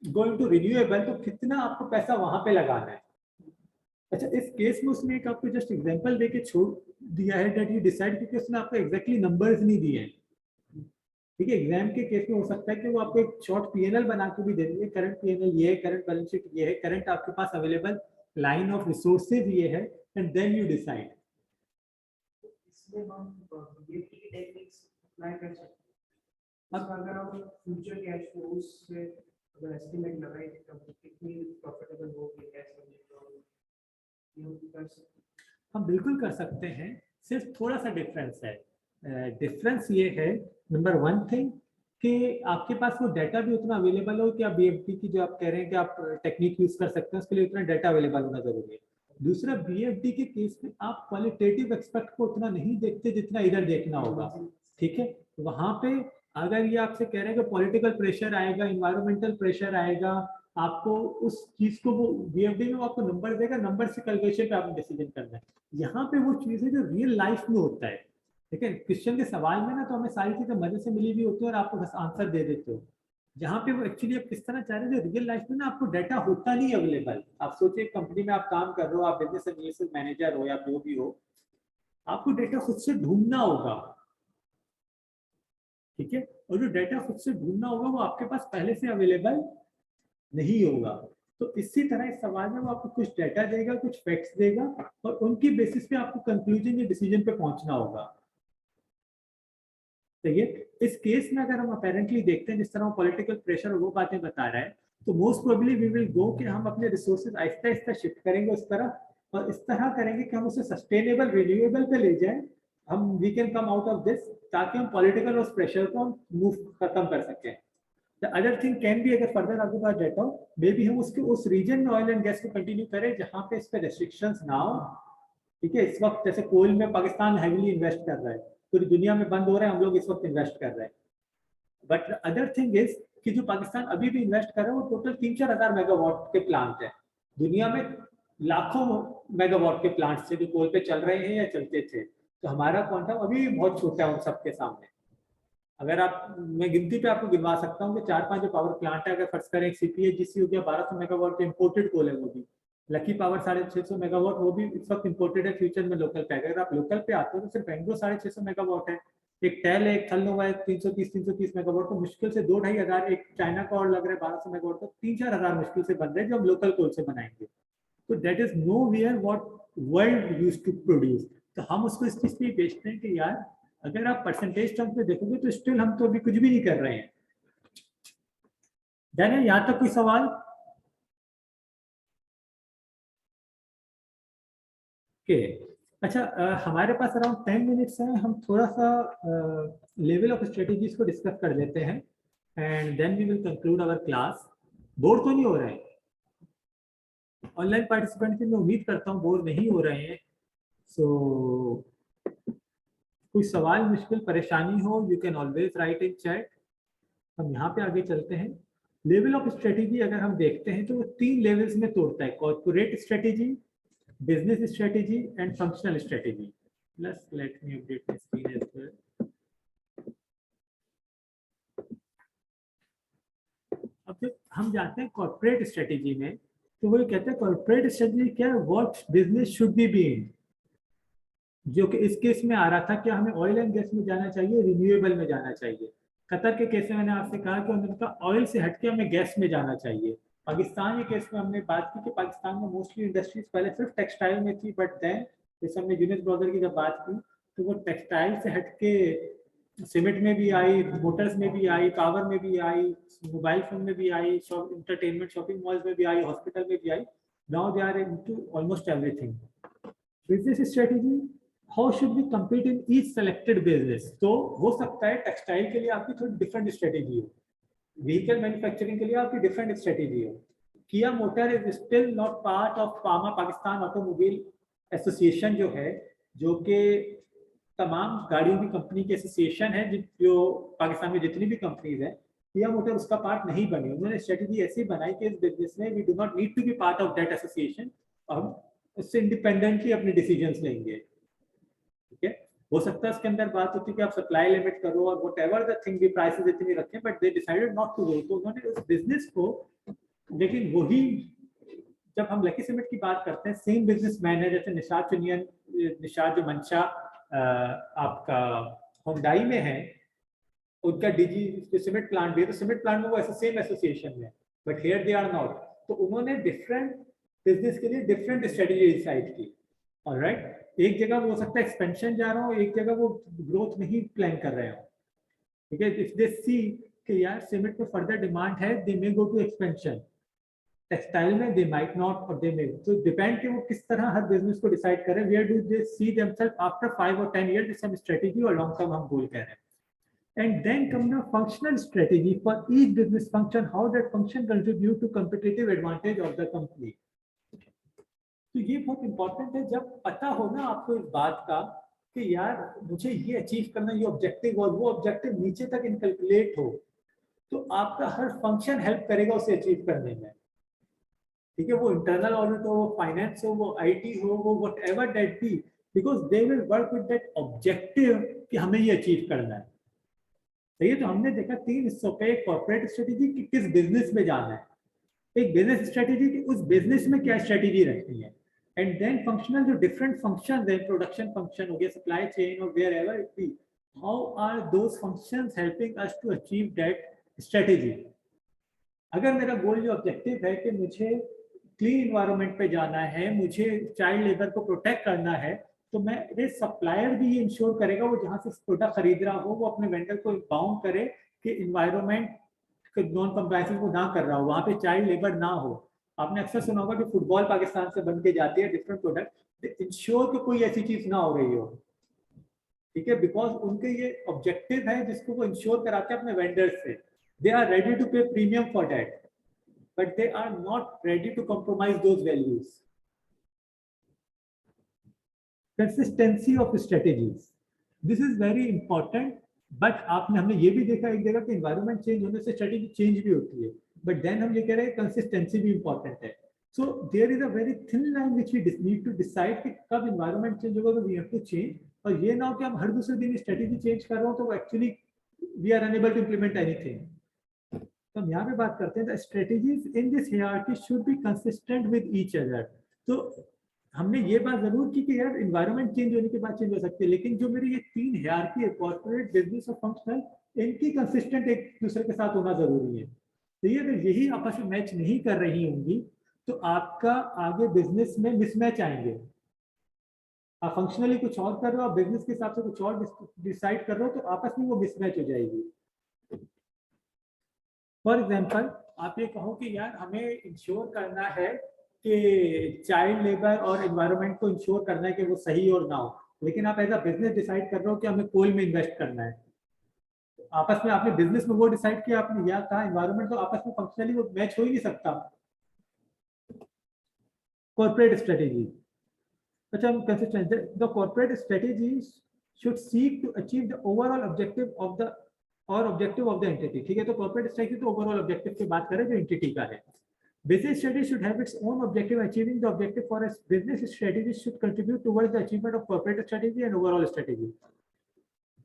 going to renewable, तो कितना आपको पैसा वहां पे लगाना है। अच्छा, इस केस में उसने एक आपको जस्ट एग्जांपल देके छोड़ दिया है दैट यू डिसाइड, क्योंकि उसने आपको एग्जैक्टली नंबर्स नहीं दिए हैं, ठीक है। एग्जाम के केस में हो सकता है कि वो आपको एक शॉर्ट पीएनएल बना के भी दे देंगे, करंट पीएनएल ये है, करंट बैलेंस शीट ये है, करंट आपके पास अवेलेबल लाइन ऑफ रिसोर्सेज ये है, एंड देन यू डिसाइड। इसमें हम बीएफटी की टेक्निक्स अप्लाई कर सकते हैं। अब अगर हम फ्यूचर कैश फ्लोज से अगर एस्टिमेट लगाएं तो कितनी प्रॉफिटेबल होगी कैश फ्लो, ये कर सकते हैं। हम बिल्कुल कर सकते हैं, सिर्फ थोड़ा सा डिफरेंस है। डिफरेंस ये है, नंबर वन थिंग, कि आपके पास वो डाटा भी उतना अवेलेबल हो कि आप बीएफडी की जो आप कह रहे हैं कि आप टेक्निक यूज कर सकते हैं, उसके लिए उतना डाटा अवेलेबल होना जरूरी है। दूसरा, बीएफडी के केस में आप क्वालिटेटिव एक्सपेक्ट को उतना नहीं देखते जितना इधर देखना होगा, ठीक है। वहां पे अगर ये आपसे कह रहे हैं कि पॉलिटिकल प्रेशर आएगा, इन्वायरमेंटल प्रेशर आएगा, आपको उस चीज को वो बीएफडी में आपको नंबर देगा, नंबर से कैलकुलेशन पे आपने डिसीजन करना है। यहाँ पे वो चीज है जो रियल लाइफ में होता है, ठीक है। क्वेश्चन के सवाल में ना तो हमें सारी चीजें मजे से मिली भी होती है और आपको बस आंसर दे देते हो। जहाँ पे वो एक्चुअली आप किस तरह चाह रहे हैं, जो रियल लाइफ में ना आपको डाटा होता नहीं अवेलेबल। आप सोचिए कंपनी में आप काम कर रहे हो, आप बिजनेस एनालिसिस मैनेजर हो या जो भी हो, आपको डाटा खुद से ढूंढना होगा, ठीक है। और जो डाटा खुद से ढूंढना होगा वो आपके पास पहले से अवेलेबल नहीं होगा। तो इसी तरह इस सवाल में वो आपको कुछ डाटा देगा, कुछ फैक्ट्स देगा, और उनकी बेसिस पे आपको कंक्लूजन या डिसीजन पे पहुंचना होगा। तो ये इस केस में अगर हम अपेरेंटली देखते हैं जिस तरह पॉलिटिकल प्रेशर और वो बातें बता रहा है, तो most probably we will go कि हम अपने रिसोर्सेज आहिस्ता आहिस्ता शिफ्ट करेंगे उस तरफ, और इस तरह करेंगे कि हम उसे सस्टेनेबल रिन्यूएबल पे ले जाएं। हम we can come out of this, ताकि हम पॉलिटिकल उस प्रेशर को हम मूव खत्म कर सकें। The other thing can be, अगर फर्दर आपके पास डाटा हो, मे बी हम उसके उस रीजन में ऑयल एंड गैस को कंटिन्यू करें जहां पे इस पे रेस्ट्रिक्शंस ना हो, ठीक है, इस वक्त जैसे कोल में पाकिस्तान हैवीली इन्वेस्ट कर रहा है, पूरी दुनिया में बंद हो रहा है, हम लोग इस वक्त इन्वेस्ट कर रहे हैं। बट अदर थिंग इज कि जो पाकिस्तान अभी भी इन्वेस्ट कर रहा है वो टोटल 3-4 हज़ार मेगावाट के प्लांट है। दुनिया में लाखों मेगावाट के प्लांट्स थे जो कोल पे चल रहे हैं या चलते थे, तो हमारा क्वांटम अभी भी बहुत छोटा है उन सबके सामने। अगर आप, मैं गिनती पे आपको गिनवा सकता हूँ कि 4-5 जो पावर प्लांट है, अगर फर्ज करें एक सीपीएचजीसी हो गया 1200 मेगावाट के इम्पोर्टेड कोल है, वो भी लकी पावर 650 मेगावाट, वो भी इस वक्त इम्पोर्टेड है, फ्यूचर में लोकल पे। अगर आप लोकल पे आते हो तो सिर्फ बेंगलोर 650 मेगावाट है, एक टेल है, एक थलनोवा है 330 मेगावाट, तो मुश्किल से 2-2.5 हजार, एक चाइना का और लग रहा है 1200 मेगावाट, तो 3-4 हजार मुश्किल से बन रहे हैं जो हम लोकल कोल से बनाएंगे। तो that is nowhere what world used to produce. तो हम उसको इस चीज पे बेचते हैं कि यार अगर आप परसेंटेज टर्म पे देखोगे तो स्टिल हम तो अभी कुछ भी नहीं कर रहे हैं। देन यहाँ तक कोई सवाल? के अच्छा, हमारे पास अराउंड 10 मिनट्स हैं, हम थोड़ा सा लेवल ऑफ स्ट्रेटेजीज को डिस्कस कर लेते हैं and then we will conclude our class. Bore तो नहीं हो रहे हैं? ऑनलाइन पार्टिसिपेंट से मैं उम्मीद करता हूँ बोर नहीं हो रहे हैं। सो कोई सवाल, मुश्किल, परेशानी हो, you can always right in chat. हम यहाँ पे आगे चलते हैं। लेवल ऑफ स्ट्रेटेजी अगर हम देखते हैं तो वो 3 लेवल्स में तोड़ता है: corporate strategy, business strategy and functional strategy. Let me update my screen as well. अब जब हम जाते हैं कॉर्पोरेट स्ट्रेटेजी में, तो वो कहते हैं कॉर्पोरेट स्ट्रेटेजी क्या है, what business should be being. जो कि इस केस में आ रहा था कि हमें ऑयल एंड गैस में जाना चाहिए, रिन्यूएबल में जाना चाहिए। कतर के केस में मैंने आपसे कहा कि उनका ऑयल से हटके हमें गैस में जाना चाहिए। पाकिस्तान के केस में हमने बात की कि पाकिस्तान में मोस्टली इंडस्ट्रीज पहले सिर्फ टेक्सटाइल में थी, बट देन जैसे हमने यूनिस ब्रदर की जब बात की तो वो टेक्सटाइल से हटके सीमेंट में भी आई, मोटर्स में भी आई, पावर में भी आई, मोबाइल फोन में भी आई, इंटरटेनमेंट शॉपिंग मॉल्स में भी आई, हॉस्पिटल में भी आई। Now they are into almost everything. Business strategy, how should we compete in each selected business. तो हो सकता है टेक्सटाइल के लिए आपकी थोड़ी डिफरेंट स्ट्रेटेजी हो, व्हीकल मैन्युफैक्चरिंग के लिए आपकी डिफरेंट स्ट्रेटेजी हो। Kia motor is still not part of PAMA, Pakistan automobile association जो है, जो कि तमाम गाड़ियों की कंपनी की एसोसिएशन है, जो पाकिस्तान में जितनी भी कंपनीज है, किया मोटर उसका पार्ट नहीं बनी। उन्होंने स्ट्रेटेजी ऐसी बनाई कि इस बिजनेस में we do not need to be part of that association, और हम उससे इंडिपेंडेंटली अपने डिसीजंस लेंगे। ठीक है, हो सकता है उसके अंदर बात होती है कि आप सप्लाई लिमिट करो और वट एवर द थिंग भी प्राइसेस इतनी रखें, but they decided not to go. तो उन्होंने उस बिजनेस को, लेकिन वही जब हम लकी सीमेंट की बात करते हैं, सेम बिजनेसमैन है, जैसे निशाद चुनियन, निशाद जो मंशा आपका हुंडई में है, उनका डीजी जो सीमेंट प्लांट भी है, तो सीमेंट प्लांट में वो ऐसे सेम एसोसिएशन में, but here they are not. तो उन्होंने डिफरेंट बिजनेस के लिए डिफरेंट स्ट्रेटेजी डिसाइड की। ऑलराइट, एक जगह वो हो सकता है एक्सपेंशन जा रहा हो, एक जगह वो ग्रोथ नहीं प्लान कर रहे हो। ठीक है, इफ दे सी कि यार सीमेंट में फर्दर डिमांड है, दे मे गो टू एक्सपेंशन। टेक्सटाइल में दे माइट नॉट, और दे मे, तो डिपेंड कि वो किस तरह हर बिजनेस को डिसाइड करें, where do they see themselves after 5 और 10 ईयर, जिससे हम स्ट्रेटेजी और लॉन्ग टर्म हम गोल कह रहे हैं। And then come the functional strategy for each business function, how that function contribute to competitive advantage of the company. तो ये बहुत इंपॉर्टेंट है, जब पता हो ना आपको इस बात का कि यार मुझे ये अचीव करना, ये ऑब्जेक्टिव, और वो ऑब्जेक्टिव नीचे तक इनकैलकुलेट हो, तो आपका हर फंक्शन हेल्प करेगा उसे अचीव करने में। ठीक है, वो इंटरनल ऑडिट हो, वो फाइनेंस हो, वो आईटी हो, वो whatever that be, because they will work with that objective कि हमें ये अचीव करना है। सही है, तो हमने देखा 3 हिस्सों पे, कॉर्पोरेट स्ट्रेटेजी कि किस बिजनेस में जाना है, एक बिजनेस स्ट्रेटेजी कि उस बिजनेस में क्या स्ट्रेटेजी रखनी है, एंड देन फंक्शनल जो डिफरेंट फंक्शन है, प्रोडक्शन फंक्शन हो गया, सप्लाई चेन और wherever it be, how are those functions helping us to achieve that strategy. अगर मेरा गोल जो ऑब्जेक्टिव है कि मुझे क्लीन इन्वायरमेंट पे जाना है, मुझे चाइल्ड लेबर को प्रोटेक्ट करना है, तो मेरे सप्लायर भी ये इंश्योर करेगा, वो जहाँ से प्रोडक्ट खरीद रहा हो, वो अपने वेंडर को बाउंड करे कि इन्वायरमेंट नॉन कंप्लायंस को ना कर रहा हो, वहाँ पे चाइल्ड लेबर ना हो। आपने अक्सर सुना होगा कि फुटबॉल पाकिस्तान से बन के जाती है, डिफरेंट प्रोडक्ट, इंश्योर कि कोई ऐसी चीज ना हो रही हो। ठीक है, बिकॉज उनके ये ऑब्जेक्टिव है जिसको वो इंश्योर कराते हैं अपने वेंडर से। दे आर रेडी टू पे premium for that, but they are not ready to compromise those values. Consistency of strategies, this is very important. But हमने ये भी देखा एक जगह कि एनवायरनमेंट चेंज होने से स्ट्रेटेजी चेंज भी होती है, बट देन हम ये कह रहे हैं कंसिस्टेंसी भी इंपॉर्टेंट है। So there is a very thin line which we need to decide कि कब एनवायरनमेंट चेंज होगा तो वी हैव टू चेंज, और ये ना हो कि हम हर दूसरे दिन स्ट्रेटेजी चेंज कर रहे हो तो actually we are unable to implement anything. तो हम यहाँ पे बात करते हैं, the strategies in this hierarchy should be consistent with each other. तो हमने ये बात जरूर की कि यार एनवायरनमेंट चेंज होने के बाद चेंज हो सकती है, लेकिन जो मेरी ये तीन हायरार्की है, कॉर्पोरेट, बिजनेस और फंक्शनल, इनकी कंसिस्टेंट एक दूसरे के साथ होना जरूरी है। तो ये अगर यही आपस में मैच नहीं कर रही होंगी तो आपका आगे बिजनेस में मिसमैच आएंगे। आप फंक्शनली कुछ और कर रहे हो, आप बिजनेस के हिसाब से कुछ और डिसाइड कर रहे हो, तो आपस में वो मिसमैच हो जाएगी। फॉर एग्जाम्पल आप ये कहो कि यार हमें इंश्योर करना है कि चाइल्ड लेबर और एनवायरनमेंट को इंश्योर करना है कि वो सही और ना हो, लेकिन आप एज अ बिजनेस डिसाइड कर रहे हो कि हमें कोल में इन्वेस्ट करना है। आपस में आपने बिजनेस में वो डिसाइड किया, आपने यह कहा एनवायरनमेंट, तो आपस में फंक्शनली वो मैच हो ही नहीं सकता। कॉर्पोरेट स्ट्रेटेजी, अच्छा हम consistent, the corporate strategy should seek to achieve the overall objective of the objective of the entity. ठीक है, तो कॉर्पोरेट स्ट्रेटेजी तो ओवरऑल ऑब्जेक्टिव की बात करें जो एंटिटी का है। Business strategy should have its own objective. Achieving the objective for a business strategy should contribute towards the achievement of corporate strategy and overall strategy.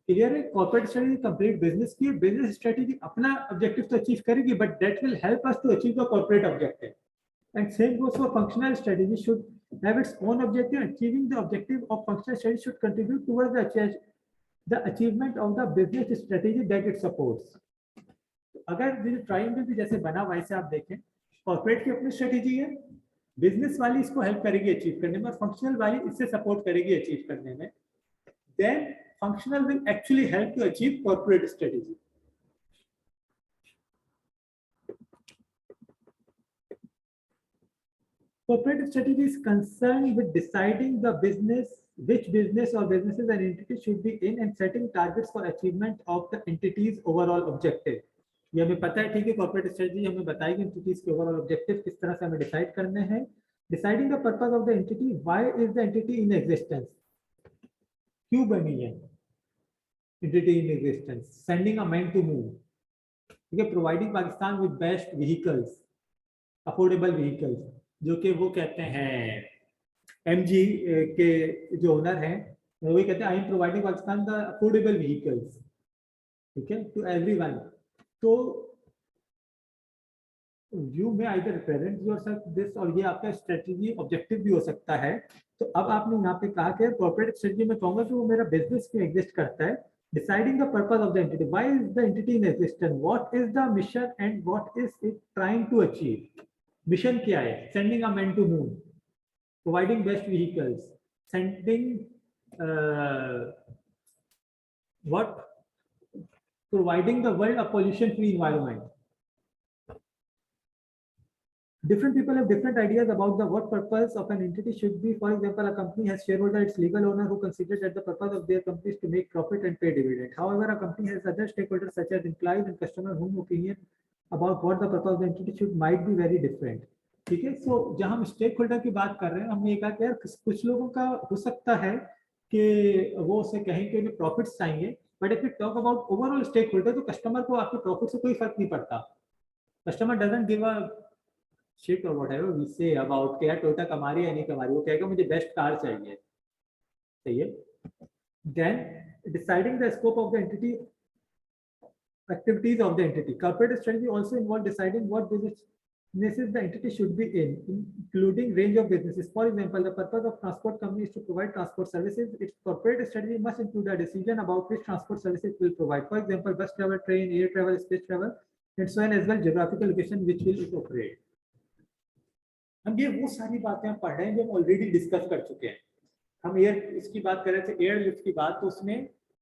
Clear है, corporate strategy complete business की, business strategy अपना objective तो achieve करेगी, but that will help us to achieve the corporate objective. And same goes for functional strategy, should have its own objective. Achieving the objective of functional strategy should contribute towards the achievement of the business strategy that it supports. अगर ये triangle भी जैसे बना वैसे आप देखें, corporate की अपनी स्ट्रेटेजी है, बिजनेस वाली इसको हेल्प करेगी अचीव करने में, और फंक्शनल वाली इससे सपोर्ट करेगी अचीव करने में। Then functional will actually help to achieve corporate strategy. Corporate strategy is concerned with deciding the which business or businesses and entities should be in, and setting targets for achievement of the entity's overall objective. ये हमें पता है, ठीक है, corporate strategy हमें बताएगी entities के overall objective किस तरह से हमें डिसाइड करने हैं। Deciding the purpose of the entity, why is the entity in existence, क्यों बनी है entity in existence. Sending a man to moon, ठीक है, providing Pakistan with best vehicles, affordable vehicles, जो कि वो कहते हैं एमजी के जो ओनर हैं वही कहते हैं I am providing Pakistan the affordable vehicles, ठीक है, टू एवरीवन। तो यू में आइदर रिप्रेजेंट योरसेल्फ दिस, और ये आपका स्ट्रेटजी ऑब्जेक्टिव भी हो सकता है। तो अब आपने यहाँ पे कहा कि कॉर्पोरेट स्ट्रेटजी में कहूंगा कि वो मेरा बिजनेस में एग्जिस्ट करता है। Deciding the purpose of the entity, why is the entity in existence, what is the mission and what is it trying to achieve. Mission क्या है, sending a man to moon, providing best vehicles, sending what, providing the world a pollution free environment. Different people have different ideas about the what purpose of an entity should be. For example, a company has shareholder, its legal owner, who considers that the purpose of their company is to make profit and pay dividend. However, a company has other stakeholders such as employees and customers whom opinion about what the purpose of the entity should might be very different. ठीक है, सो जहां हम stake holder की बात कर रहे हैं, हमने कहा कि यार कुछ लोगों का हो सकता है कि वो उसे कहें कि उन्हें प्रॉफिट्स चाहिए, but if you talk about overall stake holder, तो कस्टमर को आपके प्रॉफिट से कोई फर्क नहीं पड़ता। Customer doesn't give a shit और व्हाटएवर वी से अबाउट कि यार टोयोटा कमा रही है या नहीं कमा रही, वो कहेगा मुझे बेस्ट कार चाहिए, सही है। Then deciding the scope of the entity, activities of the entity. Corporate strategy also involve deciding what businesses the entity should be in, including range of businesses. For example, the purpose of transport company is to provide transport services. Its corporate strategy must include a decision about which transport services it will provide. For example, bus travel, train, air travel, space travel, and so on, as well geographical location which will it operate. हम ये वो सारी बातें हम पढ़ रहे हैं जो हम ऑलरेडी डिस्कस कर चुके हैं। हम एयर इसकी बात कर रहे थे, एयर लिफ्ट की बात, तो उसने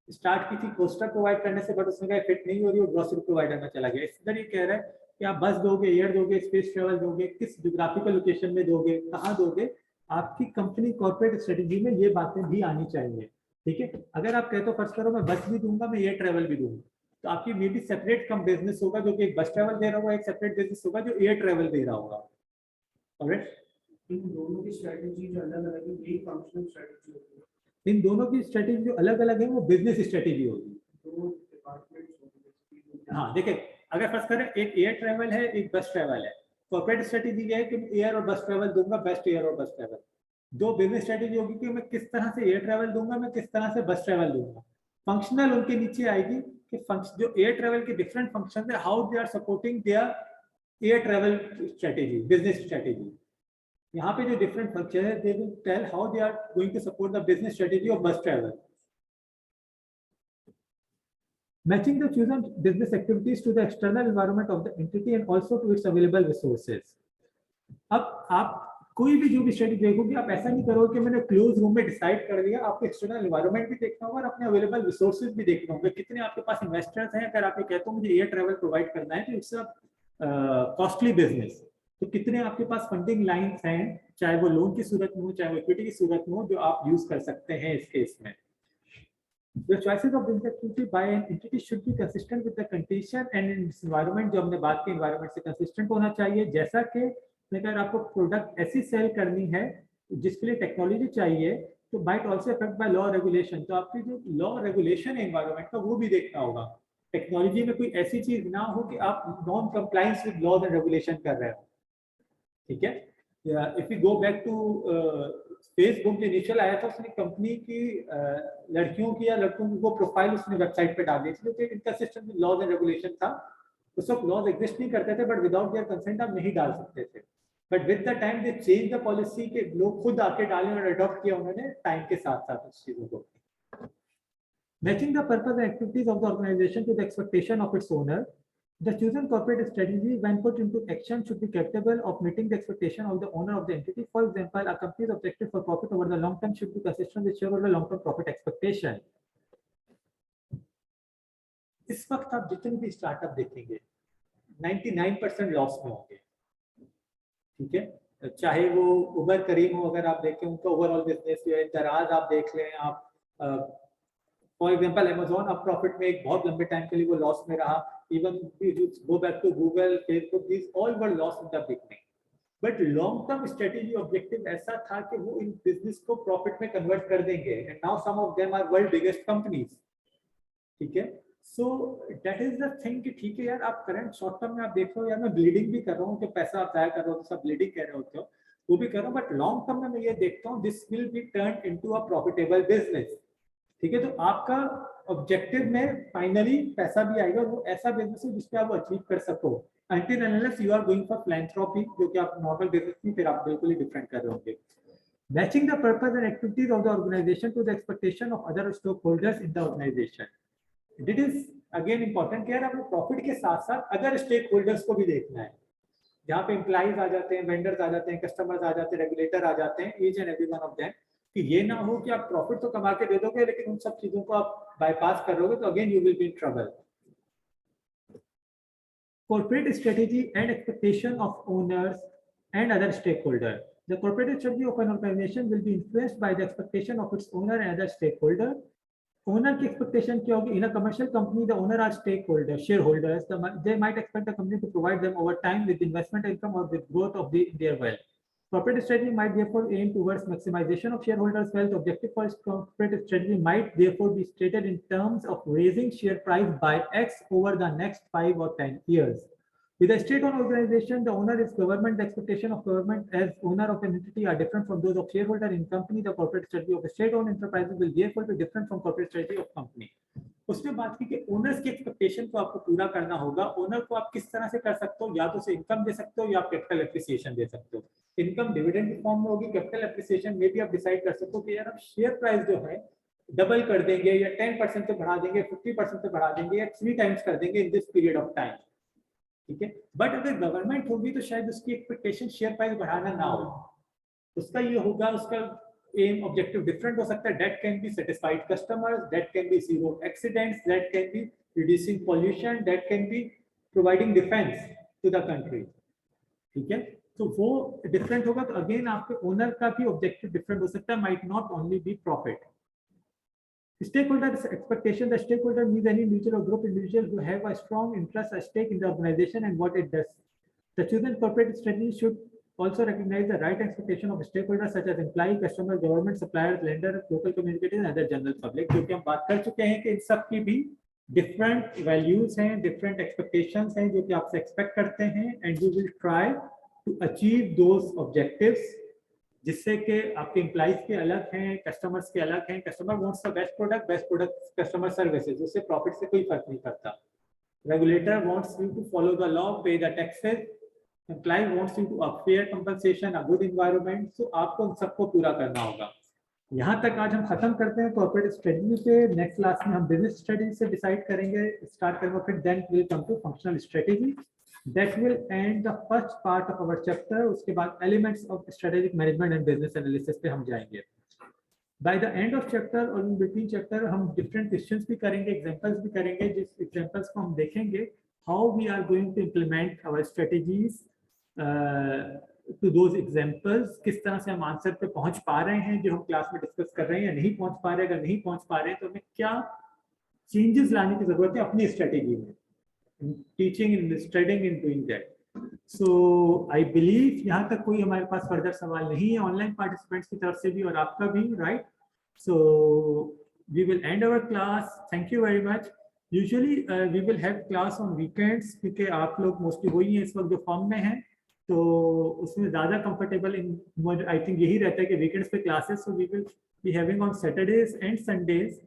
स्टार्ट की थी कोस्टर प्रोवाइड करने से, बट उसमें कहा फिट नहीं हो रही, वो ग्रोसरी प्रोवाइडर में चला गया। इस तरह ये कह रहा है कि आप बस दोगे, एयर दोगे, स्पेस ट्रेवल दोगे, किस ज्योग्राफिकल लोकेशन में दोगे, कहाँ दोगे, आपकी कंपनी कॉर्पोरेट स्ट्रेटेजी में ये बातें भी आनी चाहिए। ठीक है, अगर आप कहते हो फर्स्ट करो मैं बस भी दूंगा, मैं एयर ट्रेवल भी दूंगा, तो आपकी may be separate come business होगा जो कि एक बस ट्रेवल दे रहा होगा, एक सेपरेट बिजनेस होगा जो एयर ट्रेवल दे रहा होगा। ऑलराइट, इन दोनों की स्ट्रेटजी जो अलग अलग है, यही फंक्शनल स्ट्रेटजी होती है। इन दोनों की स्ट्रेटेजी जो अलग अलग है वो बिजनेस स्ट्रेटेजी होगी। दो डिपार्टमेंट्स। हाँ देखिए, अगर फर्स्ट करें, एक एयर ट्रेवल है, एक बस ट्रेवल है। कॉर्पोरेट स्ट्रेटेजी ये है कि एयर और बस ट्रेवल दूंगा, बेस्ट एयर और बस ट्रेवल। दो बिजनेस स्ट्रेटेजी होगी कि मैं किस तरह से एयर ट्रेवल दूंगा, मैं किस तरह से बस ट्रेवल दूंगा। फंक्शनल उनके नीचे आएगी कि जो एयर ट्रेवल के डिफरेंट फंक्शन है, how they are supporting their air travel strategy, business strategy. यहाँ पे जो डिफरेंट फंक्शन है, they will tell how they are going to support the business strategy of bus travel. Matching the chosen business activities to the external environment of the entity and also to its available resources. अब आप कोई भी जो भी study देखोगे, आप ऐसा नहीं करोगे कि मैंने क्लोज रूम में डिसाइड कर दिया। आपको एक्सटर्नल एनवायरनमेंट भी देखना होगा और अपने अवेलेबल रिसोर्सेज भी देखना होगा। कितने आपके पास इन्वेस्टर्स हैं। अगर आप ये कहते हो मुझे एयर ट्रैवल प्रोवाइड करना है, तो इट्स अ कॉस्टली बिजनेस। तो कितने आपके पास फंडिंग लाइंस हैं, चाहे वो लोन की सूरत में हो, चाहे वो इक्विटी की सूरत में हो, जो आप यूज कर सकते हैं इस केस में। The choices of business activity by an entity should be consistent with the condition and in its environment। जो हमने बात की environment से consistent होना चाहिए। जैसा कि अगर आपको प्रोडक्ट ऐसी सेल करनी है जिसके लिए टेक्नोलॉजी चाहिए, तो might also affect by law regulation। तो आपकी जो लॉ रेगुलेशन है एनवायरमेंट का, वो भी देखना होगा। टेक्नोलॉजी में कोई ऐसी चीज ना हो कि आप non compliance with laws and regulation कर रहे हो। ठीक है। If you go back to Facebook, जो इनिशियल आया था, उसने कंपनी की लड़कियों की या लड़कों की वो प्रोफाइल उसने वेबसाइट पे डाल दी थी, जो inconsistent with laws and regulation था। उस वक्त लॉज एग्जिस्ट नहीं करते थे, बट विदाउट देयर कंसेंट आप नहीं डाल सकते थे। But with the time they change the policy के लोग खुद आके डालें और अडॉप्ट किया उन्होंने टाइम के साथ साथ उस चीजों को। Matching the purpose and activities of the organization to the expectation of its owner, the chosen corporate strategy, when put into action, should be capable of meeting the expectation of the owner of the entity. For example, a company's objective for profit over the long term should be consistent with shareholder long-term profit expectation. इस वक्त आप जितने भी startup देखेंगे 99% loss में होंगे। ठीक है, चाहे वो उबर करीम हो, अगर आप देखें उनका ओवरऑल बिजनेस जो है, दराज आप देख लें, आप फॉर एग्जांपल अमेज़न अब प्रॉफिट में एक बहुत लंबे टाइम के लिए वो लॉस में रहा। Even go back to Google, Facebook, these all were loss in the beginning. But long term strategy objective ऐसा था कि वो इन बिजनेस को प्रॉफिट में कन्वर्ट कर देंगे, and now some of them are world biggest companies. ठीक है, so that is the thing कि ठीक है यार, आप करंट शॉर्ट टर्म में आप देख रहे हो यार, मैं ब्लीडिंग भी कर रहा हूँ कि पैसा आप जाया कर रहे हो, तो सब ब्लीडिंग कह रहे होते हो, वो भी कर रहा हूँ, बट लॉन्ग टर्म में मैं ये देखता हूँ this will be turn into a profitable business. ठीक है, तो आपका ऑब्जेक्टिव में फाइनली पैसा भी आएगा, वो ऐसा बिजनेस है जिसपे आप अचीव कर सको। Until unless you are going for philanthropy, जो कि आप नॉर्मल बिजनेस में फिर आप बिल्कुल ही डिफरेंट कर रहे होंगे। Matching the purpose and activities of the organization to the expectation of other stakeholders in the organization. It is again important कि यार आपको प्रॉफिट के साथ साथ अदर स्टेक होल्डर्स को भी देखना है। जहाँ पे एम्प्लॉइज आ जाते हैं, वेंडर्स आ जाते हैं, कस्टमर्स आ जाते हैं, रेगुलेटर आ जाते हैं, each and every one of them, कि ये ना हो कि आप प्रॉफिट तो कमा के दे दोगे लेकिन उन सब चीजों को आप बाईपास कर लोगे, तो again you will be in trouble. Corporate strategy and expectation of owners and other stakeholders. The corporate strategy of an organization will be influenced by the expectation of its owner and other stakeholder. Owner की expectation क्या होगी? In a commercial company, the owner are stakeholders, shareholders. They might expect the company to provide them over time with investment income or with growth of their wealth. Corporate strategy might therefore aim towards maximization of shareholders' wealth. Objective for corporate strategy might therefore be stated in terms of raising share price by X over the next 5 or 10 years. With a state-owned organization, the owner is government. The expectation of government as owner of an entity are different from those of shareholder in company. The corporate strategy of a state-owned enterprise will therefore be different from corporate strategy of company. उसमें बात की कि owners की expectation को आपको पूरा करना होगा। ओनर को आप किस तरह से कर सकते हो, या तो उसे इनकम दे सकते हो या आप कैपिटल एप्रिसिएशन दे सकते हो। इनकम डिविडेंड की फॉर्म में होगी, कैपिटल एप्रिसिएशन में भी आप डिसाइड कर सकते हो कि यार आप शेयर प्राइस जो है डबल कर देंगे या 10% से बढ़ा देंगे, 50% से बढ़ा देंगे या 3 टाइम्स कर देंगे in this period of time. ठीक है, बट अगर गवर्नमेंट होगी तो शायद उसकी एक्सपेक्टेशन शेयर प्राइस बढ़ाना ना हो, उसका ये होगा, उसका एम ऑब्जेक्टिव डिफरेंट हो सकता है। That can be satisfied customers, that can be zero accidents, that can be reducing pollution, that can be providing defence to the country. ठीक है, तो वो डिफरेंट होगा, तो अगेन आपके ओनर का भी ऑब्जेक्टिव डिफरेंट हो सकता है, might not only be profit. Stakeholder expectation: the stakeholder means any individual or group individual who have a strong interest, a stake in the organization and what it does. The chosen corporate strategy should also recognize the right expectation of stakeholders such as employee, customer, government, suppliers, lender, local communities and other general public, जो कि हम बात कर चुके हैं कि इन सब की भी डिफरेंट वैल्यूज हैं, डिफरेंट एक्सपेक्टेशंस हैं जो कि आपसे एक्सपेक्ट करते हैं, and you will try to achieve those objectives, जिससे कि आपके एम्प्लॉइज के अलग हैं, कस्टमर्स के अलग हैं. Customer wants the best product customer services, उससे प्रॉफिट से कोई फर्क नहीं पड़ता. Regulator wants you to follow the law, pay the taxes. Employ wants you to a fair compensation, a good environment. So आपको उन सबको पूरा करना होगा. यहाँ तक आज हम खत्म करते हैं कॉर्पोरेट स्ट्रेटजी पे. नेक्स्ट क्लास में हम बिजनेस स्ट्रेटजी से डिसाइड करेंगे, स्टार्ट करेंगे, फिर then will come to functional strategy. That will end the first part of our chapter. उसके बाद elements of strategic management and business analysis पे हम जाएंगे. By the end of chapter और इन बिटवीन चैप्टर हम different questions भी करेंगे, examples भी करेंगे, जिस एग्जांपल्स को हम देखेंगे how we are going to implement our strategies to those examples. किस तरह से हम आंसर पे पहुंच पा रहे हैं जो हम क्लास में डिस्कस कर रहे हैं, या नहीं पहुंच पा रहे हैं. अगर नहीं पहुंच पा रहे हैं तो हमें क्या चेंजेस लाने की जरूरत है अपनी स्ट्रेटेजी में, teaching in studying in doing that. So I believe यहाँ तक कोई हमारे पास फर्दर सवाल नहीं है ऑनलाइन पार्टिसिपेंट्स की तरफ से भी और आपका भी, right. So we will end our class. Thank you very much. Usually we will have class on weekends, क्योंकि आप लोग मोस्टली वही हैं इस वक्त जो फॉर्म में हैं, तो उसमें ज़्यादा कंफर्टेबल इन आई थिंक यही रहता है कि वीकेंड्स पे classes. So we will be having on Saturdays and Sundays.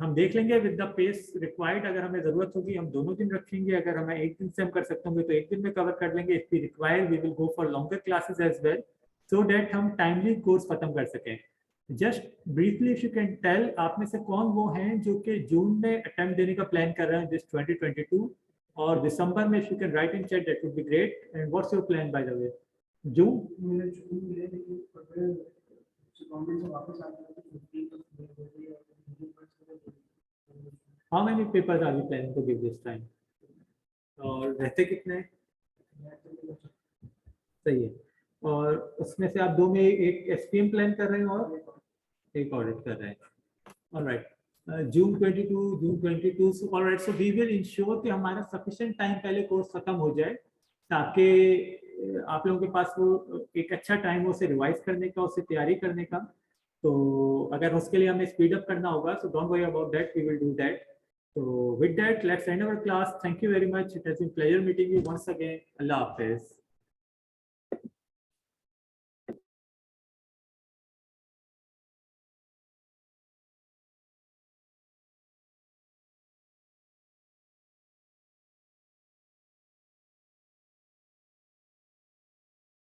हम देख लेंगे विद द पेस रिक्वायर्ड. अगर हमें ज़रूरत होगी हम दोनों दिन रखेंगे, अगर हमें एक दिन से हम कर सकते होंगे तो एक दिन में कवर कर लेंगे. If we require we will go for longer classes as well, so that हम टाइमली कोर्स खत्म कर सकें. Just briefly if you can tell, आप में से कौन वो हैं जो कि जून में अटेम्प्ट देने का प्लान कर रहे हैं दिस 2022, और दिसंबर में, if you can write in chat that would be great. And what's your plan by the way? How many papers are we planning to give this time? और रहते कितने? सही है. और उसमें से आप 2 में एक SPM प्लान कर रहे हैं और एक ऑडिट कर रहे हैं. Alright. June 22. So alright, so we will ensure कि हमारा सफिशिएंट टाइम पहले कोर्स खत्म हो जाए, ताकि आप लोगों के पास वो एक अच्छा टाइम हो उसे रिवाइज करने का, उसे तैयारी करने का. तो अगर उसके लिए हमें स्पीड अप करना होगा, so don't worry about that, we will do that. So with that, let's end our class. Thank you very much. It has been pleasure meeting you once again. Allah Hafiz.